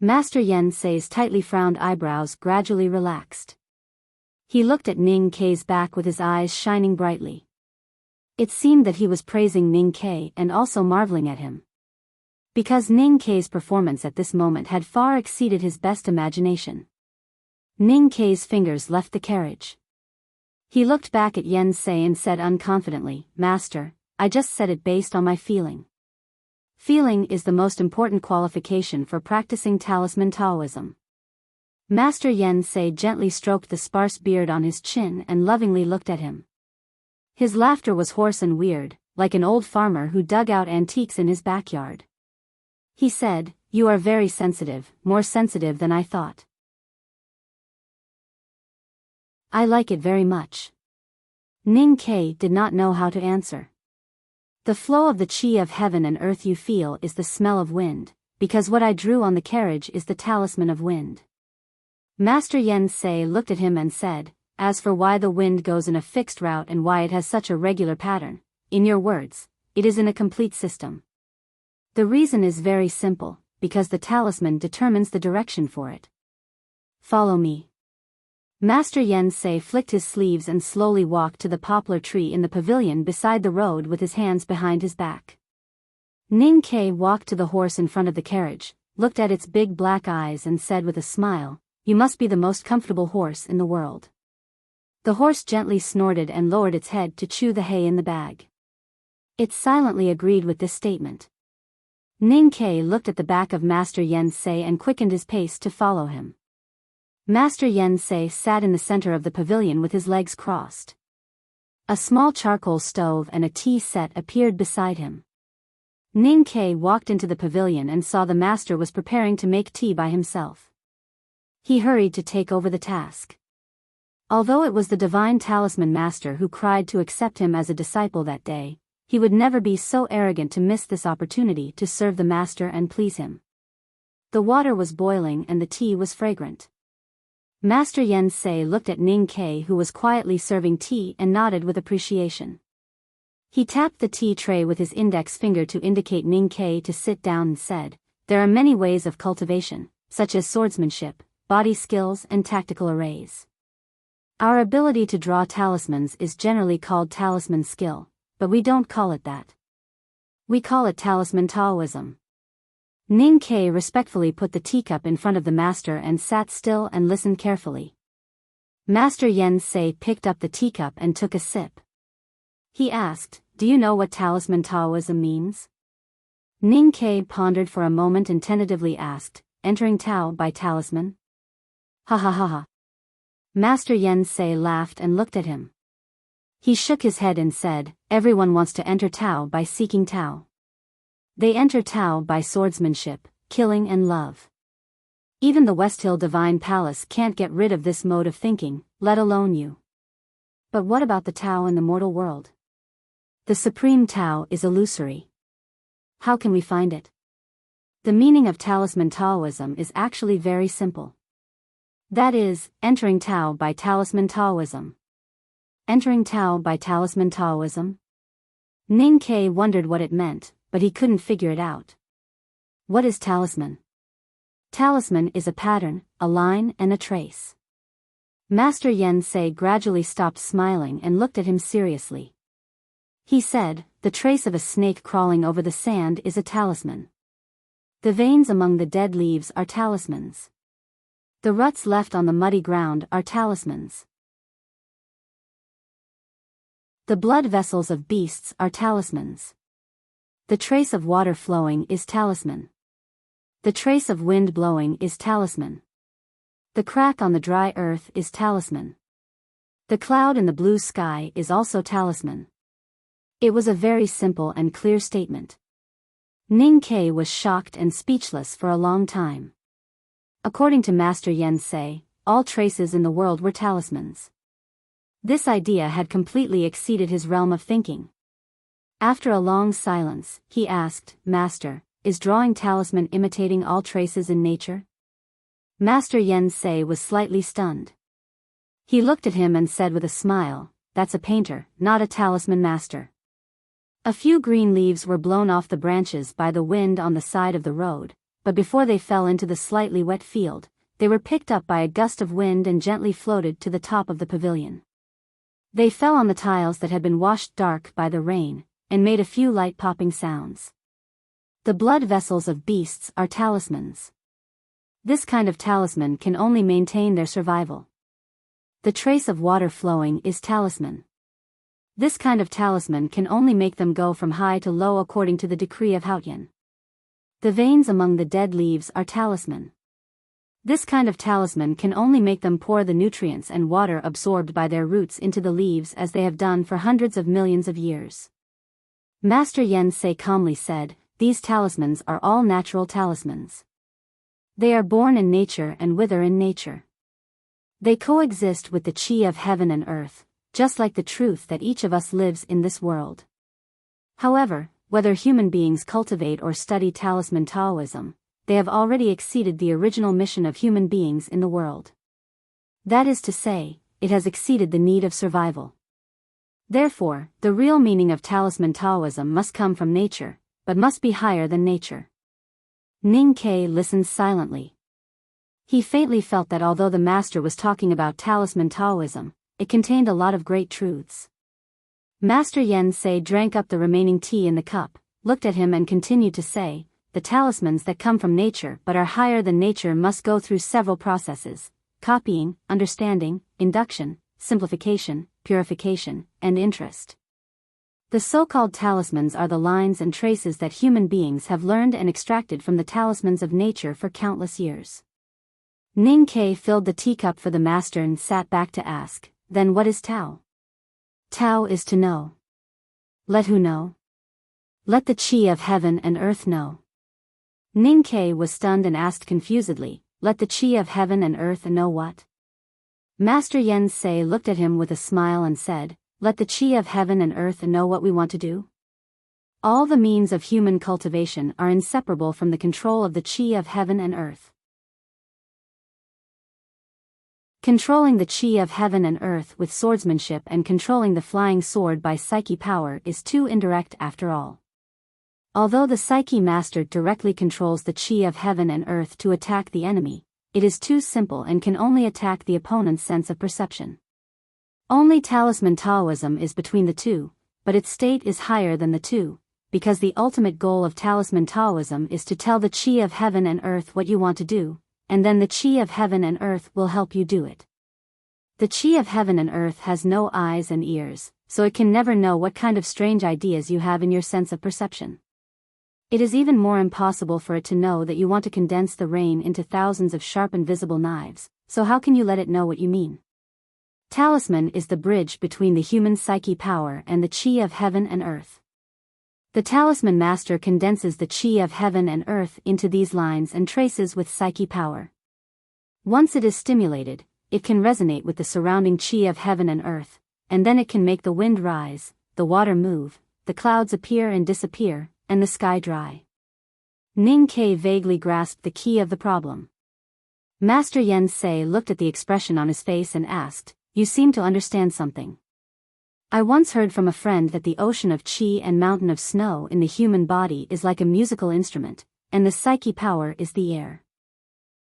[SPEAKER 1] Master Yen Sei's tightly frowned eyebrows gradually relaxed. He looked at Ning Kei's back with his eyes shining brightly. It seemed that he was praising Ning Kei and also marveling at him. Because Ning Kei's performance at this moment had far exceeded his best imagination. Ning Kei's fingers left the carriage. He looked back at Yen Sei and said unconfidently, "Master, I just said it based on my feeling. Feeling is the most important qualification for practicing talisman Taoism." Master Yen Sei gently stroked the sparse beard on his chin and lovingly looked at him. His laughter was hoarse and weird, like an old farmer who dug out antiques in his backyard. He said, "You are very sensitive, more sensitive than I thought. I like it very much." Ning Kei did not know how to answer. "The flow of the chi of heaven and earth you feel is the smell of wind, because what I drew on the carriage is the talisman of wind." Master Yen Sei looked at him and said, "As for why the wind goes in a fixed route and why it has such a regular pattern, in your words, it is in a complete system. The reason is very simple, because the talisman determines the direction for it. Follow me. Master Yen Sei flicked his sleeves and slowly walked to the poplar tree in the pavilion beside the road with his hands behind his back. Ning Kei walked to the horse in front of the carriage, looked at its big black eyes and said with a smile, "You must be the most comfortable horse in the world." The horse gently snorted and lowered its head to chew the hay in the bag. It silently agreed with this statement. Ning Kei looked at the back of Master Yen Sei and quickened his pace to follow him. Master Yen Sei sat in the center of the pavilion with his legs crossed. A small charcoal stove and a tea set appeared beside him. Ning Kei walked into the pavilion and saw the master was preparing to make tea by himself. He hurried to take over the task. Although it was the divine talisman master who cried to accept him as a disciple that day, he would never be so arrogant to miss this opportunity to serve the master and please him. The water was boiling and the tea was fragrant. Master Yen Sei looked at Ning Kei, who was quietly serving tea, and nodded with appreciation. He tapped the tea tray with his index finger to indicate Ning Kei to sit down and said, "There are many ways of cultivation, such as swordsmanship, body skills and tactical arrays. Our ability to draw talismans is generally called talisman skill, but we don't call it that. We call it talisman Taoism." Ning Kei respectfully put the teacup in front of the master and sat still and listened carefully. Master Yen Sei picked up the teacup and took a sip. He asked, "Do you know what talisman Taoism means?" Ning Kei pondered for a moment and tentatively asked, "Entering Tao by talisman?" "Ha ha ha ha." Master Yen Sei laughed and looked at him. He shook his head and said, "Everyone wants to enter Tao by seeking Tao. They enter Tao by swordsmanship, killing and love. Even the West Hill Divine Palace can't get rid of this mode of thinking, let alone you. But what about the Tao in the mortal world? The supreme Tao is illusory. How can we find it?" The meaning of talisman Taoism is actually very simple. That is, entering Tao by talisman Taoism. Entering Tao by talisman Taoism? Ning Kei wondered what it meant, but he couldn't figure it out. What is talisman? Talisman is a pattern, a line and a trace. Master Yen Sei gradually stopped smiling and looked at him seriously. He said, "The trace of a snake crawling over the sand is a talisman. The veins among the dead leaves are talismans. The ruts left on the muddy ground are talismans. The blood vessels of beasts are talismans. The trace of water flowing is talisman. The trace of wind blowing is talisman. The crack on the dry earth is talisman. The cloud in the blue sky is also talisman." It was a very simple and clear statement. Ning Kei was shocked and speechless for a long time. According to Master Yen Sei, all traces in the world were talismans. This idea had completely exceeded his realm of thinking. After a long silence, he asked, "Master, is drawing talisman imitating all traces in nature?" Master Yen Sei was slightly stunned. He looked at him and said with a smile, "That's a painter, not a talisman master." A few green leaves were blown off the branches by the wind on the side of the road, but before they fell into the slightly wet field, they were picked up by a gust of wind and gently floated to the top of the pavilion. They fell on the tiles that had been washed dark by the rain, and made a few light popping sounds. The blood vessels of beasts are talismans. This kind of talisman can only maintain their survival. The trace of water flowing is talisman. This kind of talisman can only make them go from high to low according to the decree of Haotian. The veins among the dead leaves are talisman. This kind of talisman can only make them pour the nutrients and water absorbed by their roots into the leaves as they have done for hundreds of millions of years. Master Yen Sei calmly said, "These talismans are all natural talismans. They are born in nature and wither in nature. They coexist with the chi of heaven and earth, just like the truth that each of us lives in this world. However, whether human beings cultivate or study talisman Taoism, they have already exceeded the original mission of human beings in the world. That is to say, it has exceeded the need of survival. Therefore, the real meaning of talisman Taoism must come from nature, but must be higher than nature." Ning Ke listened silently. He faintly felt that although the master was talking about talisman Taoism, it contained a lot of great truths. Master Yen Sei drank up the remaining tea in the cup, looked at him and continued to say, the talismans that come from nature but are higher than nature must go through several processes: copying, understanding, induction, simplification, purification, and interest. The so-called talismans are the lines and traces that human beings have learned and extracted from the talismans of nature for countless years. Ning Ke filled the teacup for the master and sat back to ask, then what is Tao? Tao is to know. Let who know? Let the Qi of heaven and earth know. Ning Ke was stunned and asked confusedly, let the Qi of heaven and earth know what? Master Yen Sei looked at him with a smile and said, let the Qi of heaven and earth know what we want to do? All the means of human cultivation are inseparable from the control of the Qi of heaven and earth. Controlling the Qi of heaven and earth with swordsmanship and controlling the flying sword by psyche power is too indirect after all. Although the psyche master directly controls the Qi of heaven and earth to attack the enemy, it is too simple and can only attack the opponent's sense of perception. Only talisman Taoism is between the two, but its state is higher than the two, because the ultimate goal of talisman Taoism is to tell the Qi of heaven and earth what you want to do, and then the Qi of heaven and earth will help you do it. The Qi of heaven and earth has no eyes and ears, so it can never know what kind of strange ideas you have in your sense of perception. It is even more impossible for it to know that you want to condense the rain into thousands of sharp invisible knives, so how can you let it know what you mean? Talisman is the bridge between the human psyche power and the Qi of heaven and earth. The talisman master condenses the Qi of heaven and earth into these lines and traces with psyche power. Once it is stimulated, it can resonate with the surrounding Qi of heaven and earth, and then it can make the wind rise, the water move, the clouds appear and disappear, and the sky dry. Ning Ke vaguely grasped the key of the problem. Master Yen Sei looked at the expression on his face and asked, you seem to understand something. I once heard from a friend that the ocean of Qi and mountain of snow in the human body is like a musical instrument, and the psyche power is the air.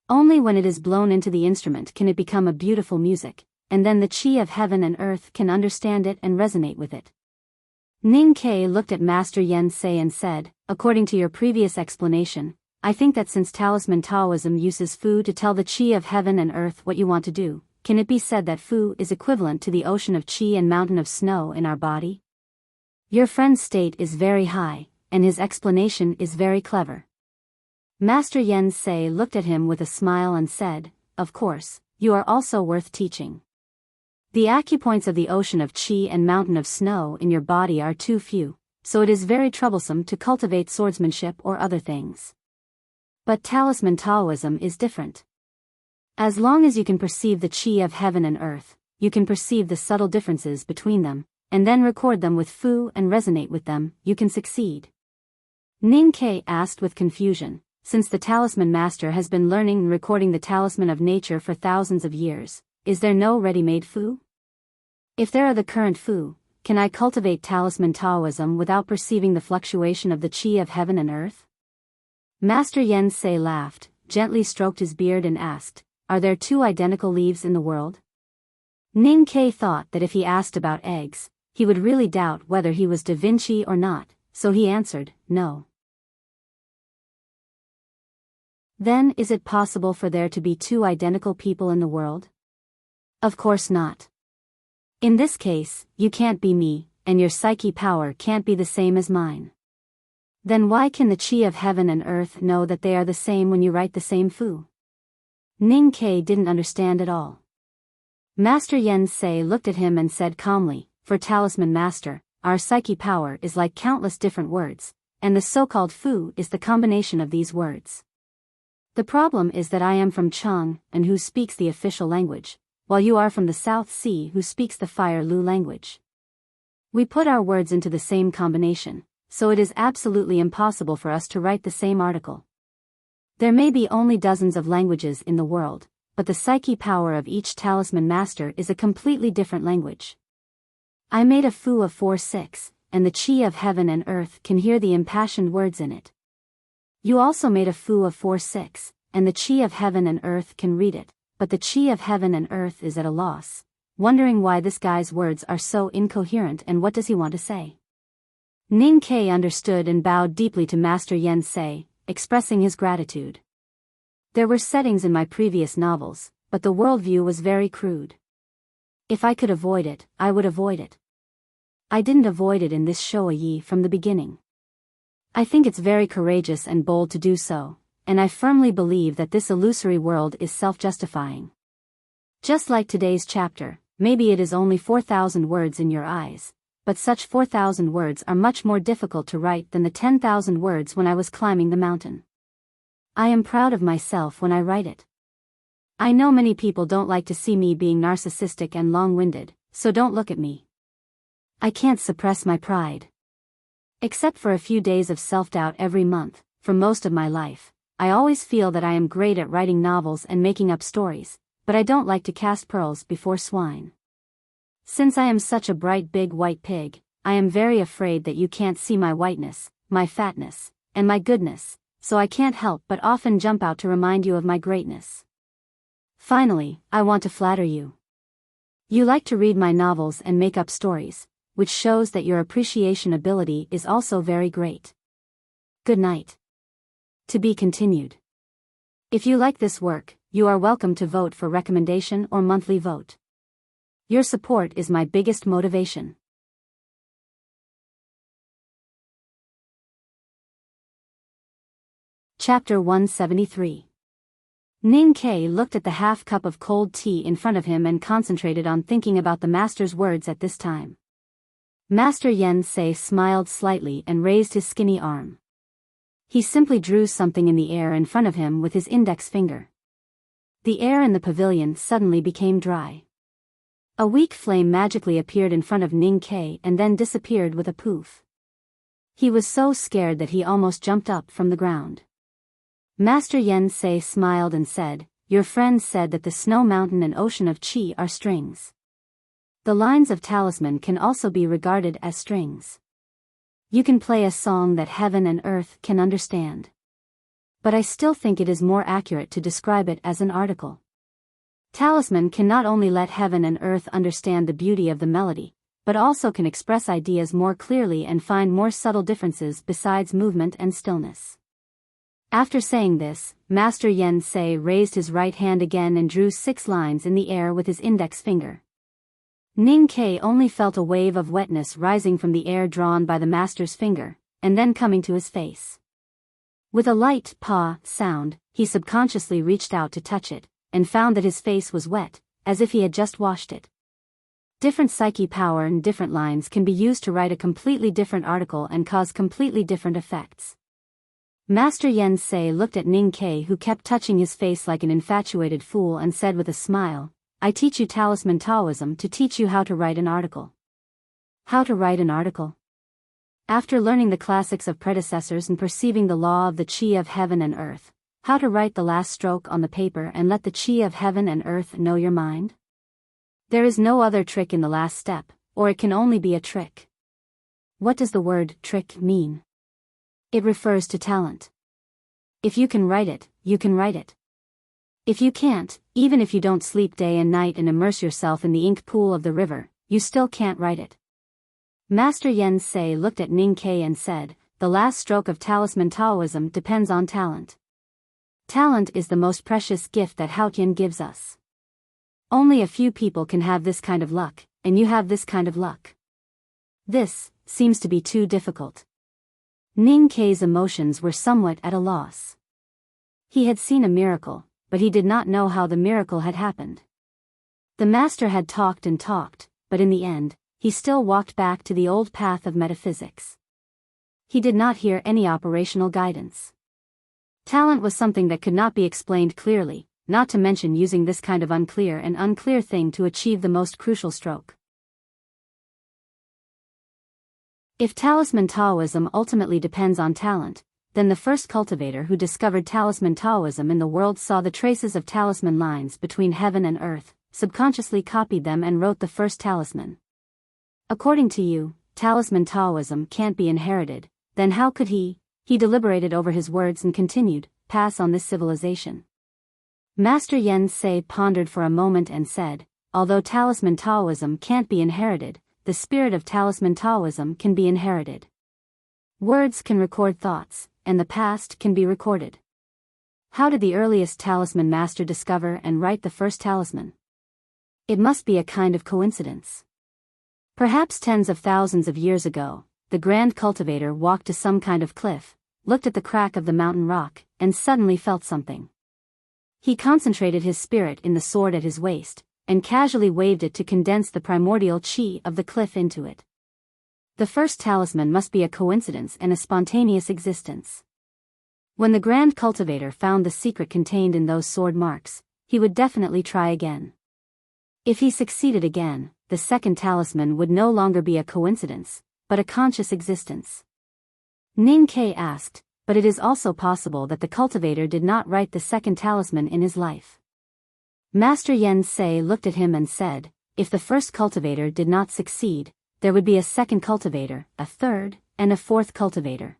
[SPEAKER 1] Only when it is blown into the instrument can it become a beautiful music, and then the Qi of heaven and earth can understand it and resonate with it. Ning Ke looked at Master Yen Sei and said, according to your previous explanation, I think that since talisman Taoism uses Fu to tell the Qi of heaven and earth what you want to do, can it be said that Fu is equivalent to the ocean of Qi and mountain of snow in our body? Your friend's state is very high, and his explanation is very clever. Master Yen Sei looked at him with a smile and said, of course, you are also worth teaching. The acupoints of the ocean of Qi and mountain of snow in your body are too few, so it is very troublesome to cultivate swordsmanship or other things. But talisman Taoism is different. As long as you can perceive the Qi of heaven and earth, you can perceive the subtle differences between them, and then record them with Fu and resonate with them, you can succeed. Ning Ke asked with confusion, since the talisman master has been learning and recording the talisman of nature for thousands of years, is there no ready-made Fu? If there are the current Fu, can I cultivate talisman Taoism without perceiving the fluctuation of the Qi of heaven and earth? Master Yen Sei laughed, gently stroked his beard and asked, are there two identical leaves in the world? Ning Ke thought that if he asked about eggs, he would really doubt whether he was Da Vinci or not, so he answered, no. Then is it possible for there to be two identical people in the world? Of course not. In this case, you can't be me, and your psyche power can't be the same as mine. Then why can the Qi of heaven and earth know that they are the same when you write the same Fu? Ning Ke didn't understand at all. Master Yen Sei looked at him and said calmly, for talisman master, our psyche power is like countless different words, and the so-called Fu is the combination of these words. The problem is that I am from Chang, and who speaks the official language, while you are from the South Sea who speaks the Fire Lu language. We put our words into the same combination, so it is absolutely impossible for us to write the same article. There may be only dozens of languages in the world, but the psyche power of each talisman master is a completely different language. I made a Fu of 4/6, and the Qi of heaven and earth can hear the impassioned words in it. You also made a fu of 4-6, and the chi of heaven and earth can read it, but the chi of heaven and earth is at a loss, wondering why this guy's words are so incoherent and what does he want to say. Ning Ke understood and bowed deeply to Master Yen Sei, expressing his gratitude. There were settings in my previous novels, but the worldview was very crude. If I could avoid it, I would avoid it. I didn't avoid it in this Shouyi from the beginning. I think it's very courageous and bold to do so, and I firmly believe that this illusory world is self-justifying. Just like today's chapter, maybe it is only 4,000 words in your eyes, but such 4,000 words are much more difficult to write than the 10,000 words when I was climbing the mountain. I am proud of myself when I write it. I know many people don't like to see me being narcissistic and long-winded, so don't look at me. I can't suppress my pride. Except for a few days of self-doubt every month, for most of my life, I always feel that I am great at writing novels and making up stories, but I don't like to cast pearls before swine. Since I am such a bright big white pig, I am very afraid that you can't see my whiteness, my fatness, and my goodness, so I can't help but often jump out to remind you of my greatness. Finally, I want to flatter you. You like to read my novels and make up stories, which shows that your appreciation ability is also very great. Good night. To be continued. If you like this work, you are welcome to vote for recommendation or monthly vote. Your support is my biggest motivation. Chapter 173. Ning Ke looked at the half cup of cold tea in front of him and concentrated on thinking about the master's words at this time. Master Yen Sei smiled slightly and raised his skinny arm. He simply drew something in the air in front of him with his index finger. The air in the pavilion suddenly became dry. A weak flame magically appeared in front of Ning Ke and then disappeared with a poof. He was so scared that he almost jumped up from the ground. Master Yen Sei smiled and said, "Your friend said that the snow mountain and ocean of Qi are strings. The lines of talisman can also be regarded as strings. You can play a song that heaven and earth can understand. But I still think it is more accurate to describe it as an article. Talisman can not only let heaven and earth understand the beauty of the melody, but also can express ideas more clearly and find more subtle differences besides movement and stillness." After saying this, Master Yen Sei raised his right hand again and drew 6 lines in the air with his index finger. Ning Ke only felt a wave of wetness rising from the air drawn by the master's finger, and then coming to his face. With a light "pa" sound, he subconsciously reached out to touch it, and found that his face was wet, as if he had just washed it. Different psyche power and different lines can be used to write a completely different article and cause completely different effects. Master Yen Sei looked at Ning Ke, who kept touching his face like an infatuated fool, and said with a smile, "I teach you talisman Taoism to teach you how to write an article." How to write an article? After learning the classics of predecessors and perceiving the law of the Qi of heaven and earth, how to write the last stroke on the paper and let the Qi of heaven and earth know your mind? There is no other trick in the last step, or it can only be a trick. What does the word trick mean? It refers to talent. If you can write it, you can write it. If you can't, even if you don't sleep day and night and immerse yourself in the ink pool of the river, you still can't write it. Master Yen Sei looked at Ning Ke and said, "The last stroke of talisman Taoism depends on talent. Talent is the most precious gift that Haotian gives us. Only a few people can have this kind of luck, and you have this kind of luck. This seems to be too difficult." Ning Ke's emotions were somewhat at a loss. He had seen a miracle, but he did not know how the miracle had happened. The master had talked and talked, but in the end, he still walked back to the old path of metaphysics. He did not hear any operational guidance. Talent was something that could not be explained clearly, not to mention using this kind of unclear thing to achieve the most crucial stroke. If talisman Taoism ultimately depends on talent, then the first cultivator who discovered talisman Taoism in the world saw the traces of talisman lines between heaven and earth, subconsciously copied them and wrote the first talisman. According to you, talisman Taoism can't be inherited, then how could he, He deliberated over his words and continued, "Pass on this civilization." Master Yen Sei pondered for a moment and said, "Although talisman Taoism can't be inherited, the spirit of talisman Taoism can be inherited. Words can record thoughts, and the past can be recorded. How did the earliest talisman master discover and write the first talisman? It must be a kind of coincidence. Perhaps tens of thousands of years ago, the grand cultivator walked to some kind of cliff, looked at the crack of the mountain rock, and suddenly felt something. He concentrated his spirit in the sword at his waist, and casually waved it to condense the primordial chi of the cliff into it. The first talisman must be a coincidence and a spontaneous existence. When the grand cultivator found the secret contained in those sword marks, he would definitely try again. If he succeeded again, the second talisman would no longer be a coincidence, but a conscious existence." Ning Ke asked, "But it is also possible that the cultivator did not write the second talisman in his life." Master Yen Sei looked at him and said, "If the first cultivator did not succeed, there would be a second cultivator, a third, and a fourth cultivator.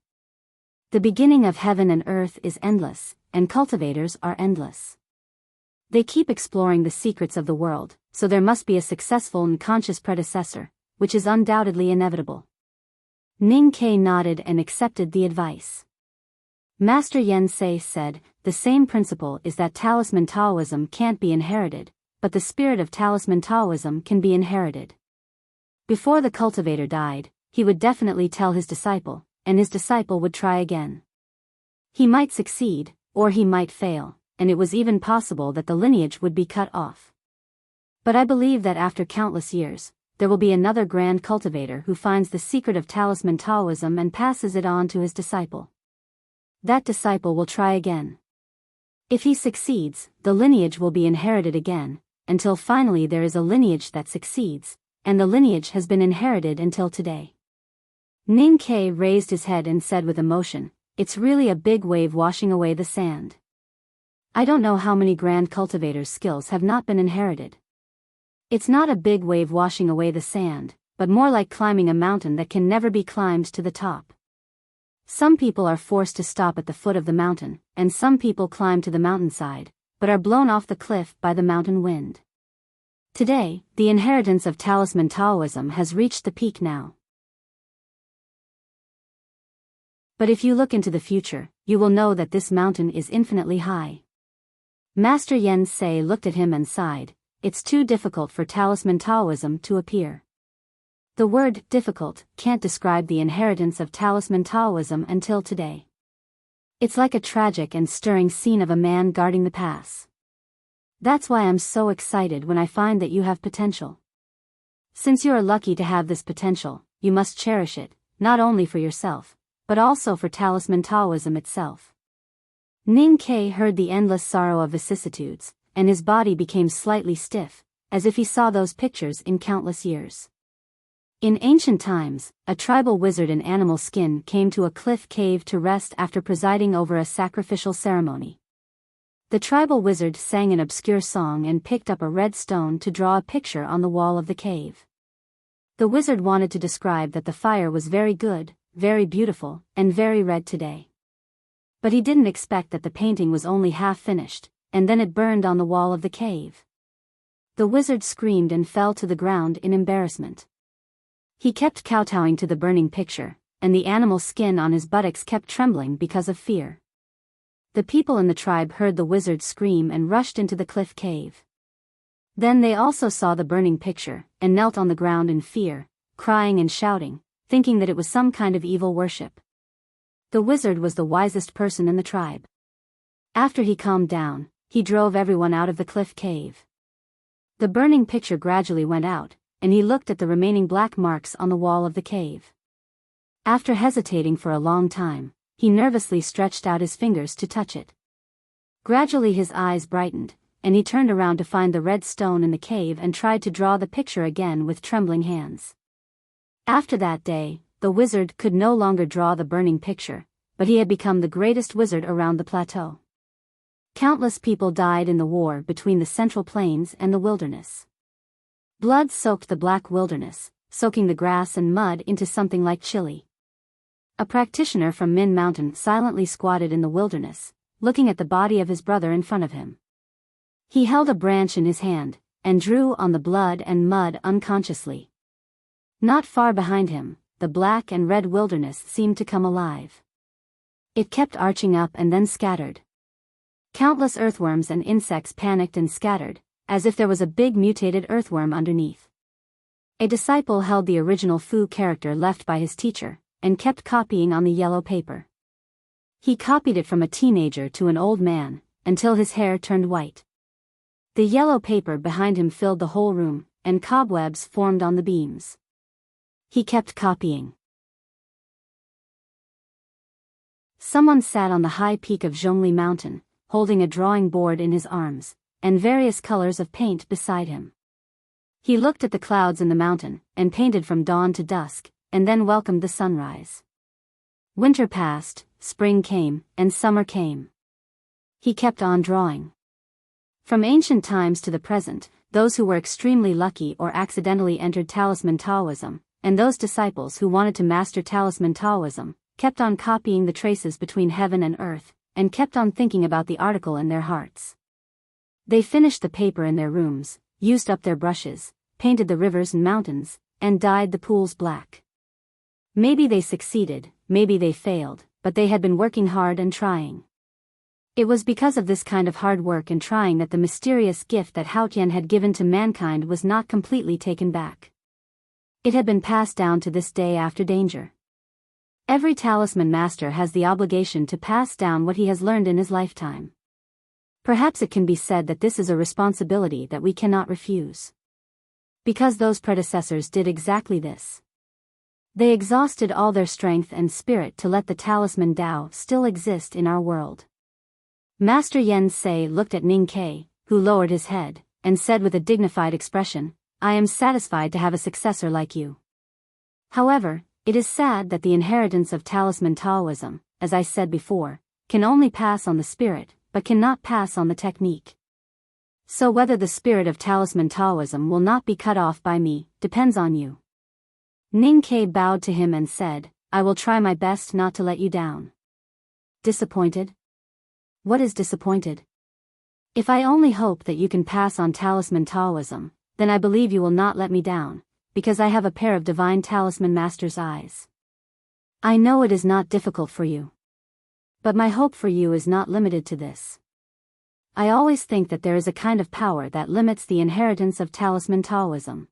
[SPEAKER 1] The beginning of heaven and earth is endless, and cultivators are endless. They keep exploring the secrets of the world, so there must be a successful and conscious predecessor, which is undoubtedly inevitable." Ning Ke nodded and accepted the advice. Master Yen Sei said, "The same principle is that talisman Taoism can't be inherited, but the spirit of talisman Taoism can be inherited." Before the cultivator died, he would definitely tell his disciple, and his disciple would try again. He might succeed, or he might fail, and it was even possible that the lineage would be cut off. But I believe that after countless years, there will be another grand cultivator who finds the secret of talisman Taoism and passes it on to his disciple. That disciple will try again. If he succeeds, the lineage will be inherited again, until finally there is a lineage that succeeds, and the lineage has been inherited until today. Ning Ke raised his head and said with emotion, "It's really a big wave washing away the sand. I don't know how many grand cultivators' skills have not been inherited. It's not a big wave washing away the sand, but more like climbing a mountain that can never be climbed to the top. Some people are forced to stop at the foot of the mountain, and some people climb to the mountainside, but are blown off the cliff by the mountain wind. Today, the inheritance of talisman Taoism has reached the peak now. But if you look into the future, you will know that this mountain is infinitely high." Master Yen Sei looked at him and sighed, "It's too difficult for talisman Taoism to appear." The word difficult can't describe the inheritance of talisman Taoism until today. It's like a tragic and stirring scene of a man guarding the pass. That's why I'm so excited when I find that you have potential. Since you are lucky to have this potential, you must cherish it, not only for yourself, but also for talisman Taoism itself." Ning Ke heard the endless sorrow of vicissitudes, and his body became slightly stiff, as if he saw those pictures in countless years. In ancient times, a tribal wizard in animal skin came to a cliff cave to rest after presiding over a sacrificial ceremony. The tribal wizard sang an obscure song and picked up a red stone to draw a picture on the wall of the cave. The wizard wanted to describe that the fire was very good, very beautiful, and very red today. But he didn't expect that the painting was only half finished, and then it burned on the wall of the cave. The wizard screamed and fell to the ground in embarrassment. He kept kowtowing to the burning picture, and the animal skin on his buttocks kept trembling because of fear. The people in the tribe heard the wizard scream and rushed into the cliff cave. Then they also saw the burning picture, and knelt on the ground in fear, crying and shouting, thinking that it was some kind of evil worship. The wizard was the wisest person in the tribe. After he calmed down, he drove everyone out of the cliff cave. The burning picture gradually went out, and he looked at the remaining black marks on the wall of the cave. After hesitating for a long time, he nervously stretched out his fingers to touch it. Gradually his eyes brightened, and he turned around to find the red stone in the cave and tried to draw the picture again with trembling hands. After that day, the wizard could no longer draw the burning picture, but he had become the greatest wizard around the plateau. Countless people died in the war between the Central Plains and the wilderness. Blood soaked the black wilderness, soaking the grass and mud into something like chili. A practitioner from Min Mountain silently squatted in the wilderness, looking at the body of his brother in front of him. He held a branch in his hand, and drew on the blood and mud unconsciously. Not far behind him, the black and red wilderness seemed to come alive. It kept arching up and then scattered. Countless earthworms and insects panicked and scattered, as if there was a big mutated earthworm underneath. A disciple held the original Fu character left by his teacher, and kept copying on the yellow paper. He copied it from a teenager to an old man, until his hair turned white. The yellow paper behind him filled the whole room, and cobwebs formed on the beams. He kept copying. Someone sat on the high peak of Zhongli Mountain, holding a drawing board in his arms, and various colors of paint beside him. He looked at the clouds in the mountain, and painted from dawn to dusk, and then welcomed the sunrise. Winter passed, spring came, and summer came. He kept on drawing. From ancient times to the present, those who were extremely lucky or accidentally entered Talisman Taoism, and those disciples who wanted to master Talisman Taoism, kept on copying the traces between heaven and earth, and kept on thinking about the article in their hearts. They finished the paper in their rooms, used up their brushes, painted the rivers and mountains, and dyed the pools black. Maybe they succeeded, maybe they failed, but they had been working hard and trying. It was because of this kind of hard work and trying that the mysterious gift that Haotian had given to mankind was not completely taken back. It had been passed down to this day after danger. Every talisman master has the obligation to pass down what he has learned in his lifetime. Perhaps it can be said that this is a responsibility that we cannot refuse. Because those predecessors did exactly this. They exhausted all their strength and spirit to let the talisman Tao still exist in our world. Master Yen Sei looked at Ning Ke, who lowered his head, and said with a dignified expression, "I am satisfied to have a successor like you." However, it is sad that the inheritance of Talisman Taoism, as I said before, can only pass on the spirit, but cannot pass on the technique. So whether the spirit of Talisman Taoism will not be cut off by me, depends on you. Ning Ke bowed to him and said, "I will try my best not to let you down." Disappointed? What is disappointed? If I only hope that you can pass on Talisman Taoism, then I believe you will not let me down, because I have a pair of divine talisman master's eyes. I know it is not difficult for you. But my hope for you is not limited to this. I always think that there is a kind of power that limits the inheritance of Talisman Taoism.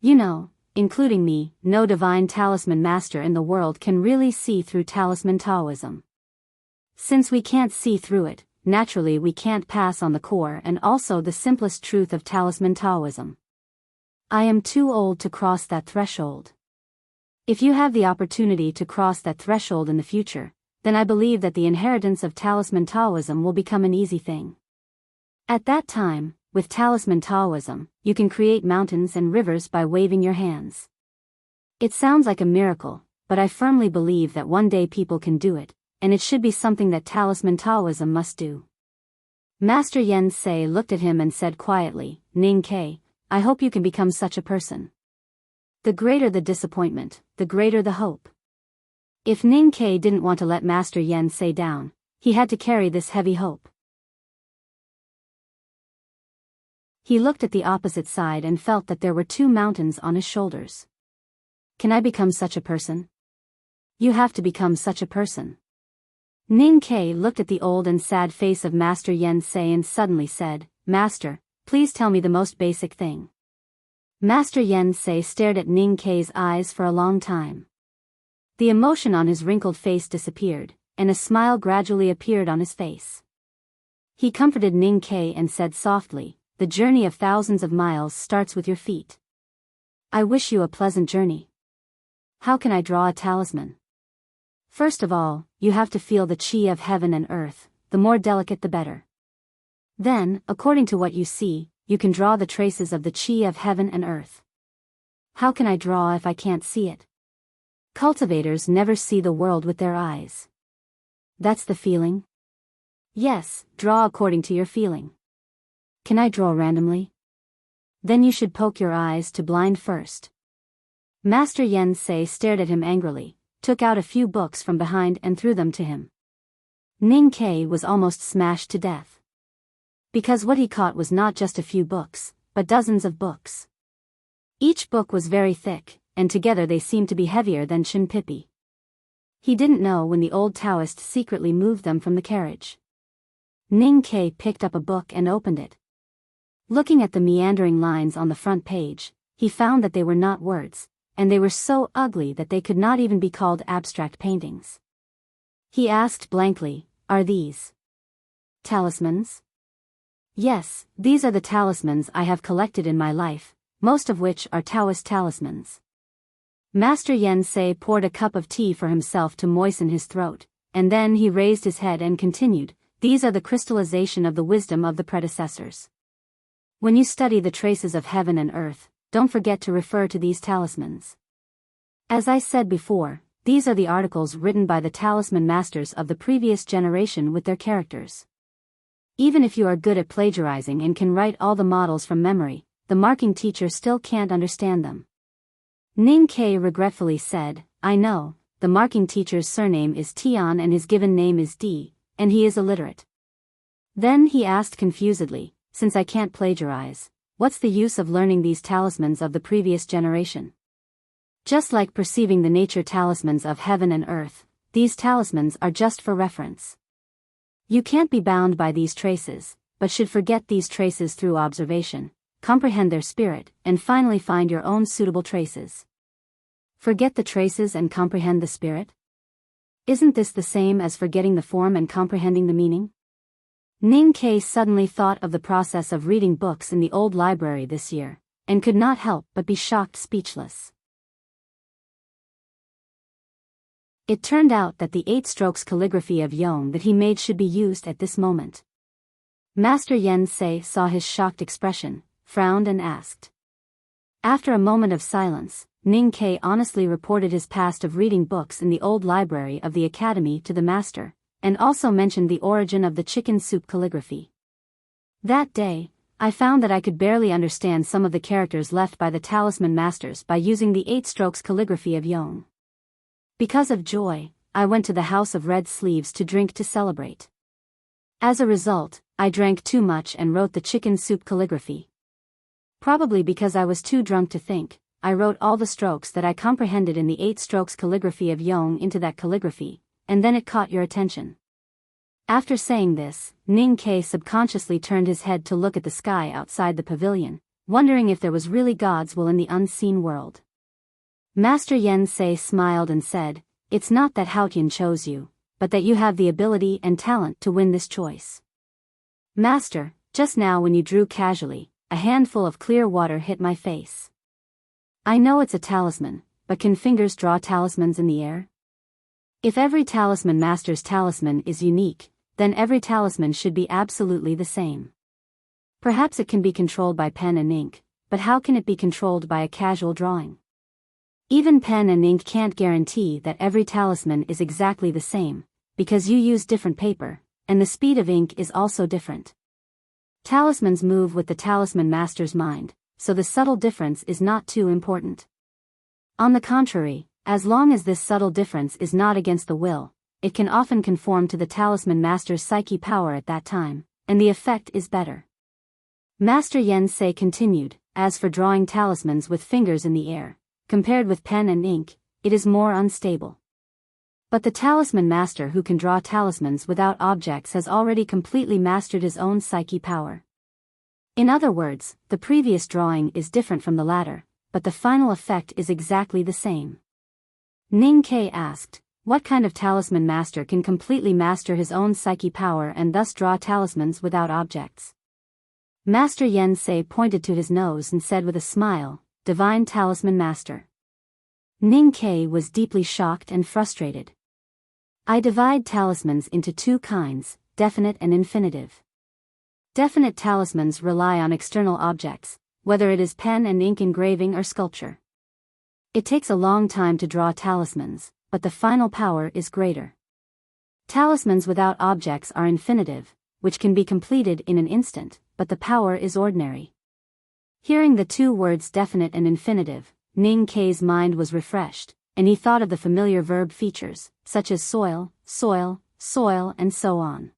[SPEAKER 1] You know, including me, no divine talisman master in the world can really see through Talisman Taoism. Since we can't see through it, naturally we can't pass on the core and also the simplest truth of Talisman Taoism. I am too old to cross that threshold. If you have the opportunity to cross that threshold in the future, then I believe that the inheritance of Talisman Taoism will become an easy thing. At that time, with Talisman Taoism, you can create mountains and rivers by waving your hands. It sounds like a miracle, but I firmly believe that one day people can do it, and it should be something that Talisman Taoism must do. Master Yen Sei looked at him and said quietly, "Ning Ke, I hope you can become such a person." The greater the disappointment, the greater the hope. If Ning Ke didn't want to let Master Yen Sei down, he had to carry this heavy hope. He looked at the opposite side and felt that there were two mountains on his shoulders. Can I become such a person? You have to become such a person. Ning Ke looked at the old and sad face of Master Yen Sei and suddenly said, "Master, please tell me the most basic thing." Master Yen Sei stared at Ning Ke's eyes for a long time. The emotion on his wrinkled face disappeared, and a smile gradually appeared on his face. He comforted Ning Ke and said softly, "The journey of thousands of miles starts with your feet. I wish you a pleasant journey." How can I draw a talisman? First of all, you have to feel the qi of heaven and earth, the more delicate the better. Then, according to what you see, you can draw the traces of the qi of heaven and earth. How can I draw if I can't see it? Cultivators never see the world with their eyes. That's the feeling? Yes, draw according to your feeling. Can I draw randomly? Then you should poke your eyes to blind first. Master Yen Sei stared at him angrily, took out a few books from behind and threw them to him. Ning Ke was almost smashed to death. Because what he caught was not just a few books, but dozens of books. Each book was very thick, and together they seemed to be heavier than Shinpipi. He didn't know when the old Taoist secretly moved them from the carriage. Ning Ke picked up a book and opened it. Looking at the meandering lines on the front page, he found that they were not words, and they were so ugly that they could not even be called abstract paintings. He asked blankly, "Are these talismans?" "Yes, these are the talismans I have collected in my life, most of which are Taoist talismans." Master Yen Sei poured a cup of tea for himself to moisten his throat, and then he raised his head and continued, "These are the crystallization of the wisdom of the predecessors. When you study the traces of heaven and earth, don't forget to refer to these talismans. As I said before, these are the articles written by the talisman masters of the previous generation with their characters. Even if you are good at plagiarizing and can write all the models from memory, the marking teacher still can't understand them." Ning Ke regretfully said, "I know, the marking teacher's surname is Tian and his given name is Di, and he is illiterate." Then he asked confusedly, "Since I can't plagiarize, what's the use of learning these talismans of the previous generation? Just like perceiving the nature talismans of heaven and earth, these talismans are just for reference. You can't be bound by these traces, but should forget these traces through observation, comprehend their spirit, and finally find your own suitable traces." Forget the traces and comprehend the spirit? Isn't this the same as forgetting the form and comprehending the meaning? Ning Ke suddenly thought of the process of reading books in the old library this year, and could not help but be shocked speechless. It turned out that the 8 strokes calligraphy of Yong that he made should be used at this moment. Master Yen Sei saw his shocked expression, frowned and asked. After a moment of silence, Ning Ke honestly reported his past of reading books in the old library of the academy to the master, and also mentioned the origin of the chicken soup calligraphy. "That day, I found that I could barely understand some of the characters left by the talisman masters by using the 8 strokes calligraphy of Yong. Because of joy, I went to the House of Red Sleeves to drink to celebrate. As a result, I drank too much and wrote the chicken soup calligraphy. Probably because I was too drunk to think, I wrote all the strokes that I comprehended in the 8 strokes calligraphy of Yong into that calligraphy, and then it caught your attention." After saying this, Ning Ke subconsciously turned his head to look at the sky outside the pavilion, wondering if there was really God's will in the unseen world. Master Yen Sei smiled and said, "It's not that Haotian chose you, but that you have the ability and talent to win this choice. Master, just now when you drew casually, a handful of clear water hit my face. I know it's a talisman, but can fingers draw talismans in the air? If every talisman master's talisman is unique, then every talisman should be absolutely the same. Perhaps it can be controlled by pen and ink, but how can it be controlled by a casual drawing? Even pen and ink can't guarantee that every talisman is exactly the same, because you use different paper, and the speed of ink is also different. Talismans move with the talisman master's mind, so the subtle difference is not too important. On the contrary, as long as this subtle difference is not against the will, it can often conform to the talisman master's psyche power at that time, and the effect is better." Master Yen Sei continued, "As for drawing talismans with fingers in the air, compared with pen and ink, it is more unstable. But the talisman master who can draw talismans without objects has already completely mastered his own psyche power. In other words, the previous drawing is different from the latter, but the final effect is exactly the same." Ning Ke asked, "What kind of talisman master can completely master his own psyche power and thus draw talismans without objects?" Master Yen Sei pointed to his nose and said with a smile, "Divine talisman master." Ning Ke was deeply shocked and frustrated. "I divide talismans into 2 kinds, definite and infinitive. Definite talismans rely on external objects, whether it is pen and ink engraving or sculpture. It takes a long time to draw talismans, but the final power is greater. Talismans without objects are infinitive, which can be completed in an instant, but the power is ordinary." Hearing the 2 words definite and infinitive, Ning Ke's mind was refreshed, and he thought of the familiar verb features, such as soil, soil, soil, and so on.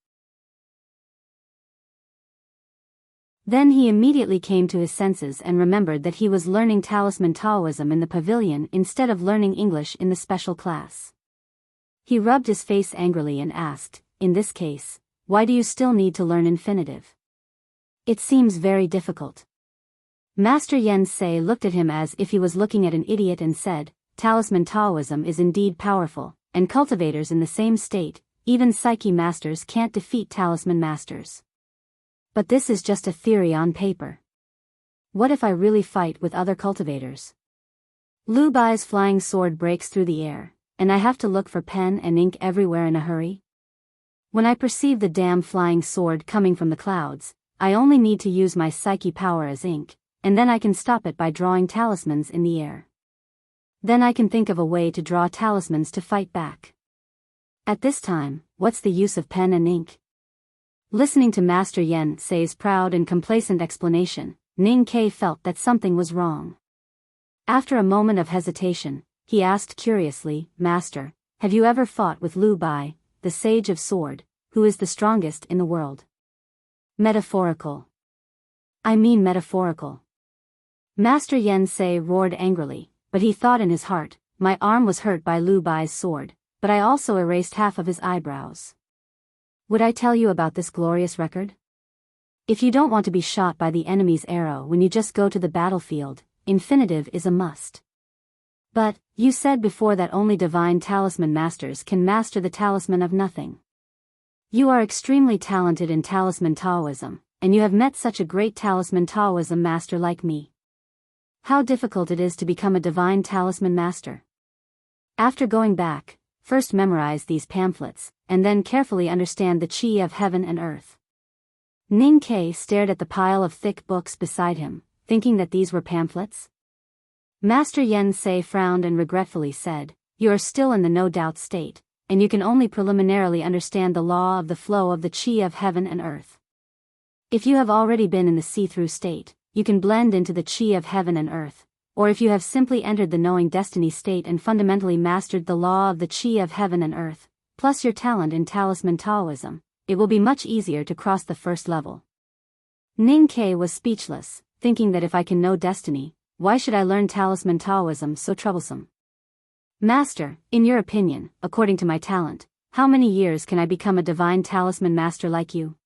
[SPEAKER 1] Then he immediately came to his senses and remembered that he was learning talisman Taoism in the pavilion instead of learning English in the special class. He rubbed his face angrily and asked, "In this case, why do you still need to learn infinitive? It seems very difficult." Master Yen Sei looked at him as if he was looking at an idiot and said, "Talisman Taoism is indeed powerful, and cultivators in the same state, even psyche masters can't defeat talisman masters. But this is just a theory on paper. What if I really fight with other cultivators? Lu Bai's flying sword breaks through the air, and I have to look for pen and ink everywhere in a hurry? When I perceive the damn flying sword coming from the clouds, I only need to use my psyche power as ink, and then I can stop it by drawing talismans in the air. Then I can think of a way to draw talismans to fight back. At this time, what's the use of pen and ink?" Listening to Master Yen Sei's proud and complacent explanation, Ning Kei felt that something was wrong. After a moment of hesitation, he asked curiously, "Master, have you ever fought with Lu Bai, the Sage of Sword, who is the strongest in the world?" "Metaphorical. I mean metaphorical." Master Yen Sei roared angrily, but he thought in his heart, "My arm was hurt by Lu Bai's sword, but I also erased half of his eyebrows. Would I tell you about this glorious record? If you don't want to be shot by the enemy's arrow when you just go to the battlefield, infinitive is a must. But, you said before that only divine talisman masters can master the talisman of nothing. You are extremely talented in talisman Taoism, and you have met such a great talisman Taoism master like me. How difficult it is to become a divine talisman master. After going back, first memorize these pamphlets, and then carefully understand the chi of heaven and earth." Ning Kei stared at the pile of thick books beside him, thinking that these were pamphlets. Master Yen Sei frowned and regretfully said, "You are still in the no-doubt state, and you can only preliminarily understand the law of the flow of the chi of heaven and earth. If you have already been in the see-through state, you can blend into the chi of heaven and earth, or if you have simply entered the knowing destiny state and fundamentally mastered the law of the chi of heaven and earth, plus your talent in talisman Taoism, it will be much easier to cross the first level." Ning Kei was speechless, thinking that if I can know destiny, why should I learn talisman Taoism so troublesome? "Master, in your opinion, according to my talent, how many years can I become a divine talisman master like you?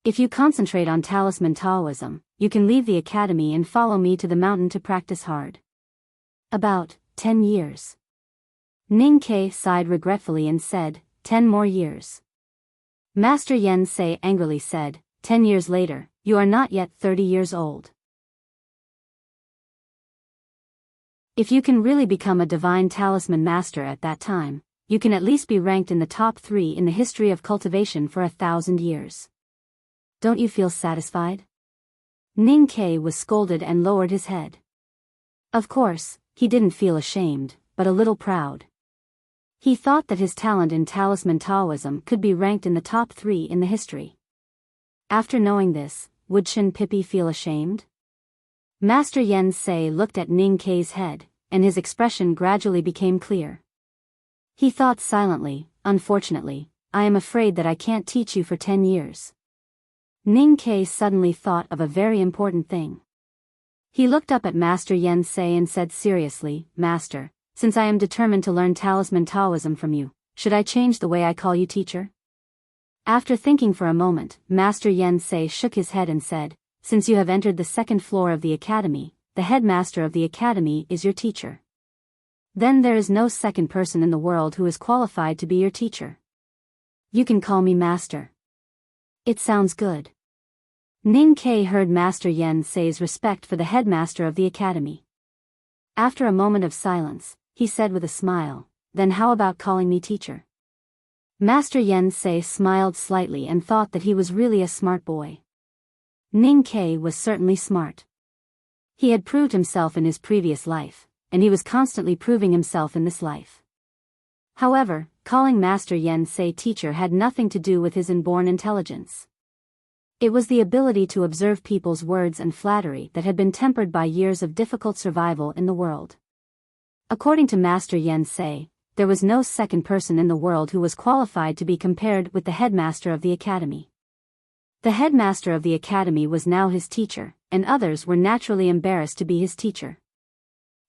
[SPEAKER 1] If you concentrate on talisman Taoism, you can leave the academy and follow me to the mountain to practice hard." "About 10 years. Ning Kei sighed regretfully and said, 10 more years. Master Yen Sei angrily said, 10 years later, you are not yet 30 years old. If you can really become a divine talisman master at that time, you can at least be ranked in the top 3 in the history of cultivation for 1,000 years. Don't you feel satisfied?" Ning Kei was scolded and lowered his head. Of course, he didn't feel ashamed, but a little proud. He thought that his talent in talisman Taoism could be ranked in the top 3 in the history. After knowing this, would Chen Pipi feel ashamed? Master Yen Sei looked at Ning Kei's head, and his expression gradually became clear. He thought silently, "Unfortunately, I am afraid that I can't teach you for 10 years. Ning Kei suddenly thought of a very important thing. He looked up at Master Yen Sei and said seriously, "Master, since I am determined to learn talisman Taoism from you, should I change the way I call you teacher?" After thinking for a moment, Master Yen Sei shook his head and said, "Since you have entered the 2nd floor of the academy, the headmaster of the academy is your teacher. Then there is no second person in the world who is qualified to be your teacher. You can call me master." "It sounds good." Ning Kei heard Master Yen Sei's respect for the headmaster of the academy. After a moment of silence, he said with a smile, "Then how about calling me teacher?" Master Yen Sei smiled slightly and thought that he was really a smart boy. Ning Kei was certainly smart. He had proved himself in his previous life, and he was constantly proving himself in this life. However, calling Master Yen Sei teacher had nothing to do with his inborn intelligence. It was the ability to observe people's words and flattery that had been tempered by years of difficult survival in the world. According to Master Yen Sei, there was no second person in the world who was qualified to be compared with the headmaster of the academy. The headmaster of the academy was now his teacher, and others were naturally embarrassed to be his teacher.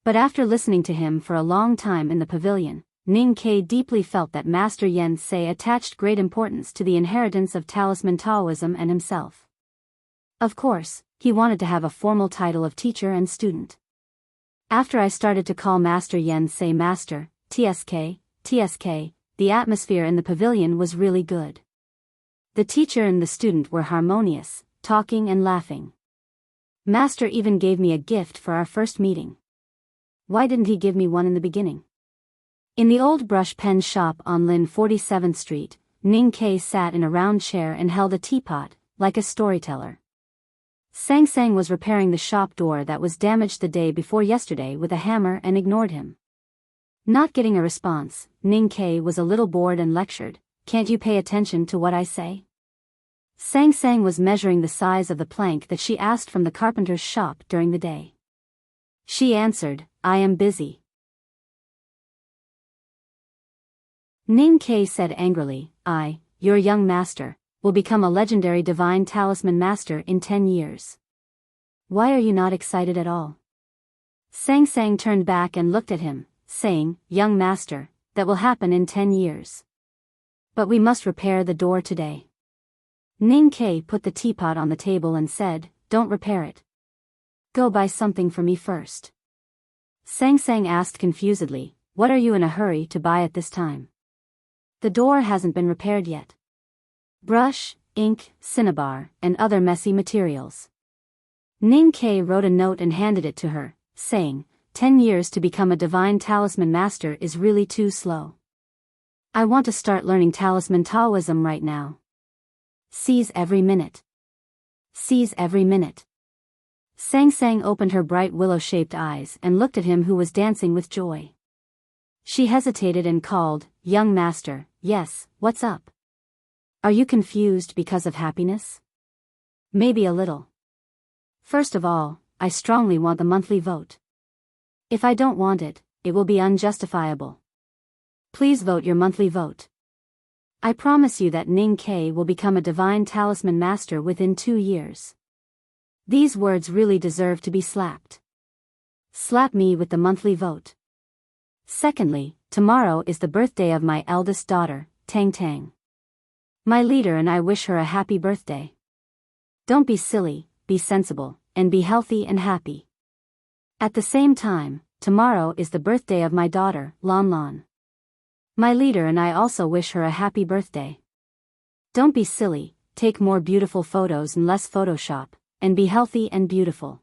[SPEAKER 1] But after listening to him for a long time in the pavilion, Ning Kei deeply felt that Master Yen Sei attached great importance to the inheritance of talisman Taoism and himself. Of course, he wanted to have a formal title of teacher and student. After I started to call Master Yen Sei Master, TSK, the atmosphere in the pavilion was really good. The teacher and the student were harmonious, talking and laughing. Master even gave me a gift for our first meeting. Why didn't he give me one in the beginning? In the old brush pen shop on Lin 47th Street, Ning Kei sat in a round chair and held a teapot, like a storyteller. Sang Sang was repairing the shop door that was damaged the day before yesterday with a hammer and ignored him. Not getting a response, Ning Kei was a little bored and lectured, "Can't you pay attention to what I say?" Sang Sang was measuring the size of the plank that she asked from the carpenter's shop during the day. She answered, "I am busy." Ning Kei said angrily, "Your young master, will become a legendary divine talisman master in 10 years. Why are you not excited at all?" Sang Sang turned back and looked at him, saying, "Young master, that will happen in 10 years. But we must repair the door today." Ning Kei put the teapot on the table and said, "Don't repair it. Go buy something for me first." Sang Sang asked confusedly, "What are you in a hurry to buy at this time? The door hasn't been repaired yet." "Brush, ink, cinnabar, and other messy materials." Ning Kei wrote a note and handed it to her, saying, 10 years to become a divine talisman master is really too slow. I want to start learning talisman Taoism right now. Seize every minute. Seize every minute." Sang Sang opened her bright willow-shaped eyes and looked at him who was dancing with joy. She hesitated and called, "Young master, yes, what's up? Are you confused because of happiness?" "Maybe a little. First of all, I strongly want the monthly vote. If I don't want it, it will be unjustifiable. Please vote your monthly vote. I promise you that Ning Kei will become a divine talisman master within 2 years." These words really deserve to be slapped. Slap me with the monthly vote. Secondly, tomorrow is the birthday of my eldest daughter, Tang Tang. My leader and I wish her a happy birthday. Don't be silly, be sensible, and be healthy and happy. At the same time, tomorrow is the birthday of my daughter, Lan Lan. My leader and I also wish her a happy birthday. Don't be silly, take more beautiful photos and less Photoshop, and be healthy and beautiful.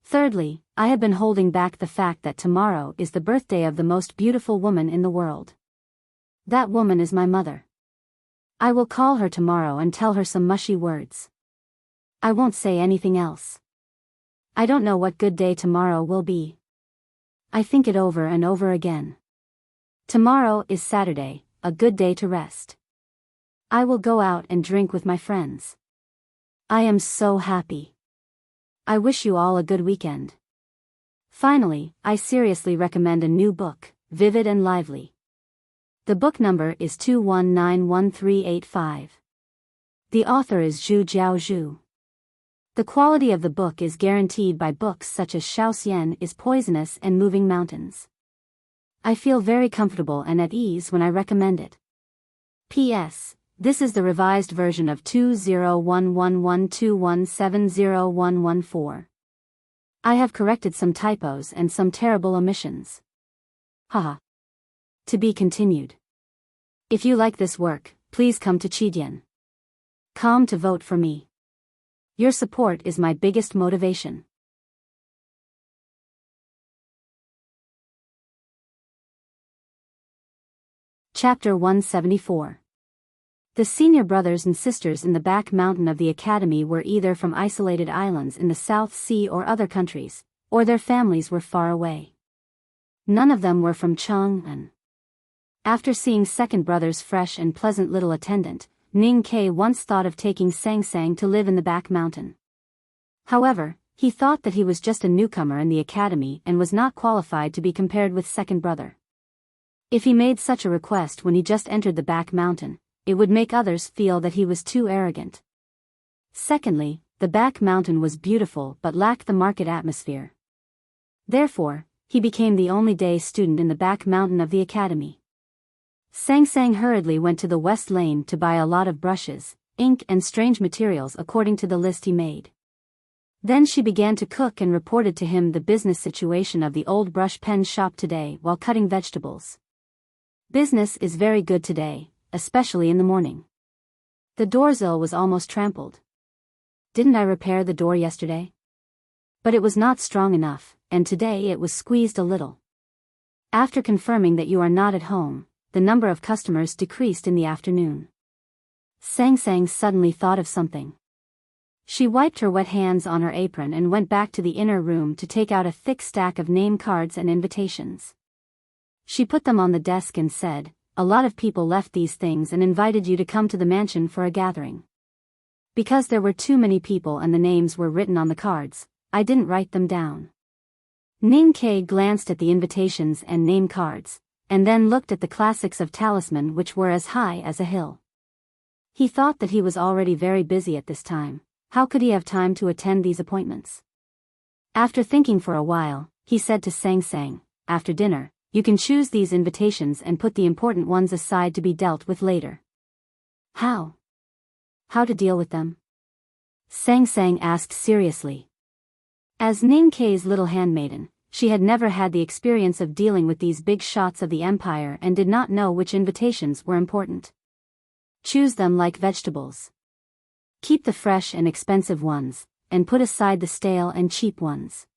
[SPEAKER 1] Thirdly, I have been holding back the fact that tomorrow is the birthday of the most beautiful woman in the world. That woman is my mother. I will call her tomorrow and tell her some mushy words. I won't say anything else. I don't know what good day tomorrow will be. I think it over and over again. Tomorrow is Saturday, a good day to rest. I will go out and drink with my friends. I am so happy. I wish you all a good weekend. Finally, I seriously recommend a new book, vivid and lively. The book number is 2191385. The author is Zhu Jiaozhu. The quality of the book is guaranteed by books such as Shaoxian is Poisonous and Moving Mountains. I feel very comfortable and at ease when I recommend it. P.S. This is the revised version of 201112170114. I have corrected some typos and some terrible omissions. Haha. To be continued. If you like this work, please come to Chidian.com to vote for me. Your support is my biggest motivation. Chapter 174. The senior brothers and sisters in the back mountain of the academy were either from isolated islands in the South Sea or other countries, or their families were far away. None of them were from Chang'an. After seeing second brother's fresh and pleasant little attendant, Ning Kei once thought of taking Sang Sang to live in the back mountain. However, He thought that he was just a newcomer in the academy and was not qualified to be compared with second brother. If he made such a request when he just entered the back mountain, it would make others feel that he was too arrogant. Secondly, the back mountain was beautiful but lacked the market atmosphere. Therefore, he became the only day student in the back mountain of the academy. Sang Sang hurriedly went to the west lane to buy a lot of brushes, ink and strange materials according to the list he made. Then she began to cook and reported to him the business situation of the old brush pen shop today while cutting vegetables. Business is very good today, especially in the morning. The doorsill was almost trampled. Didn't I repair the door yesterday? But it was not strong enough, and today it was squeezed a little. After confirming that you are not at home, the number of customers decreased in the afternoon. Sang Sang suddenly thought of something. She wiped her wet hands on her apron and went back to the inner room to take out a thick stack of name cards and invitations. She put them on the desk and said, "A lot of people left these things and invited you to come to the mansion for a gathering. Because there were too many people and the names were written on the cards, I didn't write them down." Ning Ke glanced at the invitations and name cards, and then looked at the classics of talisman which were as high as a hill. He thought that he was already very busy at this time. How could he have time to attend these appointments? After thinking for a while, he said to Sang Sang, "After dinner, you can choose these invitations and put the important ones aside to be dealt with later." How? How to deal with them? Sang Sang asked seriously. As Ning Ke's little handmaiden, she had never had the experience of dealing with these big shots of the empire and did not know which invitations were important. Choose them like vegetables. Keep the fresh and expensive ones, and put aside the stale and cheap ones.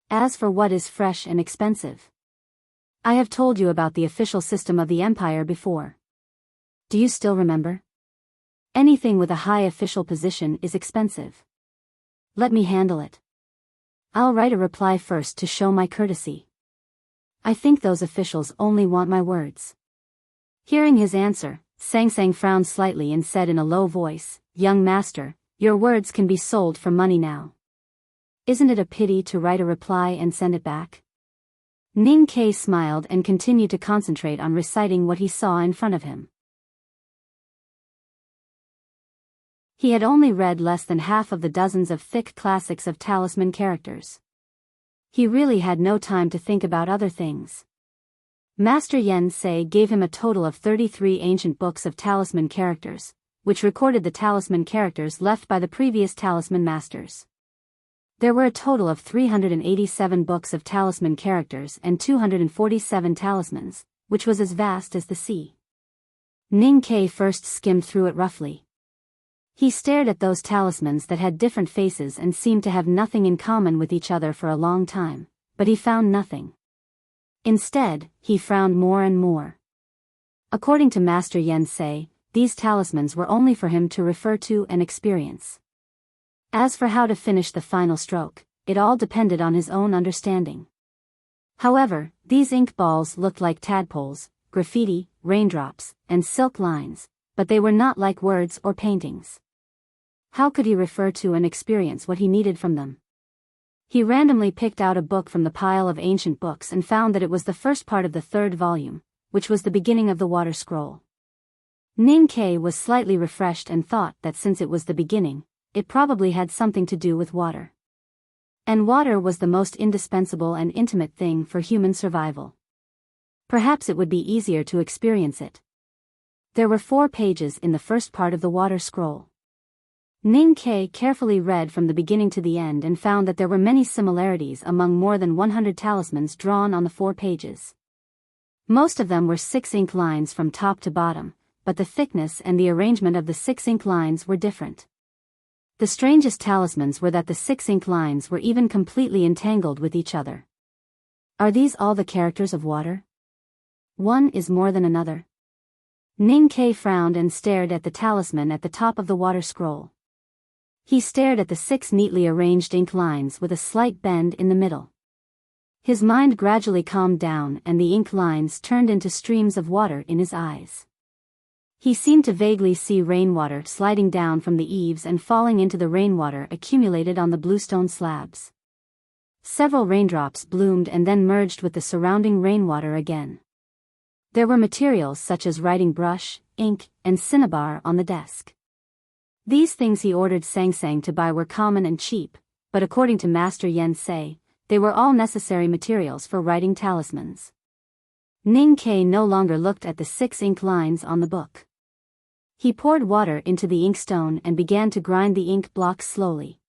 [SPEAKER 1] As for what is fresh and expensive, I have told you about the official system of the empire before. Do you still remember? Anything with a high official position is expensive. Let me handle it. I'll write a reply first to show my courtesy. I think those officials only want my words. Hearing his answer, Sang Sang frowned slightly and said in a low voice, "Young master, your words can be sold for money now. Isn't it a pity to write a reply and send it back?" Ning Ke smiled and continued to concentrate on reciting what he saw in front of him. He had only read less than half of the dozens of thick classics of talisman characters. He really had no time to think about other things. Master Yen Sei gave him a total of 33 ancient books of talisman characters, which recorded the talisman characters left by the previous talisman masters. There were a total of 387 books of talisman characters and 247 talismans, which was as vast as the sea. Ning Ke first skimmed through it roughly. He stared at those talismans that had different faces and seemed to have nothing in common with each other for a long time, but he found nothing. Instead, he frowned more and more. According to Master Yen Sei, these talismans were only for him to refer to and experience. As for how to finish the final stroke, it all depended on his own understanding. However, these ink balls looked like tadpoles, graffiti, raindrops, and silk lines, but they were not like words or paintings. How could he refer to and experience what he needed from them? He randomly picked out a book from the pile of ancient books and found that it was the first part of the third volume, which was the beginning of the water scroll. Ning Ke was slightly refreshed and thought that since it was the beginning, it probably had something to do with water. And water was the most indispensable and intimate thing for human survival. Perhaps it would be easier to experience it. There were 4 pages in the first part of the water scroll. Ning Ke carefully read from the beginning to the end and found that there were many similarities among more than 100 talismans drawn on the 4 pages. Most of them were 6 ink lines from top to bottom, but the thickness and the arrangement of the 6 ink lines were different. The strangest talismans were that the 6 ink lines were even completely entangled with each other. Are these all the characters of water? One is more than another. Ning Ke frowned and stared at the talisman at the top of the water scroll. He stared at the 6 neatly arranged ink lines with a slight bend in the middle. His mind gradually calmed down and the ink lines turned into streams of water in his eyes. He seemed to vaguely see rainwater sliding down from the eaves and falling into the rainwater accumulated on the bluestone slabs. Several raindrops bloomed and then merged with the surrounding rainwater again. There were materials such as writing brush, ink, and cinnabar on the desk. These things he ordered Sang Sang to buy were common and cheap, but according to Master Yen Sei, they were all necessary materials for writing talismans. Ning Ke no longer looked at the 6 ink lines on the book. He poured water into the inkstone and began to grind the ink blocks slowly.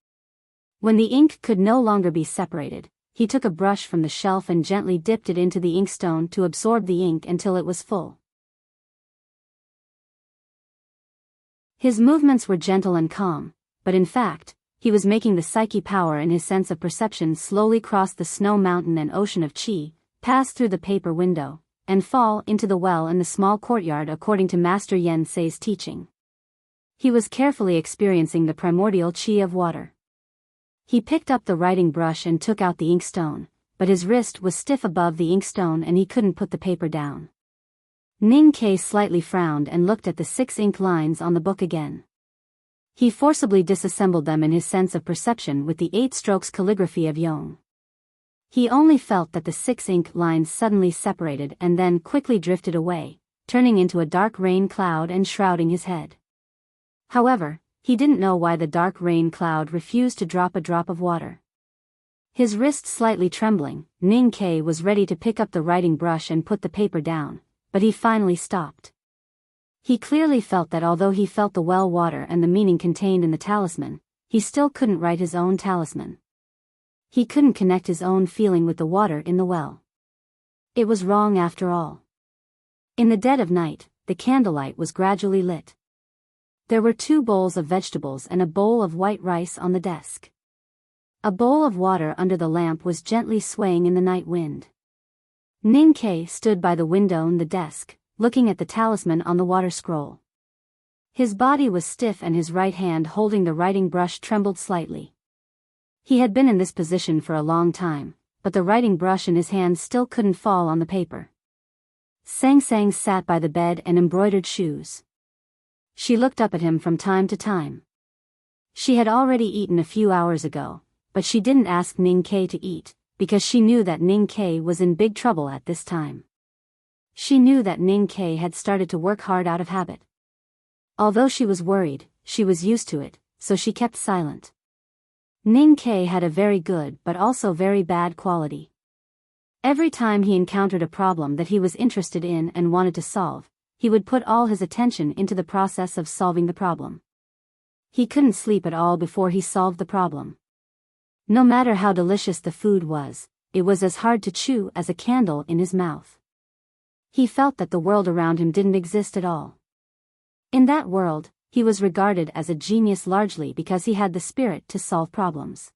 [SPEAKER 1] When the ink could no longer be separated, he took a brush from the shelf and gently dipped it into the inkstone to absorb the ink until it was full. His movements were gentle and calm, but in fact, he was making the psyche power in his sense of perception slowly cross the snow mountain and ocean of qi, pass through the paper window, and fall into the well in the small courtyard according to Master Yen Sei's teaching. He was carefully experiencing the primordial qi of water. He picked up the writing brush and took out the inkstone, but his wrist was stiff above the inkstone and he couldn't put the paper down. Ning Ke slightly frowned and looked at the 6 ink lines on the book again. He forcibly disassembled them in his sense of perception with the 8 strokes calligraphy of Yong. He only felt that the 6 ink lines suddenly separated and then quickly drifted away, turning into a dark rain cloud and shrouding his head. However, he didn't know why the dark rain cloud refused to drop a drop of water. His wrist slightly trembling, Ning Ke was ready to pick up the writing brush and put the paper down, but he finally stopped. He clearly felt that although he felt the well water and the meaning contained in the talisman, he still couldn't write his own talisman. He couldn't connect his own feeling with the water in the well. It was wrong after all. In the dead of night, the candlelight was gradually lit. There were 2 bowls of vegetables and a bowl of white rice on the desk. A bowl of water under the lamp was gently swaying in the night wind. Ning Ke stood by the window and the desk, looking at the talisman on the water scroll. His body was stiff and his right hand holding the writing brush trembled slightly. He had been in this position for a long time, but the writing brush in his hand still couldn't fall on the paper. Sang Sang sat by the bed and embroidered shoes. She looked up at him from time to time. She had already eaten a few hours ago, but she didn't ask Ning Ke to eat, because she knew that Ning Ke was in big trouble at this time. She knew that Ning Ke had started to work hard out of habit. Although she was worried, she was used to it, so she kept silent. Ning Ke had a very good but also very bad quality. Every time he encountered a problem that he was interested in and wanted to solve, he would put all his attention into the process of solving the problem. He couldn't sleep at all before he solved the problem. No matter how delicious the food was, it was as hard to chew as a candle in his mouth. He felt that the world around him didn't exist at all. In that world, he was regarded as a genius largely because he had the spirit to solve problems.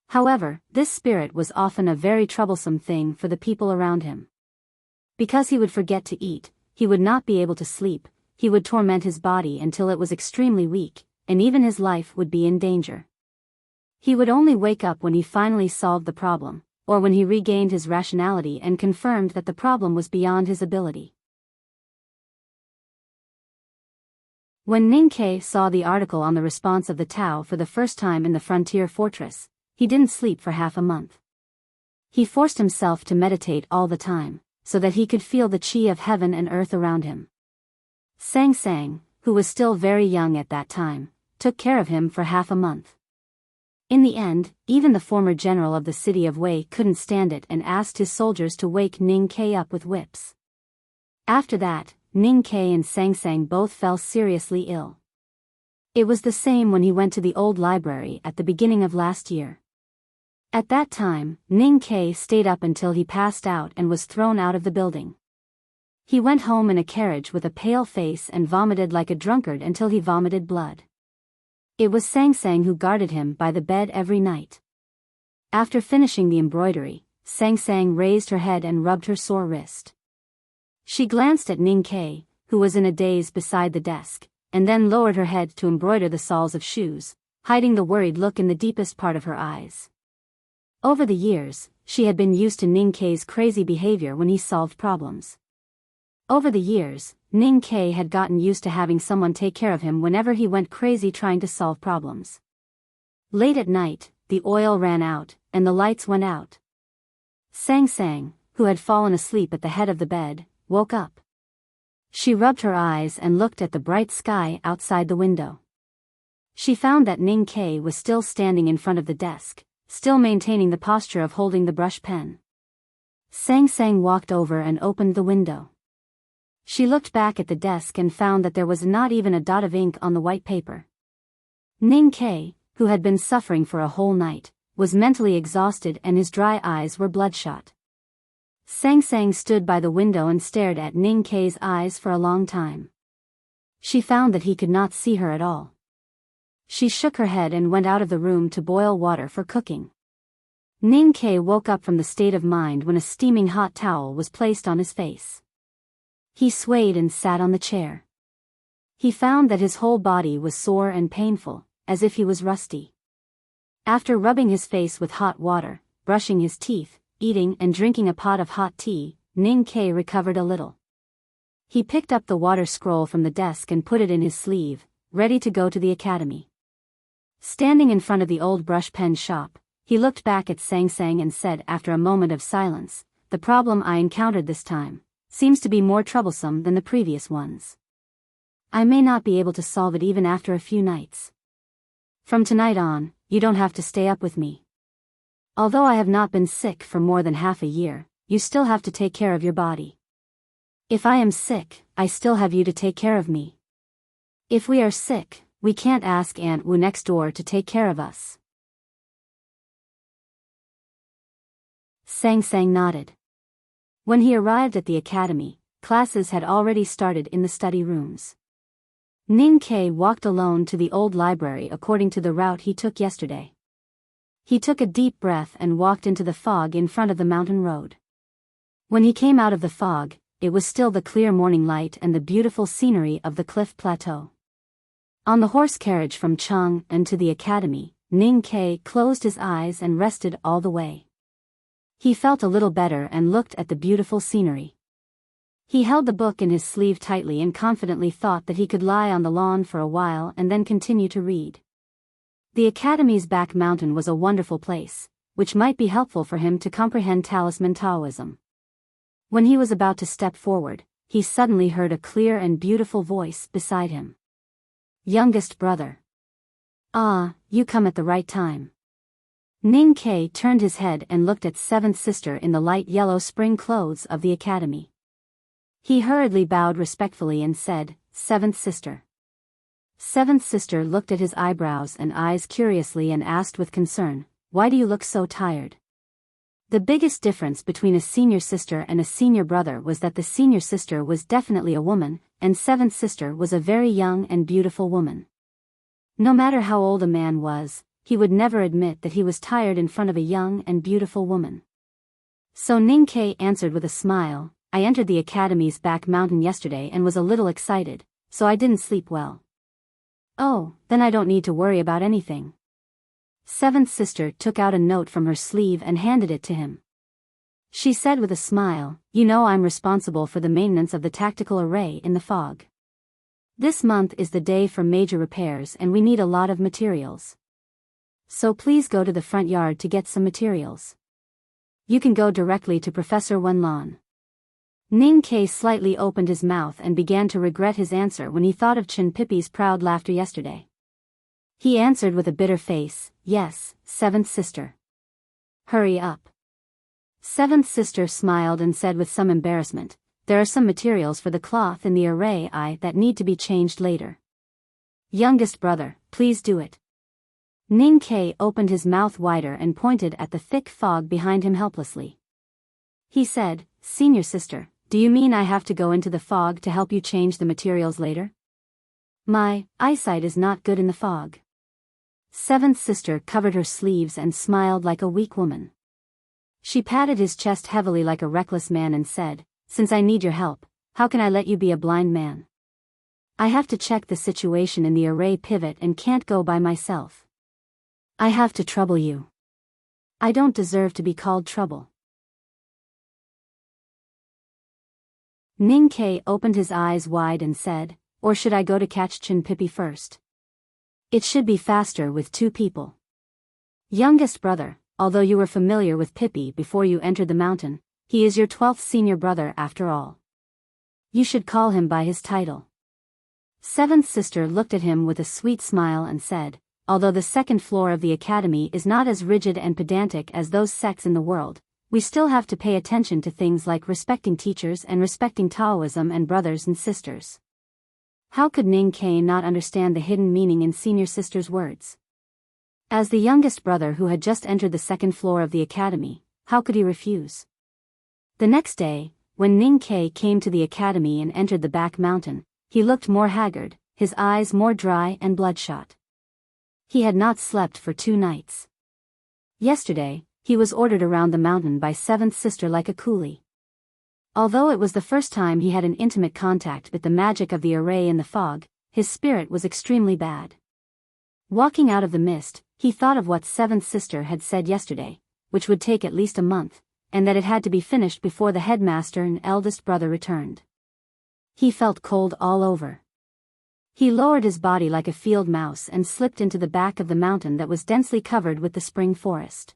[SPEAKER 1] However, this spirit was often a very troublesome thing for the people around him. Because he would forget to eat, he would not be able to sleep, he would torment his body until it was extremely weak, and even his life would be in danger. He would only wake up when he finally solved the problem, or when he regained his rationality and confirmed that the problem was beyond his ability. When Ning Ke saw the article on the response of the Tao for the first time in the frontier fortress, he didn't sleep for half a month. He forced himself to meditate all the time, so that he could feel the qi of heaven and earth around him. Sang Sang, who was still very young at that time, took care of him for half a month. In the end, even the former general of the city of Wei couldn't stand it and asked his soldiers to wake Ning Ke up with whips. After that, Ning Ke and Sang Sang both fell seriously ill. It was the same when he went to the old library at the beginning of last year. At that time, Ning Ke stayed up until he passed out and was thrown out of the building. He went home in a carriage with a pale face and vomited like a drunkard until he vomited blood. It was Sang Sang who guarded him by the bed every night. After finishing the embroidery, Sang Sang raised her head and rubbed her sore wrist. She glanced at Ning Ke, who was in a daze beside the desk, and then lowered her head to embroider the soles of shoes, hiding the worried look in the deepest part of her eyes. Over the years, she had been used to Ning Ke's crazy behavior when he solved problems. Over the years, Ning Ke had gotten used to having someone take care of him whenever he went crazy trying to solve problems. Late at night, the oil ran out, and the lights went out. Sang Sang, who had fallen asleep at the head of the bed, woke up. She rubbed her eyes and looked at the bright sky outside the window. She found that Ning Ke was still standing in front of the desk, still maintaining the posture of holding the brush pen. Sang Sang walked over and opened the window. She looked back at the desk and found that there was not even a dot of ink on the white paper. Ning Ke, who had been suffering for a whole night, was mentally exhausted and his dry eyes were bloodshot. Sang Sang stood by the window and stared at Ning Ke's eyes for a long time. She found that he could not see her at all. She shook her head and went out of the room to boil water for cooking. Ning Ke woke up from the state of mind when a steaming hot towel was placed on his face. He swayed and sat on the chair. He found that his whole body was sore and painful, as if he was rusty. After rubbing his face with hot water, brushing his teeth, eating and drinking a pot of hot tea, Ning Ke recovered a little. He picked up the water scroll from the desk and put it in his sleeve, ready to go to the academy. Standing in front of the old brush pen shop, he looked back at Sang Sang and said after a moment of silence, "The problem I encountered this time seems to be more troublesome than the previous ones. I may not be able to solve it even after a few nights. From tonight on, you don't have to stay up with me. Although I have not been sick for more than half a year, you still have to take care of your body. If I am sick, I still have you to take care of me. If we are sick, we can't ask Aunt Wu next door to take care of us." Sang Sang nodded. When he arrived at the academy, classes had already started in the study rooms. Ning Ke walked alone to the old library according to the route he took yesterday. He took a deep breath and walked into the fog in front of the mountain road. When he came out of the fog, it was still the clear morning light and the beautiful scenery of the cliff plateau. On the horse carriage from Chang'an to the academy, Ning Ke closed his eyes and rested all the way. He felt a little better and looked at the beautiful scenery. He held the book in his sleeve tightly and confidently thought that he could lie on the lawn for a while and then continue to read. The academy's back mountain was a wonderful place, which might be helpful for him to comprehend talisman Taoism. When he was about to step forward, he suddenly heard a clear and beautiful voice beside him. "Youngest brother. Ah, you come at the right time." Ning Ke turned his head and looked at seventh sister in the light yellow spring clothes of the academy. He hurriedly bowed respectfully and said, "Seventh sister." Seventh sister looked at his eyebrows and eyes curiously and asked with concern, "Why do you look so tired?" The biggest difference between a senior sister and a senior brother was that the senior sister was definitely a woman, and seventh sister was a very young and beautiful woman. No matter how old a man was, he would never admit that he was tired in front of a young and beautiful woman. So Ning Ke answered with a smile, "I entered the academy's back mountain yesterday and was a little excited, so I didn't sleep well." "Oh, then I don't need to worry about anything." Seventh sister took out a note from her sleeve and handed it to him. She said with a smile, "You know I'm responsible for the maintenance of the tactical array in the fog. This month is the day for major repairs and we need a lot of materials. So please go to the front yard to get some materials. You can go directly to Professor Wenlan." Ning Ke slightly opened his mouth and began to regret his answer when he thought of Chen Pippi's proud laughter yesterday. He answered with a bitter face, "Yes, seventh sister." "Hurry up." Seventh sister smiled and said with some embarrassment, "There are some materials for the cloth in the array that need to be changed later." "Youngest brother, please do it." Ning Ke opened his mouth wider and pointed at the thick fog behind him helplessly. He said, "Senior sister, do you mean I have to go into the fog to help you change the materials later? My eyesight is not good in the fog." Seventh sister covered her sleeves and smiled like a weak woman. She patted his chest heavily like a reckless man and said, "Since I need your help, how can I let you be a blind man? I have to check the situation in the array pivot and can't go by myself. I have to trouble you. I don't deserve to be called trouble." Ning Ke opened his eyes wide and said, or should I go to catch Chin Pippi first? It should be faster with two people. Youngest brother, although you were familiar with Pippi before you entered the mountain, he is your 12th senior brother after all. You should call him by his title. Seventh sister looked at him with a sweet smile and said, although the second floor of the academy is not as rigid and pedantic as those sects in the world, we still have to pay attention to things like respecting teachers and respecting Taoism and brothers and sisters. How could Ning Ke not understand the hidden meaning in senior sister's words? As the youngest brother who had just entered the second floor of the academy, how could he refuse? The next day, when Ning Ke came to the academy and entered the back mountain, he looked more haggard, his eyes more dry and bloodshot. He had not slept for 2 nights. Yesterday, he was ordered around the mountain by seventh sister like a coolie. Although it was the first time he had an intimate contact with the magic of the array in the fog, his spirit was extremely bad. Walking out of the mist, he thought of what seventh sister had said yesterday, which would take at least a month, and that it had to be finished before the headmaster and eldest brother returned. He felt cold all over. He lowered his body like a field mouse and slipped into the back of the mountain that was densely covered with the spring forest.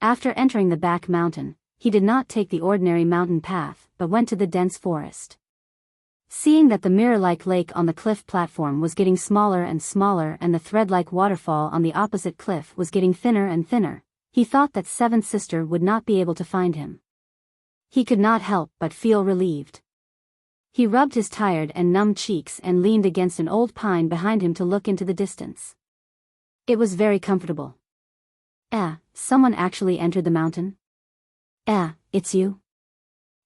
[SPEAKER 1] After entering the back mountain, he did not take the ordinary mountain path but went to the dense forest. Seeing that the mirror-like lake on the cliff platform was getting smaller and smaller and the thread-like waterfall on the opposite cliff was getting thinner and thinner, he thought that seventh sister would not be able to find him. He could not help but feel relieved. He rubbed his tired and numb cheeks and leaned against an old pine behind him to look into the distance. It was very comfortable. Someone actually entered the mountain? It's you?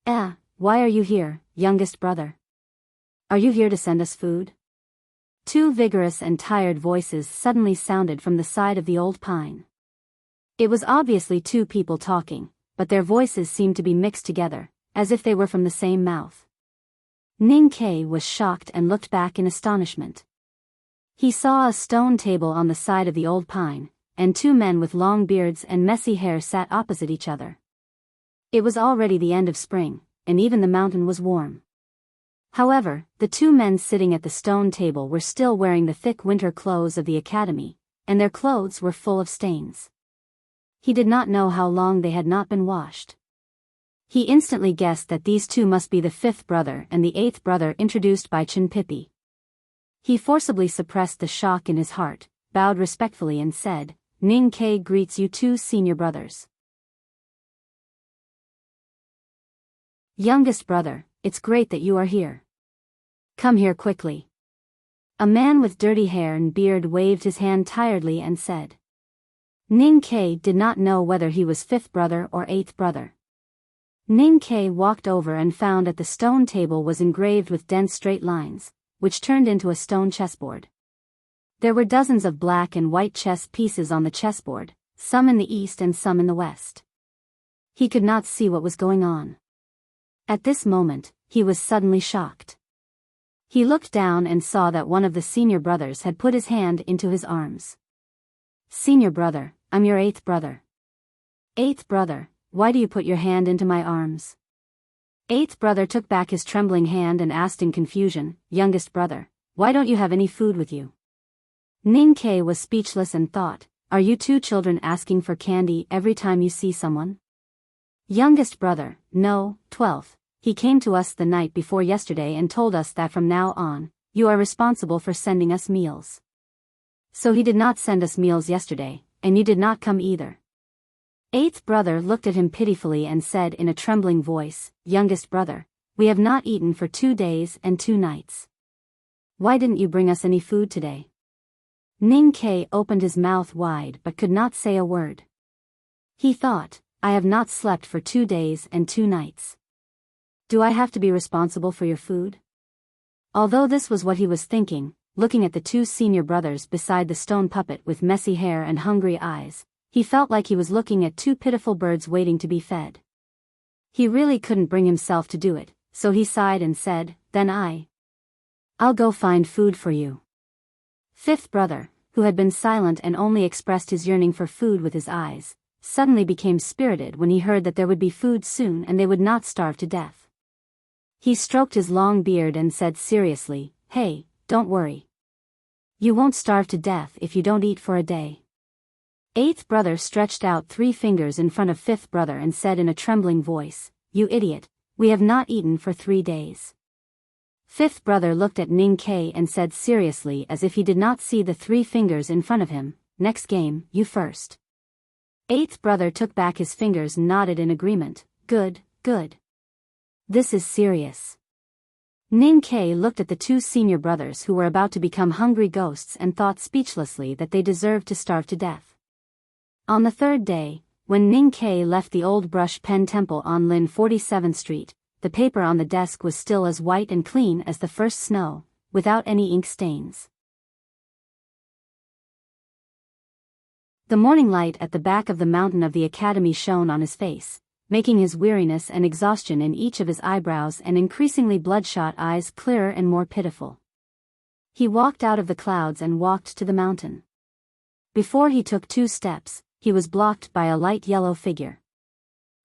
[SPEAKER 1] Why are you here, youngest brother? Are you here to send us food? 2 vigorous and tired voices suddenly sounded from the side of the old pine. It was obviously 2 people talking, but their voices seemed to be mixed together, as if they were from the same mouth. Ning Ke was shocked and looked back in astonishment. He saw a stone table on the side of the old pine, and 2 men with long beards and messy hair sat opposite each other. It was already the end of spring, and even the mountain was warm. However, the 2 men sitting at the stone table were still wearing the thick winter clothes of the academy, and their clothes were full of stains. He did not know how long they had not been washed. He instantly guessed that these 2 must be the 5th brother and the 8th brother introduced by Chin Pippi. He forcibly suppressed the shock in his heart, bowed respectfully and said, Ning Ke greets you 2 senior brothers. Youngest brother, it's great that you are here. Come here quickly. A man with dirty hair and beard waved his hand tiredly and said. Ning Ke did not know whether he was 5th brother or 8th brother. Ning Ke walked over and found that the stone table was engraved with dense straight lines, which turned into a stone chessboard. There were dozens of black and white chess pieces on the chessboard, some in the east and some in the west. He could not see what was going on. At this moment, he was suddenly shocked. He looked down and saw that one of the senior brothers had put his hand into his arms. Senior brother, I'm your 8th brother. 8th brother, why do you put your hand into my arms? 8th brother took back his trembling hand and asked in confusion, Youngest brother, why don't you have any food with you? Ning Ke was speechless and thought, are you 2 children asking for candy every time you see someone? Youngest brother, no, 12th, he came to us the night before yesterday and told us that from now on, you are responsible for sending us meals. So he did not send us meals yesterday, and you did not come either. 8th brother looked at him pitifully and said in a trembling voice, Youngest brother, we have not eaten for 2 days and 2 nights. Why didn't you bring us any food today? Ning Ke opened his mouth wide but could not say a word. He thought, I have not slept for 2 days and 2 nights. Do I have to be responsible for your food? Although this was what he was thinking, looking at the 2 senior brothers beside the stone puppet with messy hair and hungry eyes, he felt like he was looking at 2 pitiful birds waiting to be fed. He really couldn't bring himself to do it, so he sighed and said, then I'll go find food for you. 5th brother, who had been silent and only expressed his yearning for food with his eyes, suddenly became spirited when he heard that there would be food soon and they would not starve to death. He stroked his long beard and said seriously, "Hey, don't worry. You won't starve to death if you don't eat for a day." Eighth brother stretched out 3 fingers in front of fifth brother and said in a trembling voice, "You idiot, we have not eaten for 3 days." Fifth brother looked at Ning Ke and said seriously as if he did not see the 3 fingers in front of him, "Next game, you first." Eighth brother took back his fingers and nodded in agreement, "Good, good. This is serious." Ning Ke looked at the 2 senior brothers who were about to become hungry ghosts and thought speechlessly that they deserved to starve to death. On the 3rd day, when Ning Ke left the old brush pen temple on Lin 47th Street, the paper on the desk was still as white and clean as the first snow, without any ink stains. The morning light at the back of the mountain of the academy shone on his face, making his weariness and exhaustion in each of his eyebrows and increasingly bloodshot eyes clearer and more pitiful. He walked out of the clouds and walked to the mountain. Before he took 2 steps, he was blocked by a light yellow figure.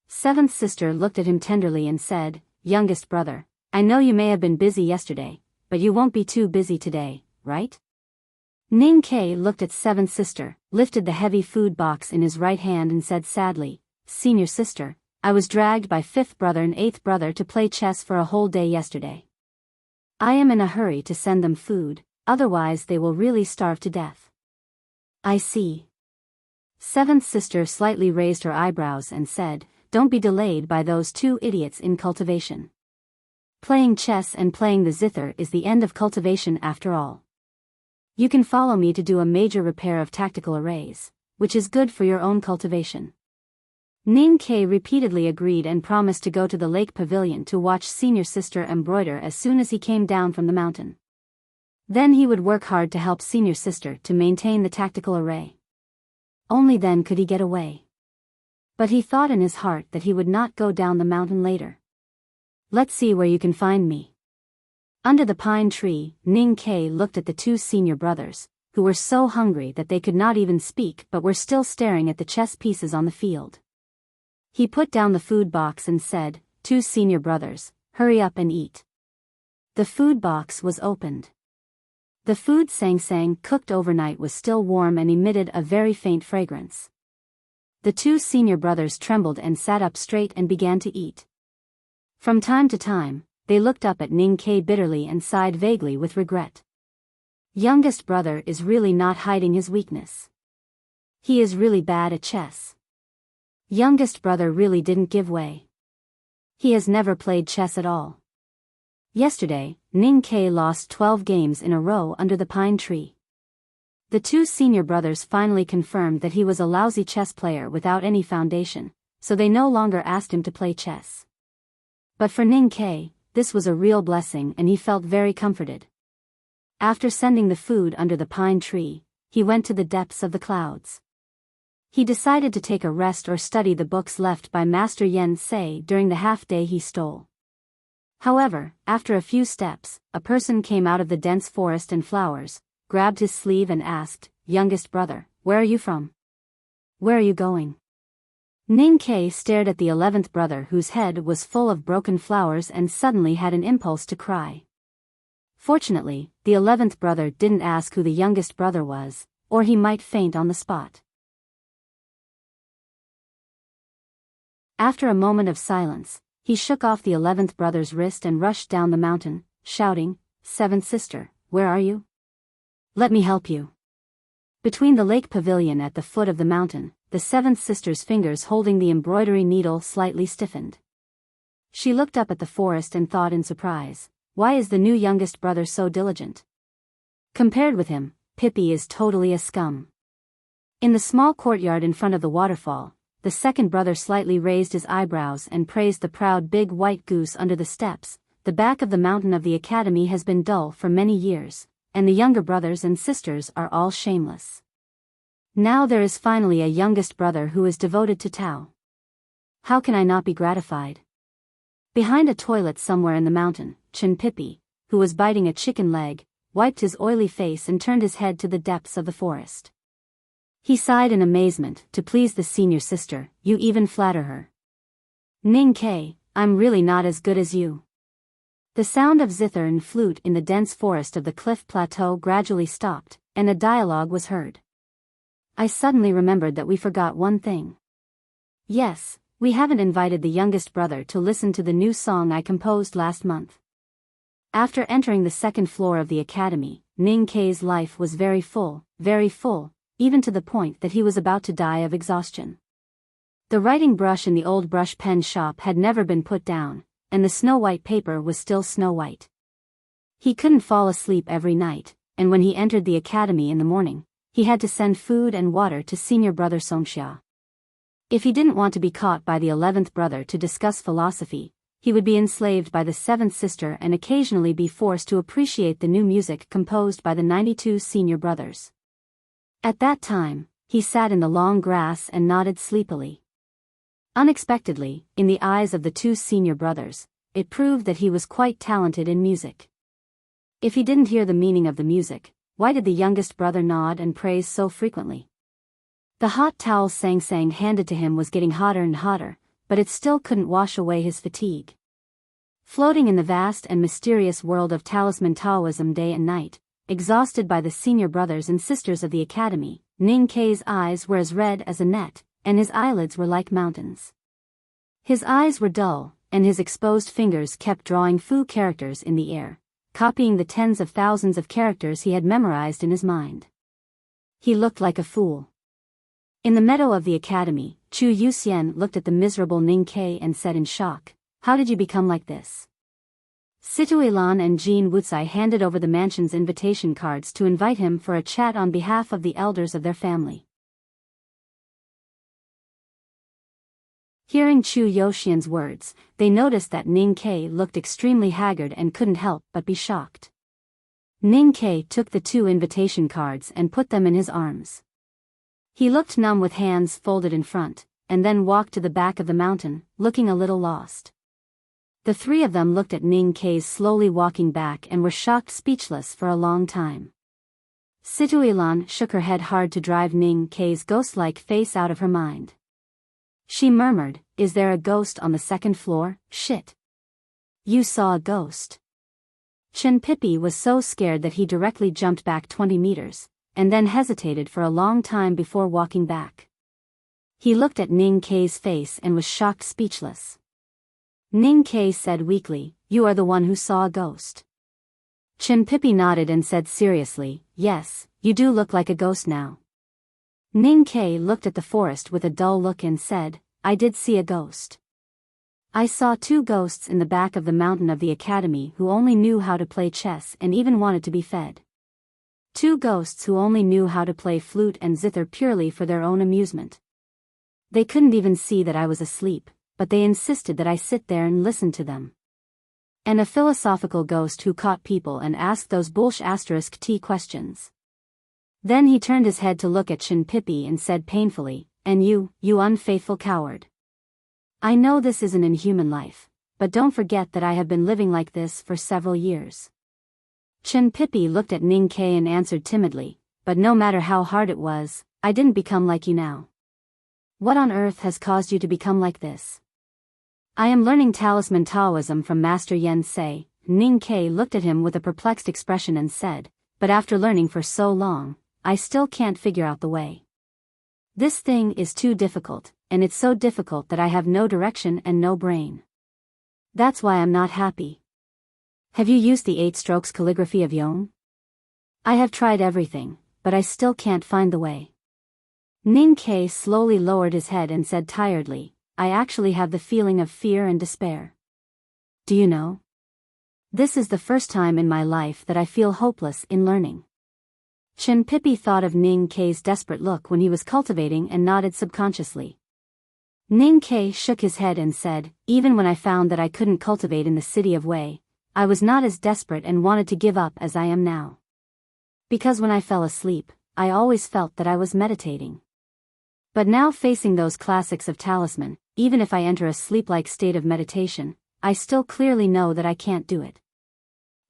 [SPEAKER 1] 7th sister looked at him tenderly and said, "Youngest brother, I know you may have been busy yesterday, but you won't be too busy today, right?" Ning Ke looked at 7th sister, lifted the heavy food box in his right hand and said sadly, "Senior sister, I was dragged by 5th brother and 8th brother to play chess for a whole day yesterday. I am in a hurry to send them food, otherwise they will really starve to death." "I see." 7th sister slightly raised her eyebrows and said, "Don't be delayed by those 2 idiots in cultivation. Playing chess and playing the zither is the end of cultivation after all. You can follow me to do a major repair of tactical arrays, which is good for your own cultivation." Ning Ke repeatedly agreed and promised to go to the lake pavilion to watch senior sister embroider as soon as he came down from the mountain. Then he would work hard to help senior sister to maintain the tactical array. Only then could he get away. But he thought in his heart that he would not go down the mountain later. "Let's see where you can find me." Under the pine tree, Ning Ke looked at the 2 senior brothers, who were so hungry that they could not even speak but were still staring at the chess pieces on the field. He put down the food box and said, "2 senior brothers, hurry up and eat." The food box was opened. The food sang cooked overnight was still warm and emitted a very faint fragrance. The 2 senior brothers trembled and sat up straight and began to eat. From time to time, they looked up at Ning Ke bitterly and sighed vaguely with regret. Youngest brother is really not hiding his weakness. He is really bad at chess. Youngest brother really didn't give way. He has never played chess at all. Yesterday, Ning Ke lost 12 games in a row under the pine tree. The 2 senior brothers finally confirmed that he was a lousy chess player without any foundation, so they no longer asked him to play chess. But for Ning Ke, this was a real blessing and he felt very comforted. After sending the food under the pine tree, he went to the depths of the clouds. He decided to take a rest or study the books left by Master Yen Sei during the half-day he stole. However, after a few steps, a person came out of the dense forest and flowers, grabbed his sleeve and asked, "Youngest brother, where are you from? Where are you going?" Ning Ke stared at the 11th brother whose head was full of broken flowers and suddenly had an impulse to cry. Fortunately, the 11th brother didn't ask who the youngest brother was, or he might faint on the spot. After a moment of silence, he shook off the 11th brother's wrist and rushed down the mountain, shouting, "7th sister, where are you? Let me help you." Between the lake pavilion at the foot of the mountain, the 7th sister's fingers holding the embroidery needle slightly stiffened. She looked up at the forest and thought in surprise, "Why is the new youngest brother so diligent? Compared with him, Pippi is totally a scum." In the small courtyard in front of the waterfall, the 2nd brother slightly raised his eyebrows and praised the proud big white goose under the steps. "The back of the mountain of the academy has been dull for many years, and the younger brothers and sisters are all shameless. Now there is finally a youngest brother who is devoted to Tao. How can I not be gratified?" Behind a toilet somewhere in the mountain, Chen Pippi, who was biting a chicken leg, wiped his oily face and turned his head to the depths of the forest. He sighed in amazement. "To please the senior sister, you even flatter her. Ning Ke, I'm really not as good as you." The sound of zither and flute in the dense forest of the cliff plateau gradually stopped, and a dialogue was heard. I suddenly remembered that we forgot one thing. Yes, we haven't invited the youngest brother to listen to the new song I composed last month. After entering the second floor of the academy, Ning Kei's life was very full, even to the point that he was about to die of exhaustion. The writing brush in the old brush pen shop had never been put down, and the snow-white paper was still snow-white. He couldn't fall asleep every night, and when he entered the academy in the morning, he had to send food and water to senior brother Songxia. If he didn't want to be caught by the 11th brother to discuss philosophy, he would be enslaved by the 7th sister and occasionally be forced to appreciate the new music composed by the 92 senior brothers. At that time, he sat in the long grass and nodded sleepily. Unexpectedly, in the eyes of the 2 senior brothers, it proved that he was quite talented in music. If he didn't hear the meaning of the music, why did the youngest brother nod and praise so frequently? The hot towel Sang Sang handed to him was getting hotter and hotter, but it still couldn't wash away his fatigue. Floating in the vast and mysterious world of talisman Taoism day and night, exhausted by the senior brothers and sisters of the academy, Ning Kei's eyes were as red as a net, and his eyelids were like mountains. His eyes were dull, and his exposed fingers kept drawing fu characters in the air, copying the tens of thousands of characters he had memorized in his mind. He looked like a fool. In the meadow of the academy, Chu Yuxian looked at the miserable Ning Kei and said in shock, "How did you become like this?" Situilan and Jean Wuxia handed over the mansion's invitation cards to invite him for a chat on behalf of the elders of their family. Hearing Chu Yuxian's words, they noticed that Ning Kei looked extremely haggard and couldn't help but be shocked. Ning Kei took the 2 invitation cards and put them in his arms. He looked numb with hands folded in front, and then walked to the back of the mountain, looking a little lost. The 3 of them looked at Ning Kei's slowly walking back and were shocked speechless for a long time. Situilan shook her head hard to drive Ning Kei's ghost-like face out of her mind. She murmured, "Is there a ghost on the 2nd floor? Shit. You saw a ghost." Chen Pippi was so scared that he directly jumped back 20 meters, and then hesitated for a long time before walking back. He looked at Ning Kei's face and was shocked speechless. Ning Kei said weakly, "You are the one who saw a ghost." Chen Pippi nodded and said seriously, "Yes, you do look like a ghost now." Ning Kei looked at the forest with a dull look and said, "I did see a ghost. I saw 2 ghosts in the back of the mountain of the academy who only knew how to play chess and even wanted to be fed. 2 ghosts who only knew how to play flute and zither purely for their own amusement. They couldn't even see that I was asleep, but they insisted that I sit there and listen to them. And a philosophical ghost who caught people and asked those **T questions. Then he turned his head to look at Chen Pippi and said painfully, "And you unfaithful coward. I know this is an inhuman life, but don't forget that I have been living like this for several years." Chen Pippi looked at Ning Kei and answered timidly, "But no matter how hard it was, I didn't become like you now. What on earth has caused you to become like this?" "I am learning talisman Taoism from Master Yen Sei." Ning Kei looked at him with a perplexed expression and said, "But after learning for so long, I still can't figure out the way. This thing is too difficult, and it's so difficult that I have no direction and no brain. That's why I'm not happy." "Have you used the 8 strokes calligraphy of Yong?" "I have tried everything, but I still can't find the way." Ning Kei slowly lowered his head and said tiredly, "I actually have the feeling of fear and despair. Do you know? This is the first time in my life that I feel hopeless in learning." Chen Pippi thought of Ning Kei's desperate look when he was cultivating and nodded subconsciously. Ning Kei shook his head and said, "Even when I found that I couldn't cultivate in the city of Wei, I was not as desperate and wanted to give up as I am now. Because when I fell asleep, I always felt that I was meditating. But now facing those classics of talisman, even if I enter a sleep-like state of meditation, I still clearly know that I can't do it."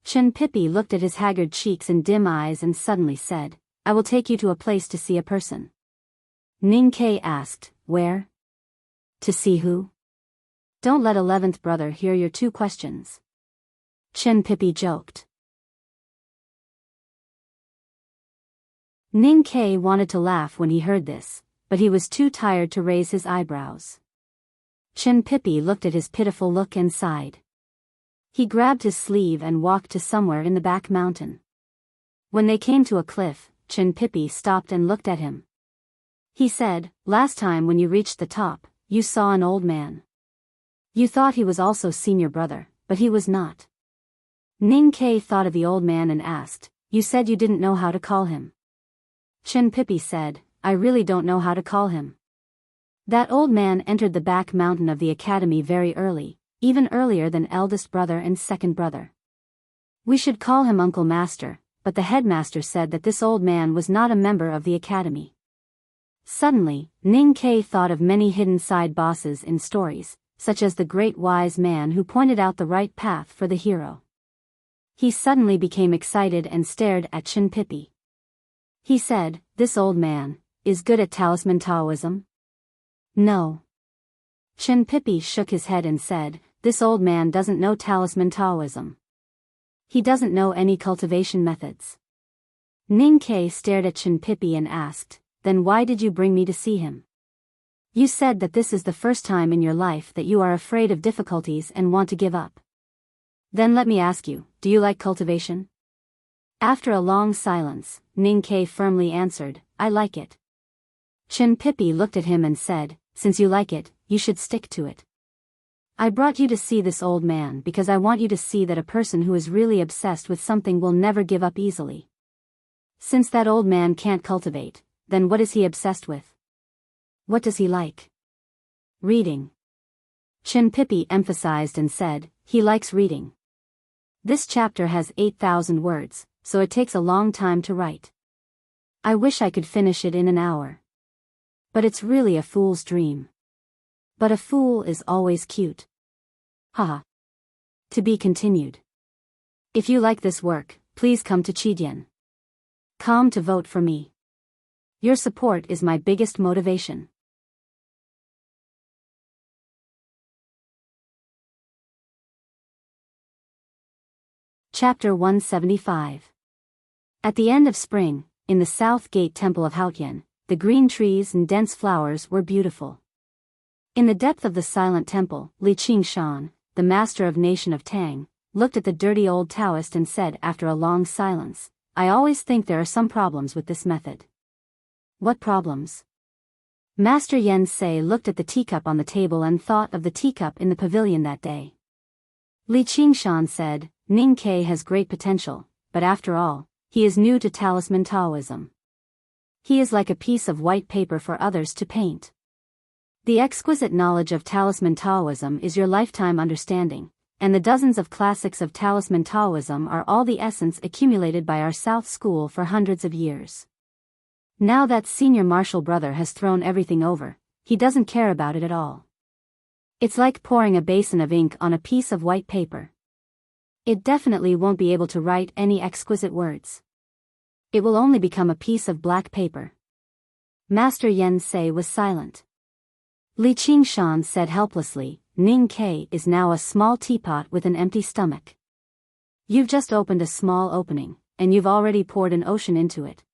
[SPEAKER 1] Chen Pippi looked at his haggard cheeks and dim eyes and suddenly said, "I will take you to a place to see a person." Ning Kei asked, "Where?" "To see who?" "Don't let 11th brother hear your 2 questions." Chin Pippi joked. Ning Kai wanted to laugh when he heard this, but he was too tired to raise his eyebrows. Chin Pippi looked at his pitiful look and sighed. He grabbed his sleeve and walked to somewhere in the back mountain. When they came to a cliff, Chin Pippi stopped and looked at him. He said, "Last time when you reached the top, you saw an old man. You thought he was also senior brother, but he was not." Ning Kai thought of the old man and asked, "You said you didn't know how to call him." Chin Pippi said, "I really don't know how to call him. That old man entered the back mountain of the academy very early, even earlier than eldest brother and second brother. We should call him Uncle Master, but the headmaster said that this old man was not a member of the academy." Suddenly, Ning Kai thought of many hidden side bosses in stories, such as the great wise man who pointed out the right path for the hero. He suddenly became excited and stared at Chin Pippi. He said, "This old man is good at talisman Taoism?" "No." Chin Pippi shook his head and said, "This old man doesn't know talisman Taoism. He doesn't know any cultivation methods." Ning Kai stared at Chin Pippi and asked, "Then why did you bring me to see him? You said that this is the first time in your life that you are afraid of difficulties and want to give up. Then let me ask you, do you like cultivation?" After a long silence, Ning Kai firmly answered, "I like it." Chin Pippi looked at him and said, "Since you like it, you should stick to it. I brought you to see this old man because I want you to see that a person who is really obsessed with something will never give up easily. Since that old man can't cultivate, then what is he obsessed with? What does he like?" "Reading." Chin Pippi emphasized and said, "He likes reading. This chapter has 8,000 words, so it takes a long time to write. I wish I could finish it in an hour. But it's really a fool's dream. But a fool is always cute. Haha. To be continued. If you like this work, please come to Chidian.com to vote for me. Your support is my biggest motivation." Chapter 175. At the end of spring, in the South Gate Temple of Haotian, the green trees and dense flowers were beautiful. In the depth of the silent temple, Li Qingshan, the master of nation of Tang, looked at the dirty old Taoist and said after a long silence, "I always think there are some problems with this method." "What problems?" Master Yen Sei looked at the teacup on the table and thought of the teacup in the pavilion that day. Li Qingshan said, "Ning Kai has great potential, but after all, he is new to talisman Taoism. He is like a piece of white paper for others to paint. The exquisite knowledge of talisman Taoism is your lifetime understanding, and the dozens of classics of talisman Taoism are all the essence accumulated by our South School for hundreds of years. Now that senior martial brother has thrown everything over, he doesn't care about it at all. It's like pouring a basin of ink on a piece of white paper. It definitely won't be able to write any exquisite words. It will only become a piece of black paper." Master Yen Sei was silent. Li Qingshan said helplessly, "Ning Kai is now a small teapot with an empty stomach. You've just opened a small opening, and you've already poured an ocean into it.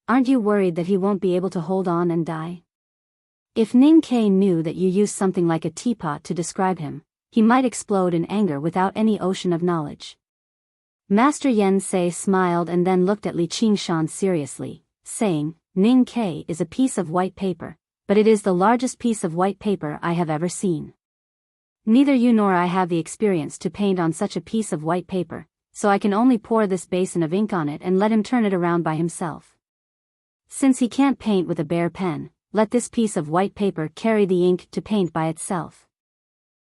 [SPEAKER 1] Aren't you worried that he won't be able to hold on and die? If Ning Kai knew that you used something like a teapot to describe him, he might explode in anger without any ocean of knowledge." Master Yen Sei smiled and then looked at Li Qingshan seriously, saying, "Ning Kai is a piece of white paper, but it is the largest piece of white paper I have ever seen. Neither you nor I have the experience to paint on such a piece of white paper, so I can only pour this basin of ink on it and let him turn it around by himself. Since he can't paint with a bare pen, let this piece of white paper carry the ink to paint by itself.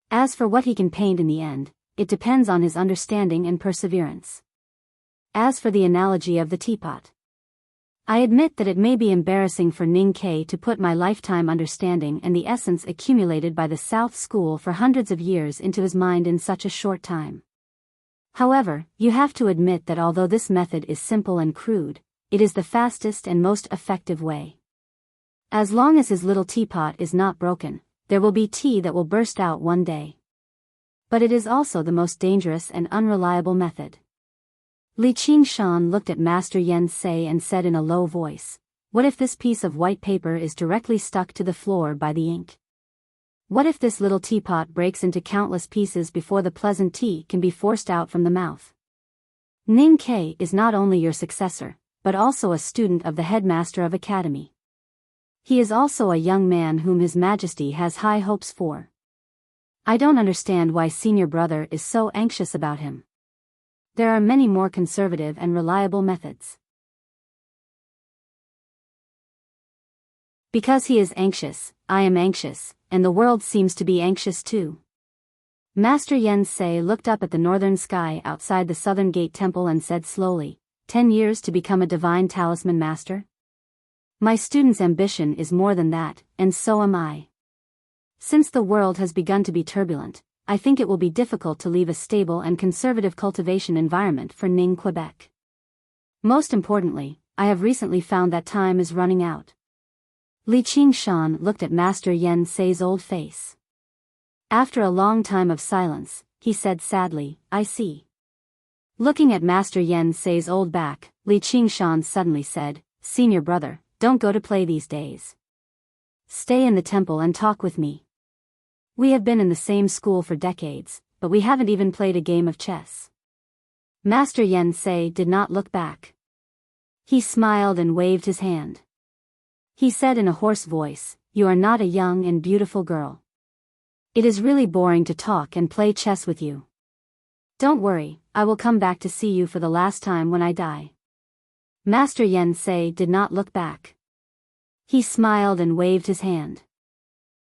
[SPEAKER 1] As for what he can paint in the end, it depends on his understanding and perseverance. As for the analogy of the teapot, I admit that it may be embarrassing for Ning Kai to put my lifetime understanding and the essence accumulated by the South School for hundreds of years into his mind in such a short time. However, you have to admit that although this method is simple and crude, it is the fastest and most effective way. As long as his little teapot is not broken, there will be tea that will burst out one day. But it is also the most dangerous and unreliable method. Li Qingshan looked at Master Yen Sei and said in a low voice, "What if this piece of white paper is directly stuck to the floor by the ink? What if this little teapot breaks into countless pieces before the pleasant tea can be forced out from the mouth?" Ning Ke is not only your successor, but also a student of the headmaster of academy. He is also a young man whom His Majesty has high hopes for. I don't understand why senior brother is so anxious about him. There are many more conservative and reliable methods. Because he is anxious, I am anxious, and the world seems to be anxious too. Master Yen Sei looked up at the northern sky outside the southern gate temple and said slowly, 10 years to become a divine talisman master? My student's ambition is more than that, and so am I. Since the world has begun to be turbulent, I think it will be difficult to leave a stable and conservative cultivation environment for Ning Quebec. Most importantly, I have recently found that time is running out. Li Qingshan looked at Master Yen Sei's old face. After a long time of silence, he said sadly, I see. Looking at Master Yen Sei's old back, Li Qingshan suddenly said, Senior brother, don't go to play these days. Stay in the temple and talk with me. We have been in the same school for decades, but we haven't even played a game of chess. Master Yen Sei did not look back. He smiled and waved his hand. He said in a hoarse voice, You are not a young and beautiful girl. It is really boring to talk and play chess with you. Don't worry, I will come back to see you for the last time when I die. Master Yen Sei did not look back. He smiled and waved his hand.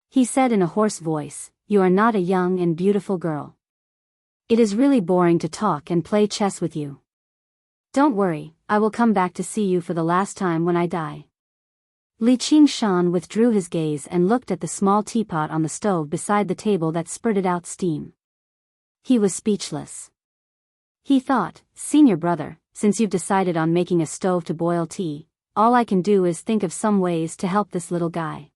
[SPEAKER 1] He said in a hoarse voice, You are not a young and beautiful girl. It is really boring to talk and play chess with you. Don't worry, I will come back to see you for the last time when I die. Li Qingshan withdrew his gaze and looked at the small teapot on the stove beside the table that spurted out steam. He was speechless. He thought, Senior brother, since you've decided on making a stove to boil tea, all I can do is think of some ways to help this little guy.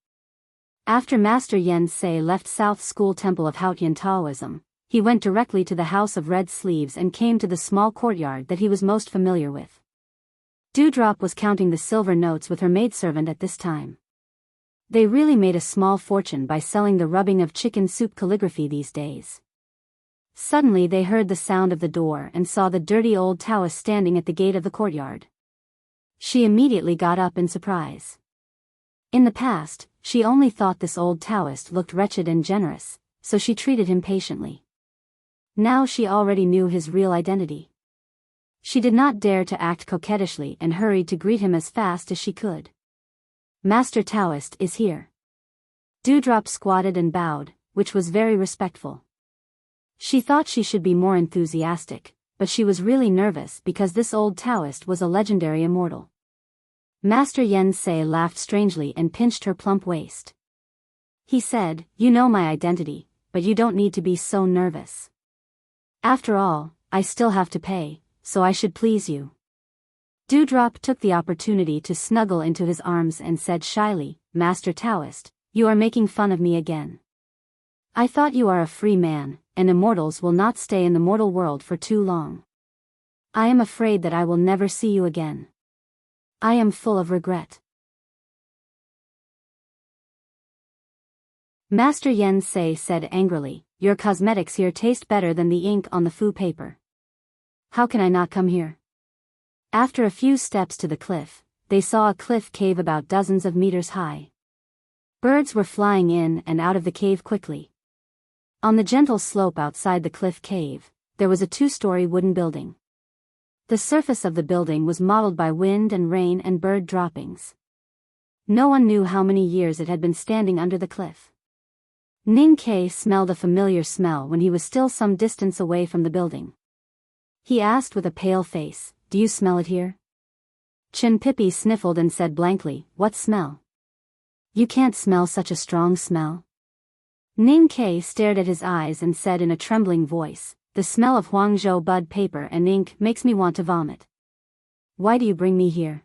[SPEAKER 1] After Master Yen Sei left South School Temple of Haotian Taoism, he went directly to the House of Red Sleeves and came to the small courtyard that he was most familiar with. Dewdrop was counting the silver notes with her maidservant at this time. They really made a small fortune by selling the rubbing of chicken soup calligraphy these days. Suddenly they heard the sound of the door and saw the dirty old Taoist standing at the gate of the courtyard. She immediately got up in surprise. In the past, she only thought this old Taoist looked wretched and generous, so she treated him patiently. Now she already knew his real identity. She did not dare to act coquettishly and hurried to greet him as fast as she could. Master Taoist is here. Dewdrop squatted and bowed, which was very respectful. She thought she should be more enthusiastic, but she was really nervous because this old Taoist was a legendary immortal. Master Yen Sei laughed strangely and pinched her plump waist. He said, You know my identity, but you don't need to be so nervous. After all, I still have to pay, so I should please you. Dewdrop took the opportunity to snuggle into his arms and said shyly, Master Taoist, you are making fun of me again. I thought you are a free man, and immortals will not stay in the mortal world for too long. I am afraid that I will never see you again. I am full of regret. Master Yen Sei said angrily, Your cosmetics here taste better than the ink on the fu paper. How can I not come here? After a few steps to the cliff, they saw a cliff cave about dozens of meters high. Birds were flying in and out of the cave quickly. On the gentle slope outside the cliff cave, there was a 2-story wooden building. The surface of the building was mottled by wind and rain and bird droppings. No one knew how many years it had been standing under the cliff. Ning Ke smelled a familiar smell when he was still some distance away from the building. He asked with a pale face, Do you smell it here? Chin Pippi sniffled and said blankly, What smell? You can't smell such a strong smell. Ning Ke stared at his eyes and said in a trembling voice, The smell of Huangzhou bud paper and ink makes me want to vomit. Why do you bring me here?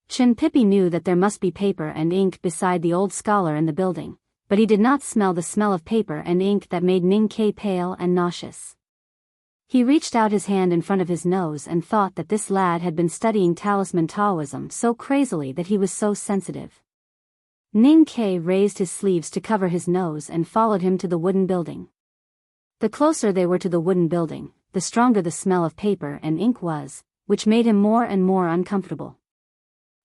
[SPEAKER 1] Chin Pippi knew that there must be paper and ink beside the old scholar in the building, but he did not smell the smell of paper and ink that made Ning Kai pale and nauseous. He reached out his hand in front of his nose and thought that this lad had been studying talisman Taoism so crazily that he was so sensitive. Ning Kai raised his sleeves to cover his nose and followed him to the wooden building. The closer they were to the wooden building, the stronger the smell of paper and ink was, which made him more and more uncomfortable.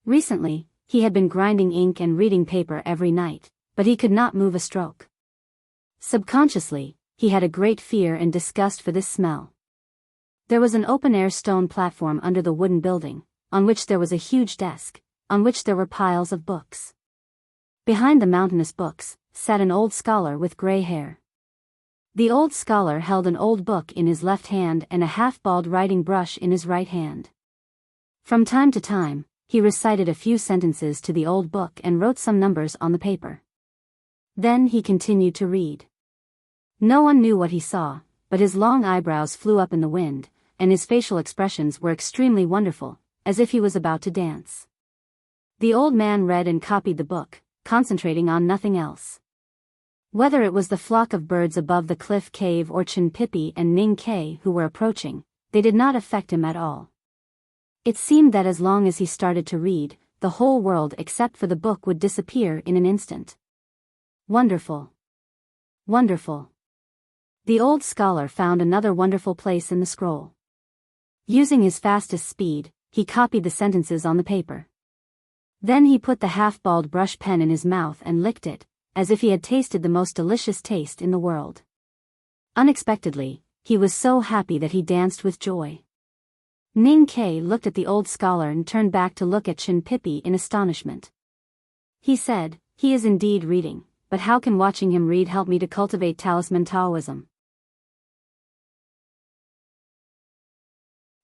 [SPEAKER 1] Recently, he had been grinding ink and reading paper every night, but he could not move a stroke. Subconsciously, he had a great fear and disgust for this smell. There was an open-air stone platform under the wooden building, on which there was a huge desk, on which there were piles of books. Behind the mountainous books, sat an old scholar with gray hair. The old scholar held an old book in his left hand and a half-bald writing brush in his right hand. From time to time, he recited a few sentences to the old book and wrote some numbers on the paper. Then he continued to read. No one knew what he saw, but his long eyebrows flew up in the wind, and his facial expressions were extremely wonderful, as if he was about to dance. The old man read and copied the book, concentrating on nothing else. Whether it was the flock of birds above the cliff cave or Chin Pipi and Ning Kai who were approaching, they did not affect him at all. It seemed that as long as he started to read, the whole world except for the book would disappear in an instant. Wonderful. Wonderful. The old scholar found another wonderful place in the scroll. Using his fastest speed, he copied the sentences on the paper. Then he put the half-bald brush pen in his mouth and licked it, as if he had tasted the most delicious taste in the world. Unexpectedly, he was so happy that he danced with joy. Ning Kai looked at the old scholar and turned back to look at Chin Pipi in astonishment. He said, "He is indeed reading, but how can watching him read help me to cultivate talisman Taoism?"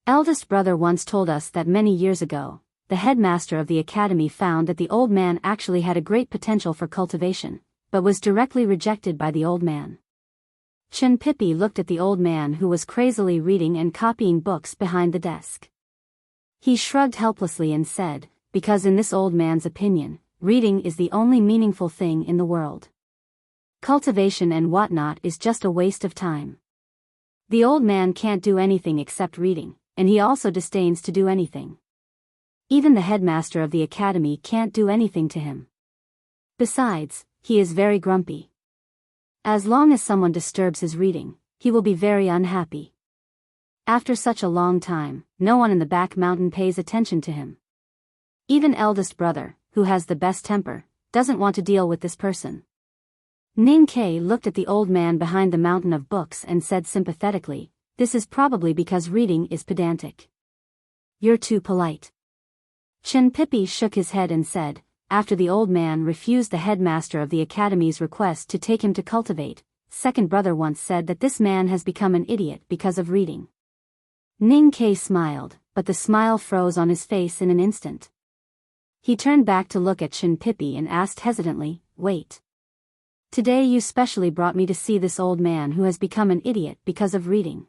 [SPEAKER 1] Eldest brother once told us that many years ago, the headmaster of the academy found that the old man actually had a great potential for cultivation, but was directly rejected by the old man. Chin Pipi looked at the old man who was crazily reading and copying books behind the desk. He shrugged helplessly and said, because in this old man's opinion, reading is the only meaningful thing in the world. Cultivation and whatnot is just a waste of time. The old man can't do anything except reading, and he also disdains to do anything. Even the headmaster of the academy can't do anything to him. Besides, he is very grumpy. As long as someone disturbs his reading, he will be very unhappy. After such a long time, no one in the back mountain pays attention to him. Even eldest brother, who has the best temper, doesn't want to deal with this person. Ning Kai looked at the old man behind the mountain of books and said sympathetically, "This is probably because reading is pedantic. You're too polite." Chin Pipi shook his head and said, after the old man refused the headmaster of the academy's request to take him to cultivate, second brother once said that this man has become an idiot because of reading. Ning Kai smiled, but the smile froze on his face in an instant. He turned back to look at Chin Pipi and asked hesitantly, "Wait. Today you specially brought me to see this old man who has become an idiot because of reading.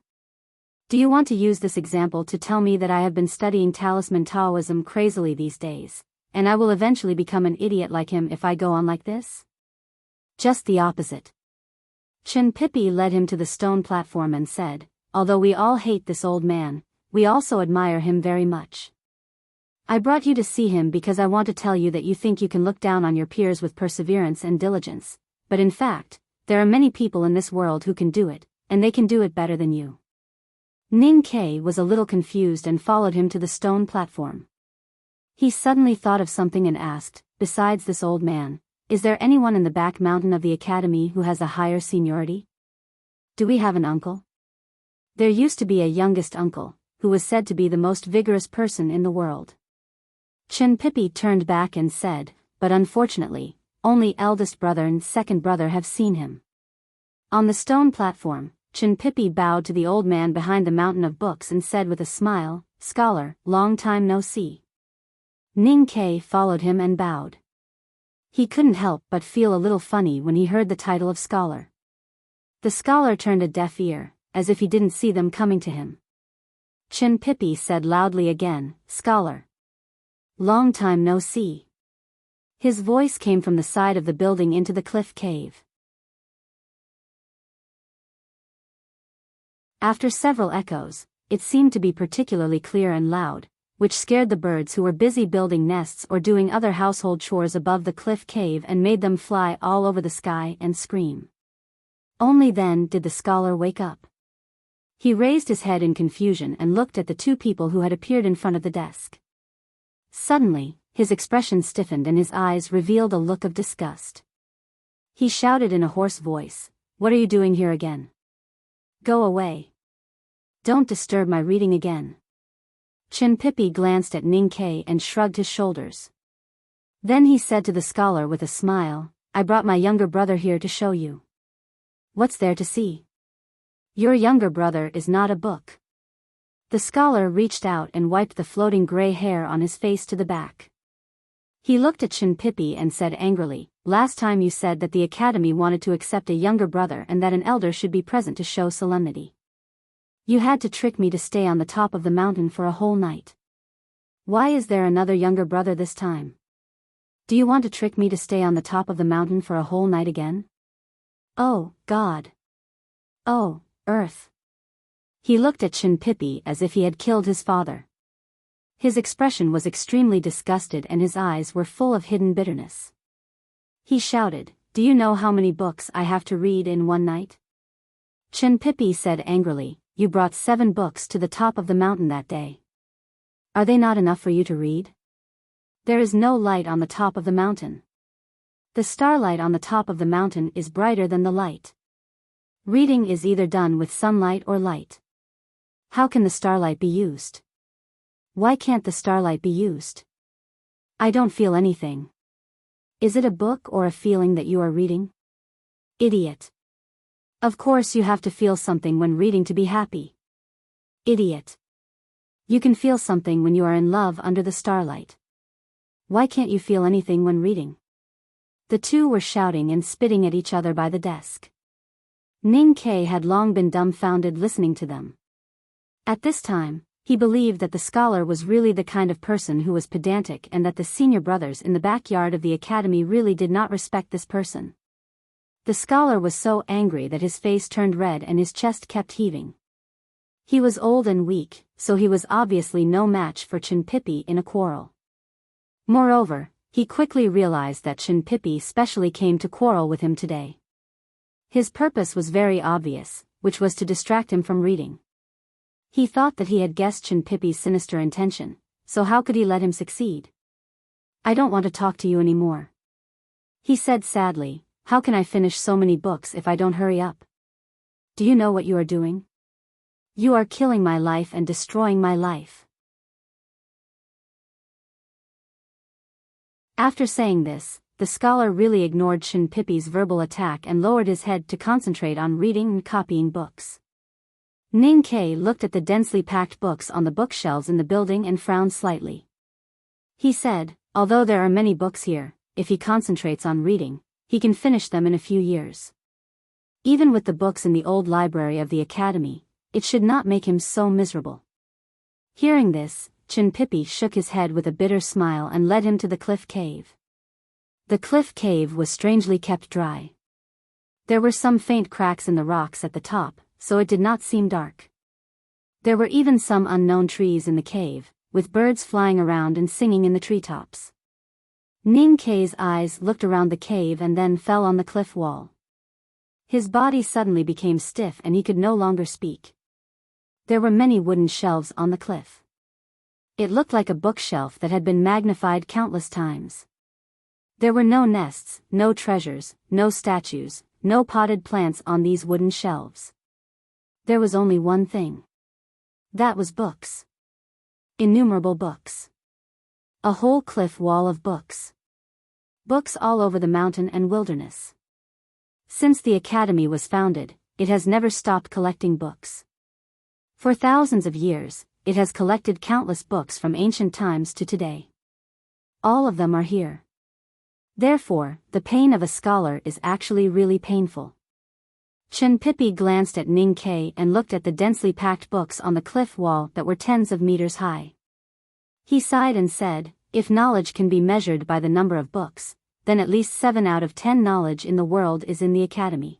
[SPEAKER 1] Do you want to use this example to tell me that I have been studying talisman Taoism crazily these days, and I will eventually become an idiot like him if I go on like this?" Just the opposite. Chin Pipi led him to the stone platform and said, "Although we all hate this old man, we also admire him very much. I brought you to see him because I want to tell you that you think you can look down on your peers with perseverance and diligence, but in fact, there are many people in this world who can do it, and they can do it better than you." Ning Kai was a little confused and followed him to the stone platform. He suddenly thought of something and asked, "Besides this old man, is there anyone in the back mountain of the academy who has a higher seniority? Do we have an uncle?" There used to be a youngest uncle, who was said to be the most vigorous person in the world. Chin Pipi turned back and said, "But unfortunately, only eldest brother and second brother have seen him." On the stone platform, Chin Pipi bowed to the old man behind the mountain of books and said with a smile, "Scholar, long time no see." Ning Kai followed him and bowed. He couldn't help but feel a little funny when he heard the title of scholar. The scholar turned a deaf ear, as if he didn't see them coming to him. Chin Pipi said loudly again, "Scholar. Long time no see." His voice came from the side of the building into the cliff cave. After several echoes, it seemed to be particularly clear and loud, which scared the birds who were busy building nests or doing other household chores above the cliff cave and made them fly all over the sky and scream. Only then did the scholar wake up. He raised his head in confusion and looked at the two people who had appeared in front of the desk. Suddenly, his expression stiffened and his eyes revealed a look of disgust. He shouted in a hoarse voice, "What are you doing here again? Go away. Don't disturb my reading again." Chinpipi glanced at Ning-Kei and shrugged his shoulders. Then he said to the scholar with a smile, "I brought my younger brother here to show you." "What's there to see?" "Your younger brother is not a book." The scholar reached out and wiped the floating gray hair on his face to the back. He looked at Chinpipi and said angrily, "Last time you said that the academy wanted to accept a younger brother and that an elder should be present to show solemnity. You had to trick me to stay on the top of the mountain for a whole night. Why is there another younger brother this time? Do you want to trick me to stay on the top of the mountain for a whole night again? Oh, God. Oh, Earth." He looked at Chinpipi as if he had killed his father. His expression was extremely disgusted and his eyes were full of hidden bitterness. He shouted, "Do you know how many books I have to read in one night?" Chinpipi said angrily, "You brought 7 books to the top of the mountain that day. Are they not enough for you to read? There is no light on the top of the mountain. The starlight on the top of the mountain is brighter than the light. Reading is either done with sunlight or light. How can the starlight be used? Why can't the starlight be used? I don't feel anything. Is it a book or a feeling that you are reading? Idiot. Of course you have to feel something when reading to be happy. Idiot. You can feel something when you are in love under the starlight. Why can't you feel anything when reading?" The two were shouting and spitting at each other by the desk. Ning-Kei had long been dumbfounded listening to them. At this time, he believed that the scholar was really the kind of person who was pedantic and that the senior brothers in the backyard of the academy really did not respect this person. The scholar was so angry that his face turned red and his chest kept heaving. He was old and weak, so he was obviously no match for Chinpipi in a quarrel. Moreover, he quickly realized that Chinpipi specially came to quarrel with him today. His purpose was very obvious, which was to distract him from reading. He thought that he had guessed Chinpipi's sinister intention, so how could he let him succeed? "I don't want to talk to you anymore," he said sadly. "How can I finish so many books if I don't hurry up? Do you know what you are doing? You are killing my life and destroying my life." After saying this, the scholar really ignored Chinpipi's verbal attack and lowered his head to concentrate on reading and copying books. Ning-Kei looked at the densely packed books on the bookshelves in the building and frowned slightly. He said, "Although there are many books here, if he concentrates on reading, he can finish them in a few years. Even with the books in the old library of the academy, it should not make him so miserable." Hearing this, Chinpipi shook his head with a bitter smile and led him to the cliff cave. The cliff cave was strangely kept dry. There were some faint cracks in the rocks at the top, so it did not seem dark. There were even some unknown trees in the cave, with birds flying around and singing in the treetops. Ning-Kei's eyes looked around the cave and then fell on the cliff wall. His body suddenly became stiff and he could no longer speak. There were many wooden shelves on the cliff. It looked like a bookshelf that had been magnified countless times. There were no nests, no treasures, no statues, no potted plants on these wooden shelves. There was only one thing. That was books. Innumerable books. A whole cliff wall of books. Books all over the mountain and wilderness. Since the academy was founded, it has never stopped collecting books. For thousands of years, it has collected countless books from ancient times to today. All of them are here. Therefore, the pain of a scholar is actually really painful. Chinpipi glanced at Ning-Kei and looked at the densely packed books on the cliff wall that were tens of meters high. He sighed and said, If knowledge can be measured by the number of books, then at least 7 out of 10 knowledge in the world is in the academy.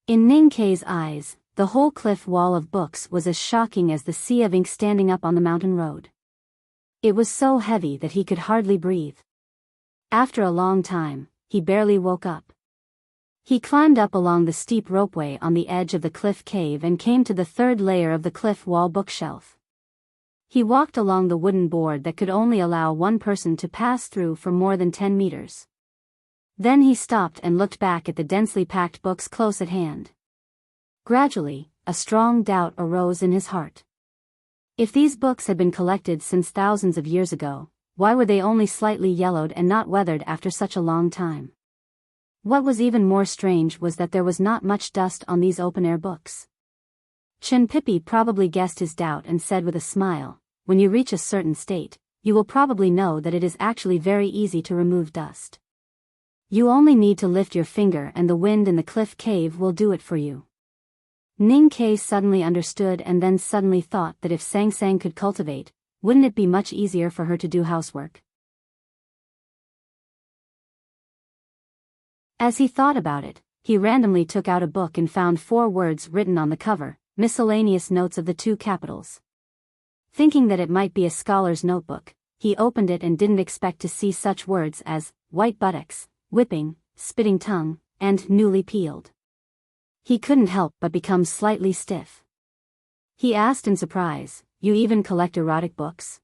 [SPEAKER 1] In Ning Kei's eyes, the whole cliff wall of books was as shocking as the sea of ink standing up on the mountain road. It was so heavy that he could hardly breathe. After a long time, he barely woke up. He climbed up along the steep ropeway on the edge of the cliff cave and came to the 3rd layer of the cliff wall bookshelf. He walked along the wooden board that could only allow one person to pass through for more than 10 meters. Then he stopped and looked back at the densely packed books close at hand. Gradually, a strong doubt arose in his heart. If these books had been collected since thousands of years ago, why were they only slightly yellowed and not weathered after such a long time? What was even more strange was that there was not much dust on these open-air books. Chen Pipi probably guessed his doubt and said with a smile, "When you reach a certain state, you will probably know that it is actually very easy to remove dust. You only need to lift your finger and the wind in the cliff cave will do it for you." Ning Kei suddenly understood and then suddenly thought that if Sang Sang could cultivate, wouldn't it be much easier for her to do housework? As he thought about it, he randomly took out a book and found 4 words written on the cover: miscellaneous notes of the 2 capitals. Thinking that it might be a scholar's notebook, he opened it and didn't expect to see such words as white buttocks, whipping, spitting tongue, and newly peeled. He couldn't help but become slightly stiff. He asked in surprise, "You even collect erotic books?"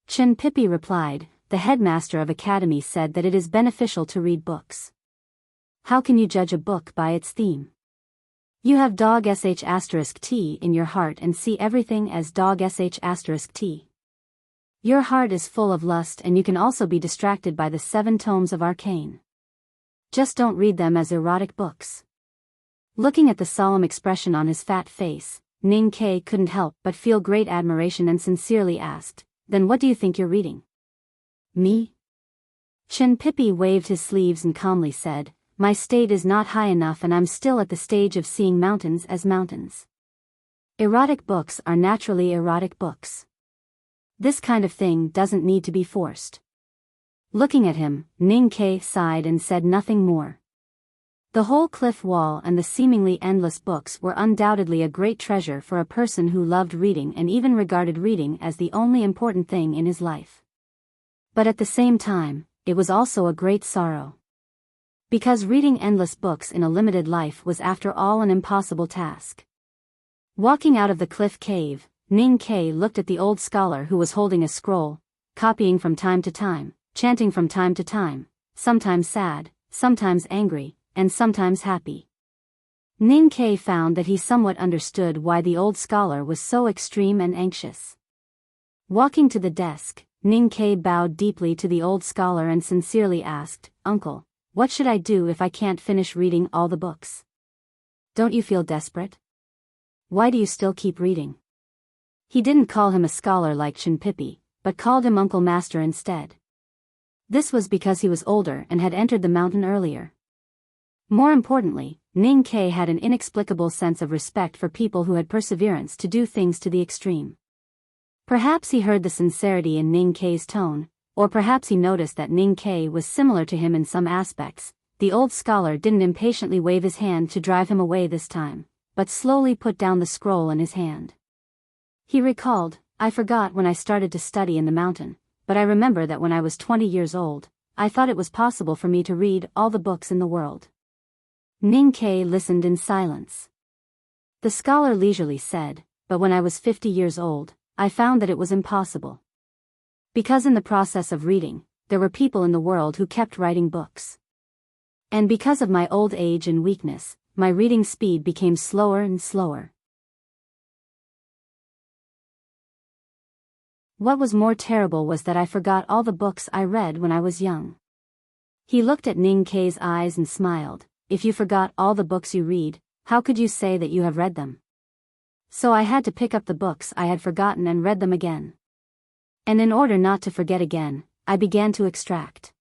[SPEAKER 1] Chen Pipi replied, "The headmaster of academy said that it is beneficial to read books. How can you judge a book by its theme? You have dog sh*t in your heart and see everything as dog sh*t. Your heart is full of lust and you can also be distracted by the 7 tomes of arcane. Just don't read them as erotic books." Looking at the solemn expression on his fat face, Ning Kei couldn't help but feel great admiration and sincerely asked, "Then what do you think you're reading?" "Me?" Chen Pipi waved his sleeves and calmly said, "My state is not high enough and I'm still at the stage of seeing mountains as mountains. Erotic books are naturally erotic books. This kind of thing doesn't need to be forced." Looking at him, Ning Kei sighed and said nothing more. The whole cliff wall and the seemingly endless books were undoubtedly a great treasure for a person who loved reading and even regarded reading as the only important thing in his life. But at the same time, it was also a great sorrow. Because reading endless books in a limited life was after all an impossible task. Walking out of the cliff cave, Ning Kei looked at the old scholar who was holding a scroll, copying from time to time, chanting from time to time, sometimes sad, sometimes angry, and sometimes happy. Ning Kei found that he somewhat understood why the old scholar was so extreme and anxious. Walking to the desk, Ning Kei bowed deeply to the old scholar and sincerely asked, "Uncle, what should I do if I can't finish reading all the books? Don't you feel desperate? Why do you still keep reading?" He didn't call him a scholar like Chen Pipi, but called him Uncle Master instead. This was because he was older and had entered the mountain earlier. More importantly, Ning Kei had an inexplicable sense of respect for people who had perseverance to do things to the extreme. Perhaps he heard the sincerity in Ning Kei's tone, or perhaps he noticed that Ning Kei was similar to him in some aspects. The old scholar didn't impatiently wave his hand to drive him away this time, but slowly put down the scroll in his hand. He recalled, "I forgot when I started to study in the mountain, but I remember that when I was 20 years old, I thought it was possible for me to read all the books in the world." Ning Kei listened in silence. The scholar leisurely said, "But when I was 50 years old, I found that it was impossible. Because in the process of reading, there were people in the world who kept writing books. And because of my old age and weakness, my reading speed became slower and slower. What was more terrible was that I forgot all the books I read when I was young." He looked at Ning Kei's eyes and smiled. "If you forgot all the books you read, how could you say that you have read them? So I had to pick up the books I had forgotten and read them again. And in order not to forget again, I began to extract."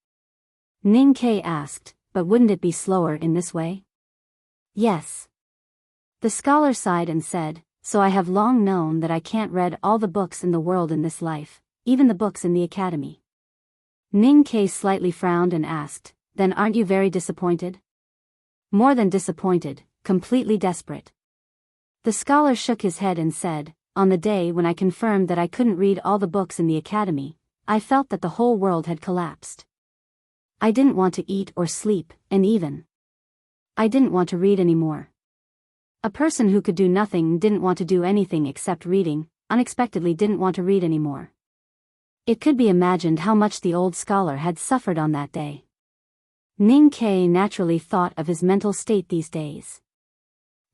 [SPEAKER 1] Ning Kei asked, "But wouldn't it be slower in this way?" "Yes." The scholar sighed and said, "So I have long known that I can't read all the books in the world in this life, even the books in the academy. Ning Ke slightly frowned and asked, "Then aren't you very disappointed?" "More than disappointed, completely desperate." The scholar shook his head and said, "On the day when I confirmed that I couldn't read all the books in the academy, I felt that the whole world had collapsed. I didn't want to eat or sleep, and even I didn't want to read anymore." A person who could do nothing didn't want to do anything except reading, unexpectedly didn't want to read anymore. It could be imagined how much the old scholar had suffered on that day. Ning Ke naturally thought of his mental state these days.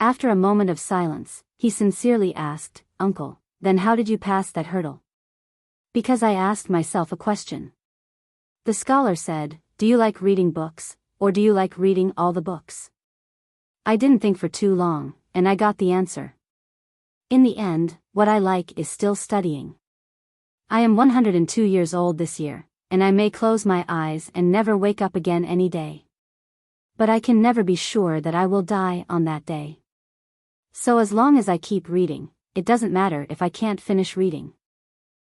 [SPEAKER 1] After a moment of silence, he sincerely asked, "Uncle, then how did you pass that hurdle?" "Because I asked myself a question." The scholar said, "Do you like reading books, or do you like reading all the books?" I didn't think for too long, and I got the answer. In the end, what I like is still studying. I am 102 years old this year, and I may close my eyes and never wake up again any day. But I can never be sure that I will die on that day. So as long as I keep reading, it doesn't matter if I can't finish reading.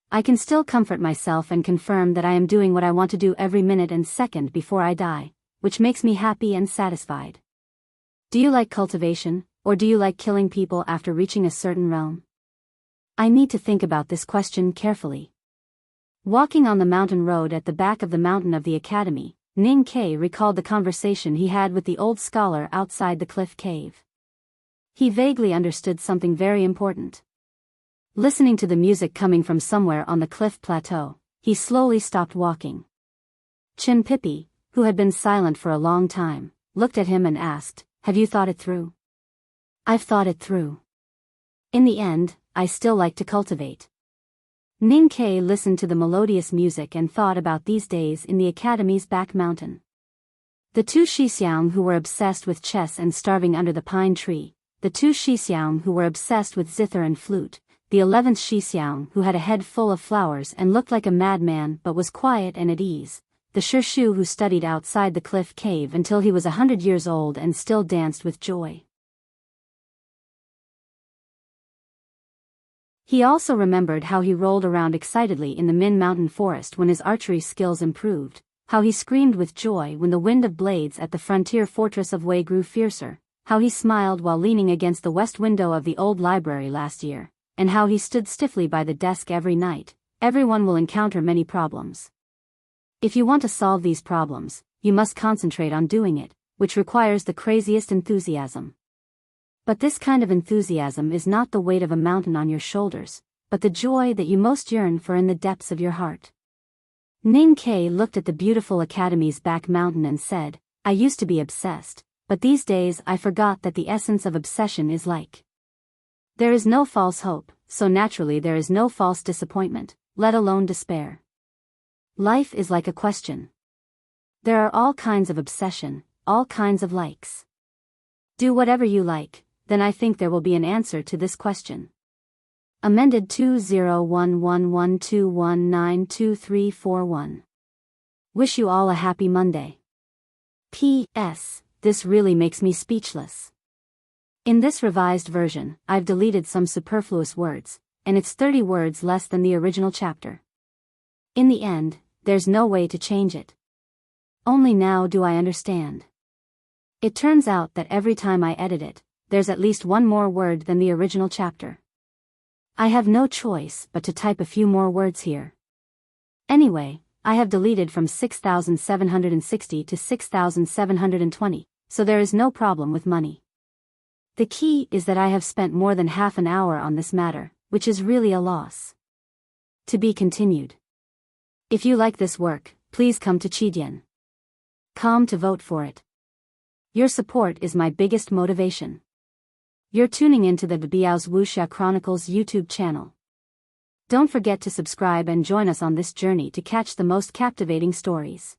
[SPEAKER 1] I can still comfort myself and confirm that I am doing what I want to do every minute and second before I die, which makes me happy and satisfied. Do you like cultivation, or do you like killing people after reaching a certain realm? I need to think about this question carefully. Walking on the mountain road at the back of the mountain of the academy, Ning Ke recalled the conversation he had with the old scholar outside the cliff cave. He vaguely understood something very important. Listening to the music coming from somewhere on the cliff plateau, he slowly stopped walking. Chin Pippi, who had been silent for a long time, looked at him and asked, "Have you thought it through?" "I've thought it through. In the end, I still like to cultivate." Ning Ke listened to the melodious music and thought about these days in the academy's back mountain. The two Shixiang who were obsessed with chess and starving under the pine tree, the two Shixiang who were obsessed with zither and flute, the 11th Shixiang who had a head full of flowers and looked like a madman but was quiet and at ease, the Shishu who studied outside the cliff cave until he was 100 years old and still danced with joy. He also remembered how he rolled around excitedly in the Min Mountain forest when his archery skills improved, how he screamed with joy when the wind of blades at the frontier fortress of Wei grew fiercer, how he smiled while leaning against the west window of the old library last year, and how he stood stiffly by the desk every night. Everyone will encounter many problems. If you want to solve these problems, you must concentrate on doing it, which requires the craziest enthusiasm. But this kind of enthusiasm is not the weight of a mountain on your shoulders, but the joy that you most yearn for in the depths of your heart. Ning Ke looked at the beautiful academy's back mountain and said, "I used to be obsessed, but these days I forgot that the essence of obsession is like. There is no false hope, so naturally there is no false disappointment, let alone despair. Life is like a question. There are all kinds of obsession, all kinds of likes. Do whatever you like, then I think there will be an answer to this question." Amended 201112192341. Wish you all a happy Monday. P.S. This really makes me speechless. In this revised version, I've deleted some superfluous words, and it's 30 words less than the original chapter. In the end, there's no way to change it. Only now do I understand. It turns out that every time I edit it, there's at least one more word than the original chapter. I have no choice but to type a few more words here. Anyway, I have deleted from 6,760 to 6,720, so there is no problem with money. The key is that I have spent more than half an hour on this matter, which is really a loss. To be continued. If you like this work, please come to Chidian.com to vote for it. Your support is my biggest motivation. You're tuning into the Biyao's Wuxia Chronicles YouTube channel. Don't forget to subscribe and join us on this journey to catch the most captivating stories.